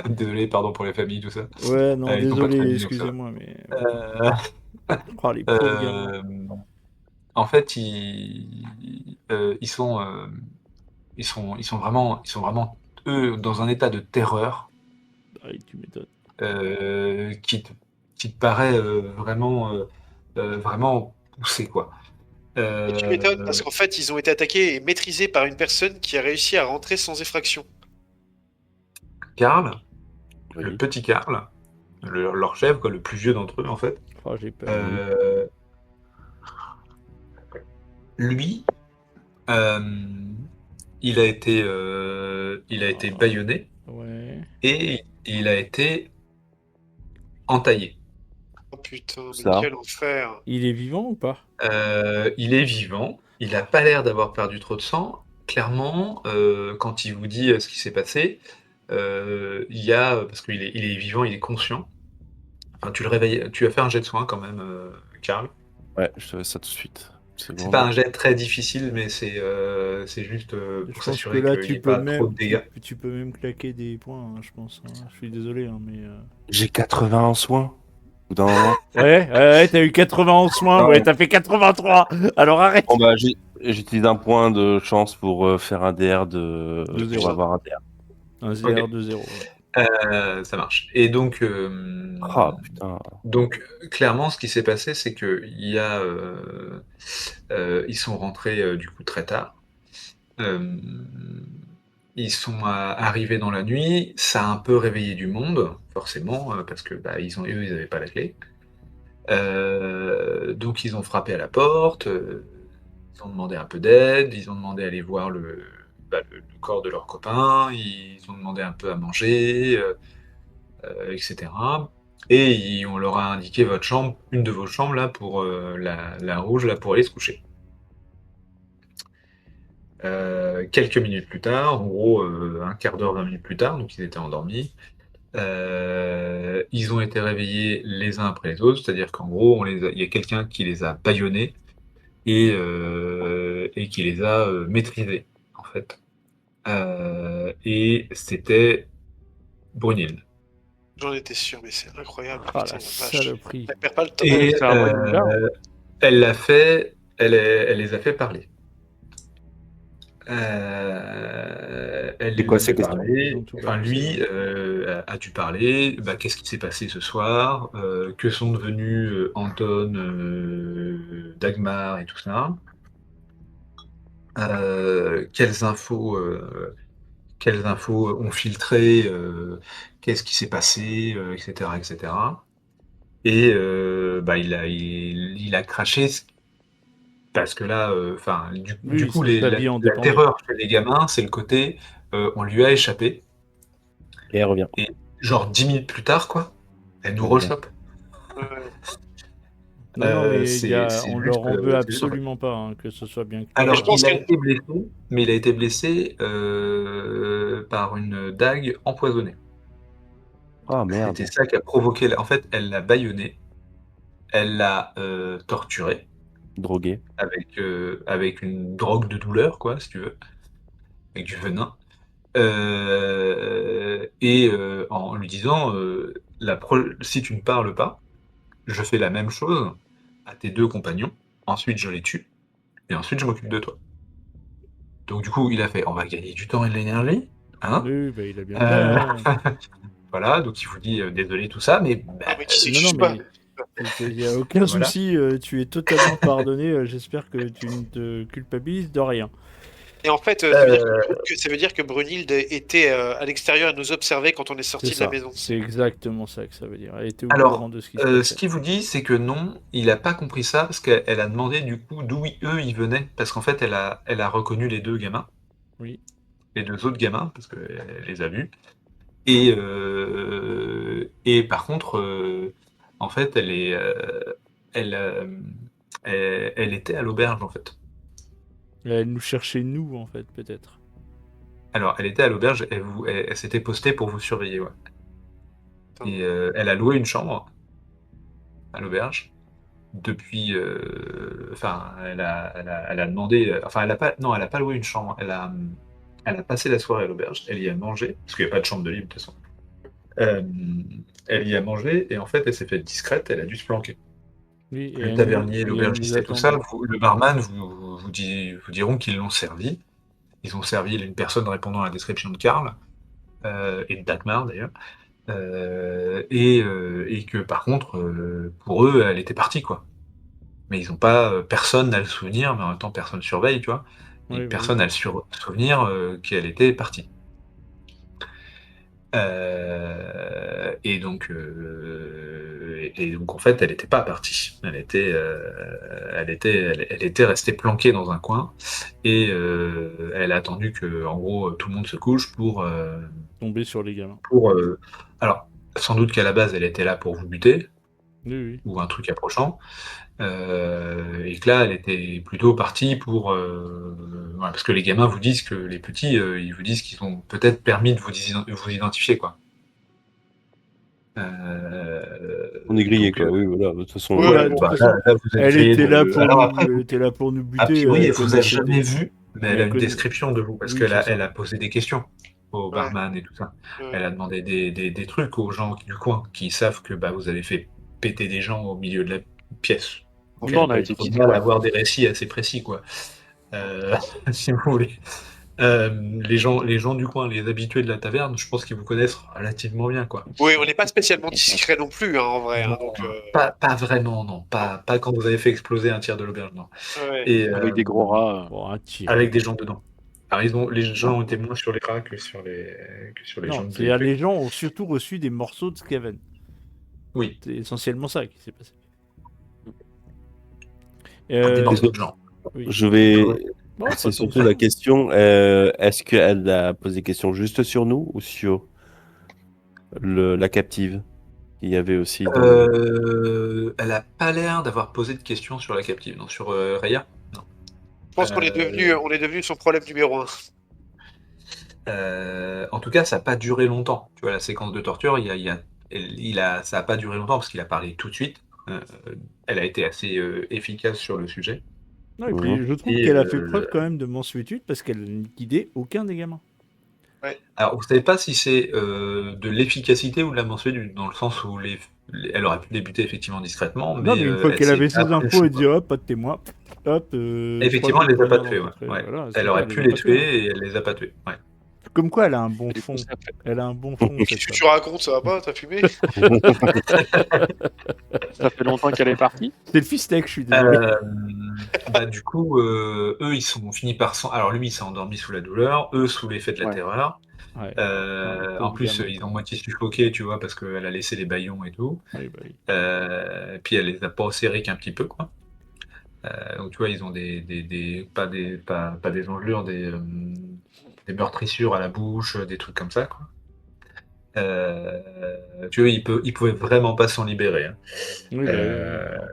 désolé, pardon pour les familles, tout ça. Ouais, non, Ils sont pas très désolé, bien, donc ça va. excusez-moi, mais... Euh, Oh, les pauvres gamins. En fait, ils sont vraiment eux dans un état de terreur Ah, tu m'étonnes. qui te paraît vraiment poussé quoi. Et tu m'étonnes Euh, parce qu'en fait, ils ont été attaqués et maîtrisés par une personne qui a réussi à rentrer sans effraction. Karl, le Oui. petit Karl, leur chef, quoi, le plus vieux d'entre eux en fait, Oh, j'ai peur. euh, lui, euh, il a été bâillonné Ouais. et il a été entaillé. Oh putain, mais Ça. quel enfer. Il est vivant ou pas? Il est vivant, il n'a pas l'air d'avoir perdu trop de sang. Clairement, quand il vous dit ce qui s'est passé, parce qu'il est vivant, il est conscient. Enfin, tu le réveilles, tu as fait un jet de soin quand même, Karl. Ouais, je te fais ça tout de suite. C'est C'est bon. pas un jet très difficile, mais c'est juste Je pour pense que s'assurer là, qu'il n'y ait pas trop de dégâts. tu peux même claquer des points, hein, je pense. Hein. Je suis désolé, hein, mais. J'ai 80 en soins. Au bout d'un moment. Ouais, t'as eu 80 en soins, ouais, Non. t'as fait 83. Alors arrête. Bon, bah, j'utilise un point de chance pour faire un DR De pour zéro. avoir un DR. Un ZR de 0. Ça marche. Et donc, Ah, putain. donc clairement, ce qui s'est passé, c'est que ils sont rentrés du coup très tard. Euh, Ils sont arrivés dans la nuit. Ça a un peu réveillé du monde, forcément, parce que bah, eux, ils n'avaient pas la clé. Donc ils ont frappé à la porte. Ils ont demandé un peu d'aide. Ils ont demandé à aller voir le corps de leur copain. Ils ont demandé un peu à manger. Etc. Et on leur a indiqué votre chambre, une de vos chambres là pour la rouge là pour aller se coucher. Quelques minutes plus tard, en gros un quart d'heure, 20 minutes plus tard, donc ils étaient endormis. Ils ont été réveillés les uns après les autres, c'est-à-dire qu'en gros il y a quelqu'un qui les a bâillonnés et qui les a maîtrisés en fait. Et c'était Brunilde. J'en étais sûr, mais c'est incroyable. Ah putain, la vache. saloperie. Elle perd pas le temps. Et c'est un vrai bizarre. elle l'a fait, elle les a fait parler. Elle C'est quoi lui ces a questions? parlé, Ils ont tout enfin balancé, lui a dû parler, bah, qu'est-ce qui s'est passé ce soir, que sont devenus Anton, Dagmar et tout ça, quelles infos ont filtré, qu'est-ce qui s'est passé, etc., etc. Et bah, il a craché parce que là, enfin, du Oui, coup, sa vie en la dépendait. terreur chez les gamins, c'est le côté, on lui a échappé, Et elle revient. et genre 10 minutes plus tard, quoi, elle nous Elle revient. rechoppe. Ouais. Non, mais C'est on juste, leur en veut c'est juste, en fait. absolument pas, hein, que ce soit bien clair. Alors, je pense il a qu'elle- été blessé, mais il a été blessé par une dague empoisonnée. Ah, merde. C'était ça qui a provoqué. En fait, elle l'a bâillonné, elle l'a torturé Drogué. avec une drogue de douleur, quoi, si tu veux, avec du venin. Et en lui disant si tu ne parles pas, je fais la même chose à tes deux compagnons, ensuite je les tue, et ensuite je m'occupe de toi. Donc du coup, il a fait, on va gagner du temps et de l'énergie, hein. Oui, bah, il a bien fait. Euh, Hein. Voilà, donc il vous dit désolé tout ça, mais bah, Ah, mais qui Non, non, s'excuse pas. mais il n'y a aucun Voilà. souci, tu es totalement pardonné. J'espère que tu ne te culpabilises de rien. Et en fait, ça veut dire que Brunhilde était à l'extérieur et nous observait quand on est sorti C'est de la ça. maison. C'est exactement ça que ça veut dire. Elle était au Alors, courant de ce qui se ce passait. qu'il vous dit, c'est que non, il n'a pas compris ça parce qu'elle a demandé du coup d'où eux ils venaient, parce qu'en fait elle a reconnu les deux gamins, Oui. les deux autres gamins, parce qu'elle les a vus. Et par contre, en fait, elle, elle était à l'auberge en fait. Elle nous cherchait, nous, en fait, peut-être. Alors, elle était à l'auberge, elle s'était postée pour vous surveiller, ouais. Et elle a loué une chambre à l'auberge depuis. Enfin, elle a demandé. Enfin, non, elle a pas loué une chambre. Elle a passé la soirée à l'auberge. Elle y a mangé parce qu'il n'y a pas de chambre de libre de toute façon. Elle y a mangé et en fait, elle s'est faite discrète. Elle a dû se planquer. Oui, Le tavernier, et elle l'aubergiste nous et tout ça, attendait. le barman vous diront qu'ils l'ont servi. Ils ont servi une personne répondant à la description de Karl et de Dagmar d'ailleurs. Et que par contre, pour eux, elle était partie, quoi. Mais ils n'ont pas, personne n'a le souvenir, mais en même temps, personne surveille, tu vois. Et Oui, bah personne oui. n'a le souvenir qu'elle était partie. Et donc, en fait, elle n'était pas partie. Elle était restée planquée dans un coin et elle a attendu que, en gros, tout le monde se couche Tomber sur les gamins. Alors, sans doute qu'à la base, elle était là pour vous buter Oui, oui. ou un truc approchant. Et que là, elle était plutôt partie pour... voilà, parce que les gamins vous disent que les petits, ils vous disent qu'ils ont peut-être permis de vous identifier, quoi. On est grillé, donc, quoi. Oui, voilà. De toute façon, Ouais, Voilà, bon, de bah, toute façon, là, vous êtes elle grillé était là de... pour Alors nous, après, elle était là pour nous a buter. priori, elle comme vous a à jamais côté. vu, mais Mais elle a une connaît- description de vous, parce Oui, qu'elle c'est ça. elle a posé des questions au Ouais. barman et tout ça. Ouais. Elle a demandé des trucs aux gens du coin qui savent que bah, vous avez fait péter des gens au milieu de la pièce. Bon, Donc, on elle a doit été être petite, mal quoi. à avoir des récits assez précis, quoi. Si vous voulez. Les gens du coin, les habitués de la taverne, je pense qu'ils vous connaissent relativement bien, quoi. Oui, on n'est pas spécialement discret non plus, hein, en vrai. Hein, donc, Pas vraiment, non. Pas quand vous avez fait exploser un tiers de l'auberge, non. ouais. Et, Avec des gros rats. Bon, un tir. avec des gens dedans. Alors, les gens ont été moins sur les rats que sur les gens Non, de c'est-à-dire VIP. les gens ont surtout reçu des morceaux de Skaven. Oui, C'est essentiellement ça qui s'est passé. des morceaux de gens. Oui. je vais. Bon, ça C'est tombe surtout bien. la question. Est-ce qu'elle a posé des questions juste sur nous ou sur la captive? Il y avait aussi. Elle a pas l'air d'avoir posé de questions sur la captive, non, sur Raya. Non. Je pense qu'on est devenu son problème numéro 1. En tout cas, ça n'a pas duré longtemps. Tu vois, la séquence de torture, ça n'a pas duré longtemps parce qu'il a parlé tout de suite. Elle a été assez efficace sur le sujet. Non, et puis je trouve Et, qu'elle a fait preuve quand même de mansuétude parce qu'elle n'a liquidé aucun des gamins. Alors, vous savez pas si c'est de l'efficacité ou de la mansuétude, dans le sens où elle aurait pu débuter effectivement discrètement, mais Non, mais une fois qu'elle s'est avait ses pas pris le infos, elle choix. dit hop, pas de témoin. Hop, Effectivement, elle les a pas tués. Ouais. Voilà, c'est Elle ça, aurait elle pu a les pas tués, hein. tuer et elle les a pas tués. Ouais. Comme quoi, elle a un bon Et du fond. coup, ça fait- Elle a un bon fond, cette Qu'est-ce que femme. tu racontes, ça va pas? T'as fumé? Ça fait longtemps qu'elle est partie. C'est le fistek, je suis désolé. Bah, du coup, eux, ils sont finis par Alors, lui, il s'est endormi sous la douleur, eux, sous l'effet de la Ouais. terreur. Ouais. En plus, ils ont moitié suffoqué, tu vois, parce qu'elle a laissé les bâillons et tout. Oui, bah oui. Puis elle les a pas serrés qu'un petit peu, quoi. Donc, tu vois, ils ont pas des engelures, des meurtrissures à la bouche, des trucs comme ça, quoi. Tu vois, ils pouvaient vraiment pas s'en libérer, hein. Oui, bah oui,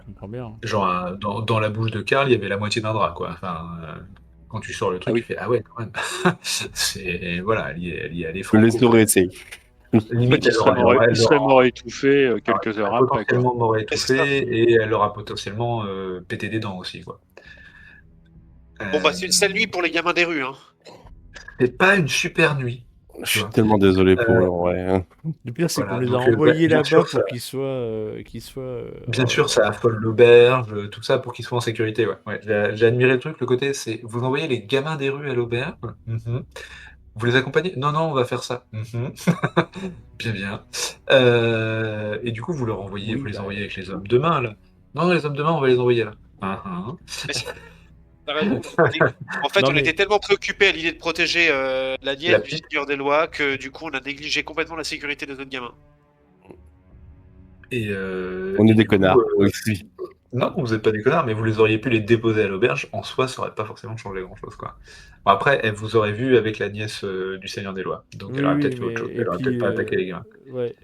on comprend bien. Genre, dans la bouche de Karl, il y avait la moitié d'un drap, quoi. Enfin, quand tu sors le truc, Ah oui. tu fais ah ouais, quand même. Voilà, elle y est allée Je les franco. aurais essayé. Limite, Il serait mort étouffé quelques heures après. Quoi. potentiellement m'aurait C'est ça. étouffé et elle aura potentiellement pété des dents aussi, quoi. Bon, bah, c'est une sale nuit pour les gamins des rues. Hein. C'est pas une super nuit. Je suis tellement désolé pour eux, en vrai, hein. Le pire, c'est Voilà, qu'on les a donc, envoyés bien là-bas sûr, pour ça- qu'ils soient. Bien sûr, ça affole l'auberge, tout ça pour qu'ils soient en sécurité. Ouais. Ouais, j'ai admiré le truc. Le côté, c'est vous envoyez les gamins des rues à l'auberge. Mhm. Vous les accompagnez? Non, non, on va faire ça. Mhm. Bien, bien. Et du coup, vous leur envoyez, Oui, vous les bah, envoyez avec les hommes de main, là. Non, les hommes de main, on va les envoyer là. Mhm. T'as raison. En fait, Non, on mais- était tellement préoccupés à l'idée de protéger la nièce La du petite. Seigneur des Lois que du coup, on a négligé complètement la sécurité de notre gamin. Et, On est et des du coup, connards. Oui. non, vous n'êtes pas des connards, mais vous les auriez pu les déposer à l'auberge. En soi, ça aurait pas forcément changé grand-chose, quoi. Bon, après, elle vous aurait vu avec la nièce du Seigneur des Lois. Donc, elle Oui, aurait oui, peut-être fait autre chose. et Elle aurait puis, peut-être pas attaqué les gamins. Ouais.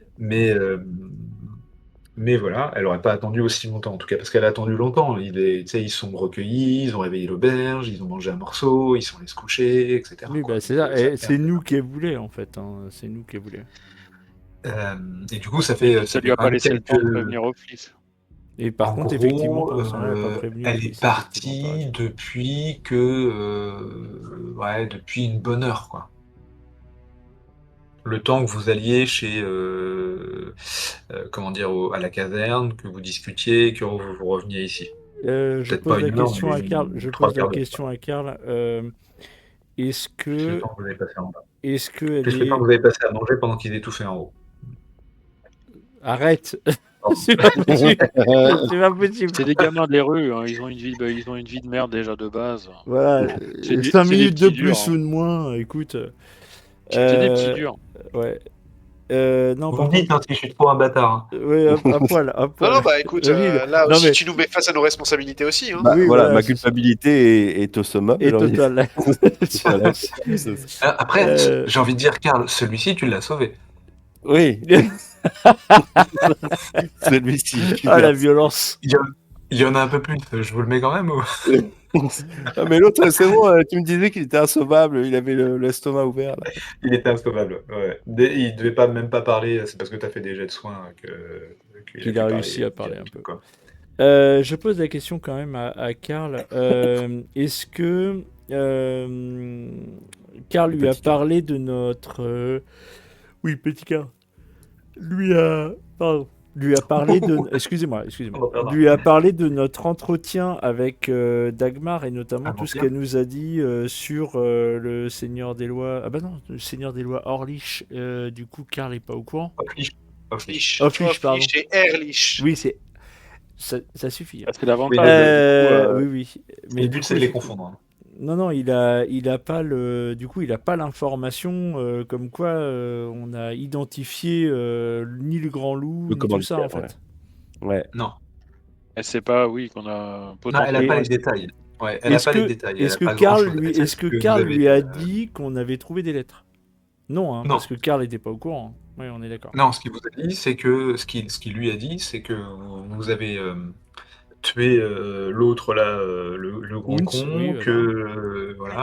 Mais voilà, elle aurait pas attendu aussi longtemps, en tout cas, parce qu'elle a attendu longtemps. Tu sais, ils sont recueillis, ils ont réveillé l'auberge, ils ont mangé un morceau, ils sont allés se coucher, etc. Oui, quoi. bah, c'est Donc, ça. Et c'est nous qui voulait en fait. Hein. C'est nous qui voulait. Et du coup, ça fait Ça lui a pas laissé le temps de prévenir au fils. Et par En contre, gros, effectivement, pour l'instant, elle n'a pas prévenu. elle le est fils, effectivement, t'as partie raison. depuis depuis une bonne heure, quoi. Le temps que vous alliez chez, comment dire, à la caserne, que vous discutiez, que vous reveniez ici. Je Peut-être pose pas la une heure, question mais à Karl. une Je trois pose la quarts d'heure. question à Karl. Est-ce C'est le que, temps que vous avez passé en bas. est-ce que Plus elle le temps est... que vous avez passé à manger pendant qu'ils étouffaient en haut. Arrête. Pardon. C'est pas possible. C'est pas possible. C'est des gamins des rues, hein. Ils ont une vie de merde déjà de base. Voilà. C'est 5 des minutes de petits plus durs, ou de moins. Écoute. C'est des petits durs. Ouais. Non, Vous par me dites contre. hein, si je suis trop un bâtard. Hein. Ouais, à poil, à Non, poil. non, bah écoute, Vas-y, là non, aussi, mais- tu nous mets face à nos responsabilités aussi. Hein. Bah, Oui, voilà, voilà, ma c'est ça. culpabilité est au summum. Et j'ai envie de dire. total. Voilà. Après, j'ai envie de dire, Karl, celui-ci, tu l'as sauvé. Oui, celui-ci. Ah, la violence. Il y en a un peu plus, je vous le mets quand même ou... Ah, mais l'autre, c'est bon, tu me disais qu'il était insauvable, il avait l'estomac ouvert. Là. Il était insauvable, ouais. Il devait pas même pas parler, c'est parce que tu as fait des jets de soins qu'il a Qu'il pu a parler réussi à parler un direct, peu. quoi. Je pose la question quand même à Karl. Est-ce que Karl lui a Petit Karl. parlé de notre... Oui, petit Karl. Lui a... Pardon. Lui a parlé de... Excusez-moi. On va perdre. Lui a parlé de notre entretien avec Dagmar et notamment tout ce Avant-hier. qu'elle nous a dit sur le Seigneur des Lois... Ah bah non, le Seigneur des Lois Orlich. Du coup, Karl est pas au courant. Offlich. Offlich, pardon. Offlich et Erlich. Oui, c'est... Ça suffit. Ah, c'est l'avantage. Oui, oui. Mais Le du but, coup, c'est de les confondre. Hein. non, il a pas du coup, il a pas l'information comme quoi on a identifié ni le grand loup Le ni tout ça en commanditaire, fait. Ouais. Non. Elle sait pas, oui, qu'on a Non, elle potentiellement. n'a pas les détails. Ouais, elle n'a pas les détails. Elle est-ce a que pas Karl grand-chose. lui, Elle sait est-ce que vous Karl avez, lui a dit qu'on avait trouvé des lettres? Non, hein, Non. parce que Karl n'était pas au courant. Oui, on est d'accord. Non, ce qu'il vous a dit, c'est que... Ce qu'il lui a dit, c'est que vous avez tué l'autre, là, le grand Hunts, con, oui, voilà. que... voilà.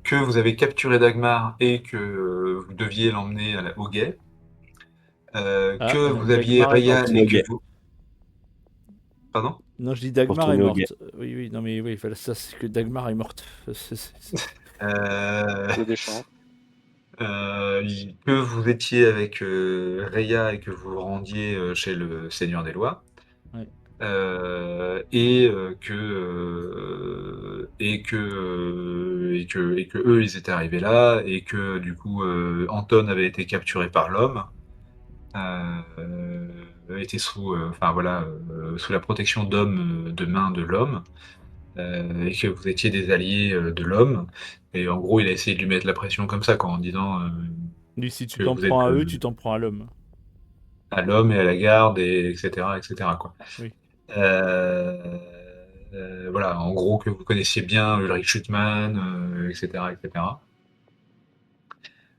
Que vous avez capturé Dagmar et que vous deviez l'emmener au guet. Que vous aviez Dagmar est Raya morte. et que guet. vous... Pardon? Non, je dis Dagmar est retourner au morte. Oui, oui, non mais oui, ça c'est que Dagmar est morte. Euh, Il des chances. que vous étiez avec Raya et que vous vous rendiez chez le Seigneur des Lois. Ouais. Et que eux ils étaient arrivés là et que du coup Anton avait été capturé par l'homme, était sous sous la protection d'hommes de main de l'homme, et que vous étiez des alliés de l'homme. Et en gros il a essayé de lui mettre la pression comme ça, quoi, en disant Lui, si tu que t'en vous êtes prends à eux, tu t'en prends à l'homme. à l'homme et à la garde, et etc., quoi. Oui. Voilà, en gros que vous connaissiez bien Ulrich Schuttmann, etc.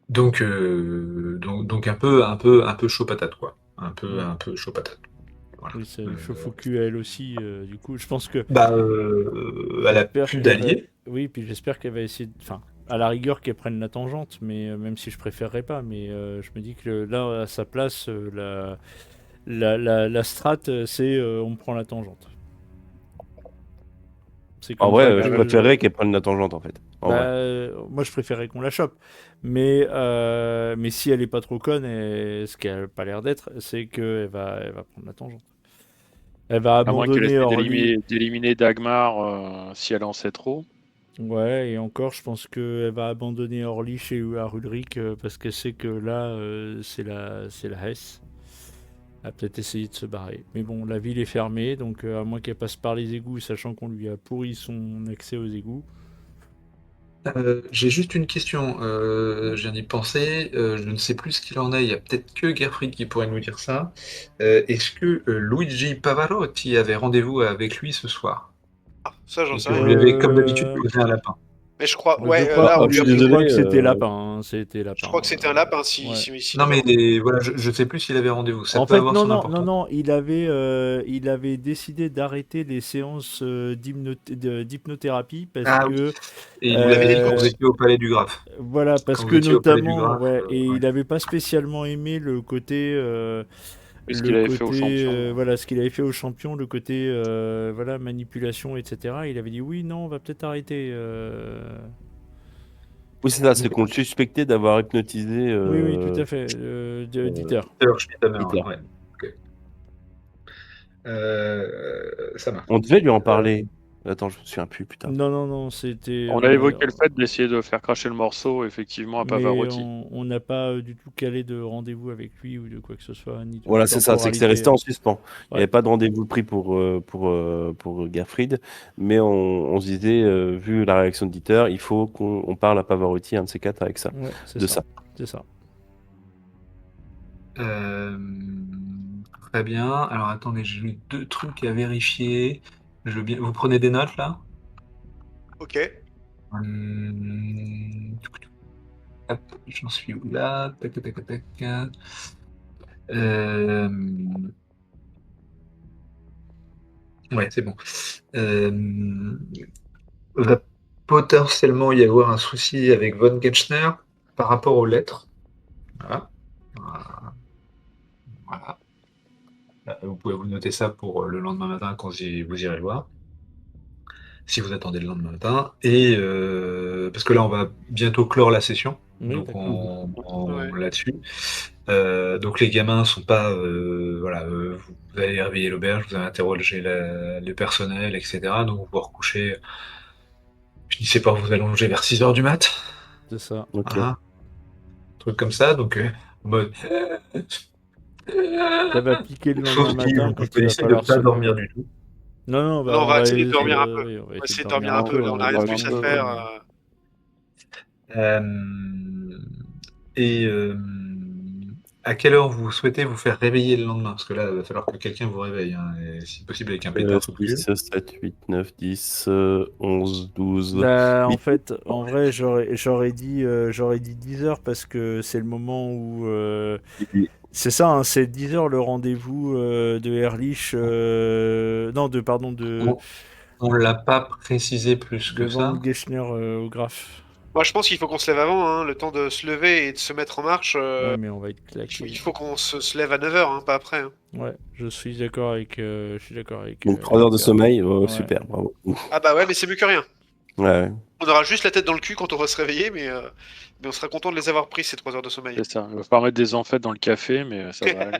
Donc un peu chaud patate, quoi. Un peu chaud patate. Voilà. Oui, c'est chaud faux cul à elle aussi. Du coup, je pense que. Elle a J'espère plus qu'elle va- d'alliés. Oui, puis j'espère qu'elle va essayer. Enfin, à la rigueur qu'elle prenne la tangente, mais même si je préférerais pas, mais je me dis que là, à sa place, la strat, c'est on prend la tangente. C'est En comme ça vrai, je que- préférerais qu'elle prenne la tangente, en fait. En Bah, vrai. moi, je préférerais qu'on la chope. Mais si elle est pas trop conne, et ce qu'elle a pas l'air d'être, c'est qu'elle va prendre la tangente. Elle va À moins qu'elle abandonner essaie Orly. d'éliminer Dagmar si elle en sait trop. Ouais, et encore, je pense qu'elle va abandonner Orly chez Ulrich parce qu'elle sait que là, c'est la Hesse. Elle a peut-être essayé de se barrer. Mais bon, la ville est fermée, donc à moins qu'elle passe par les égouts, sachant qu'on lui a pourri son accès aux égouts. J'ai juste une question, je viens d'y penser, je ne sais plus ce qu'il en est, il y a peut-être que Gerfried qui pourrait nous dire ça. Est-ce que Luigi Pavarotti avait rendez-vous avec lui ce soir? Ça, j'en Et sais que vous rien. lui avez, comme d'habitude, posé un lapin? Mais je crois, Je ouais, crois, là, on Ah, lui je a suis je posé. crois désolé. que c'était lapin. C'était lapin. Je crois que c'était un lapin si, Ouais. si Non, nous avons- mais voilà, je sais plus s'il avait rendez-vous. Ça En peut fait, avoir son importance. non, il avait décidé d'arrêter les séances d'hypnothérapie parce Ah oui. que, Et il vous l'avait dit quand euh, vous étiez au Palais du Graphe. voilà, parce Quand que vous étiez au Palais du notamment, Graphe, ouais, et ouais. il n'avait pas spécialement aimé Ce qu'il avait fait au champion. voilà, ce qu'il avait fait au champion, le côté, voilà, manipulation, etc. Il avait dit oui, non, on va peut-être arrêter. Oui, c'est ça, c'est qu'on le suspectait d'avoir hypnotisé Oui, oui, tout à fait, Dieter. Peter Schmitthammer, Hitler. ouais. Ok. Ça marche. On devait lui en parler. Attends, je me souviens plus, putain. Non, c'était. On a évoqué le fait d'essayer de faire cracher le morceau, effectivement, à Mais Pavarotti. on n'a pas du tout calé de rendez-vous avec lui ou de quoi que ce soit. Ni de Voilà, c'est ça, c'est que c'est resté en suspens. Il n'y avait pas de rendez-vous pris pour Gerfried, mais on se disait, vu la réaction de Dieter, il faut qu'on parle à Pavarotti, un de ces quatre, avec ça. Ouais, c'est de ça. ça. C'est ça. Très bien. Alors attendez, j'ai eu 2 trucs à vérifier. Vous prenez des notes là? Ok. Hop, j'en suis où là? Tac, tac, tac, tac. Euh, Ouais, c'est bon. Va potentiellement y avoir un souci avec Von Getchner par rapport aux lettres. Voilà. Voilà. Vous pouvez vous noter ça pour le lendemain matin quand vous irez le voir. Si vous attendez le lendemain matin. Et parce que là, on va bientôt clore la session. Oui, Donc d'accord. Ouais. là-dessus. Donc les gamins sont pas voilà, vous allez réveiller l'auberge, vous allez interroger le personnel, etc. Donc vous vous recouchez. Finissez par vous allonger vers 6h du mat. C'est ça. Ok. Voilà. Truc comme ça, donc en mode. Ça va piquer le lendemain Sauf si matin vous quand il va essayez de falloir pas se lever. dormir du tout. Non, Non, on on va va essayer de essayer, dormir un peu. oui, on va On va essayer essayer de de dormir dormir un un peu. peu. Là, on n'a On rien de va plus à vite, faire. Euh, et à quelle heure vous souhaitez vous faire réveiller le lendemain? Parce que là, il va falloir que quelqu'un vous réveille, hein, et si possible avec un pétard sous le 6, cul. 7, 8, 9, 10, 11, 12, Bah, en 8. fait, en vrai, j'aurais dit 10 heures parce que c'est le moment où. C'est ça, hein, c'est 10 heures le rendez-vous de Ehrlich. Non, pardon, On l'a pas précisé plus de que Van ça. Geschner au graphe. Moi, je pense qu'il faut qu'on se lève avant, hein, le temps de se lever et de se mettre en marche. Ouais, mais on va être Il faut, claqué. il faut qu'on se lève à 9h, hein, pas après. Hein. Ouais, je suis d'accord avec. Je suis d'accord avec. Donc 3 heures de Pierre. sommeil, oh, Ouais. super, bravo. Ah bah ouais, mais c'est mieux que rien. Ouais. On aura juste la tête dans le cul quand on va se réveiller, mais on sera content de les avoir pris ces 3 heures de sommeil. C'est ça. Il va falloir mettre des amphètes dans le café, mais ça va aller.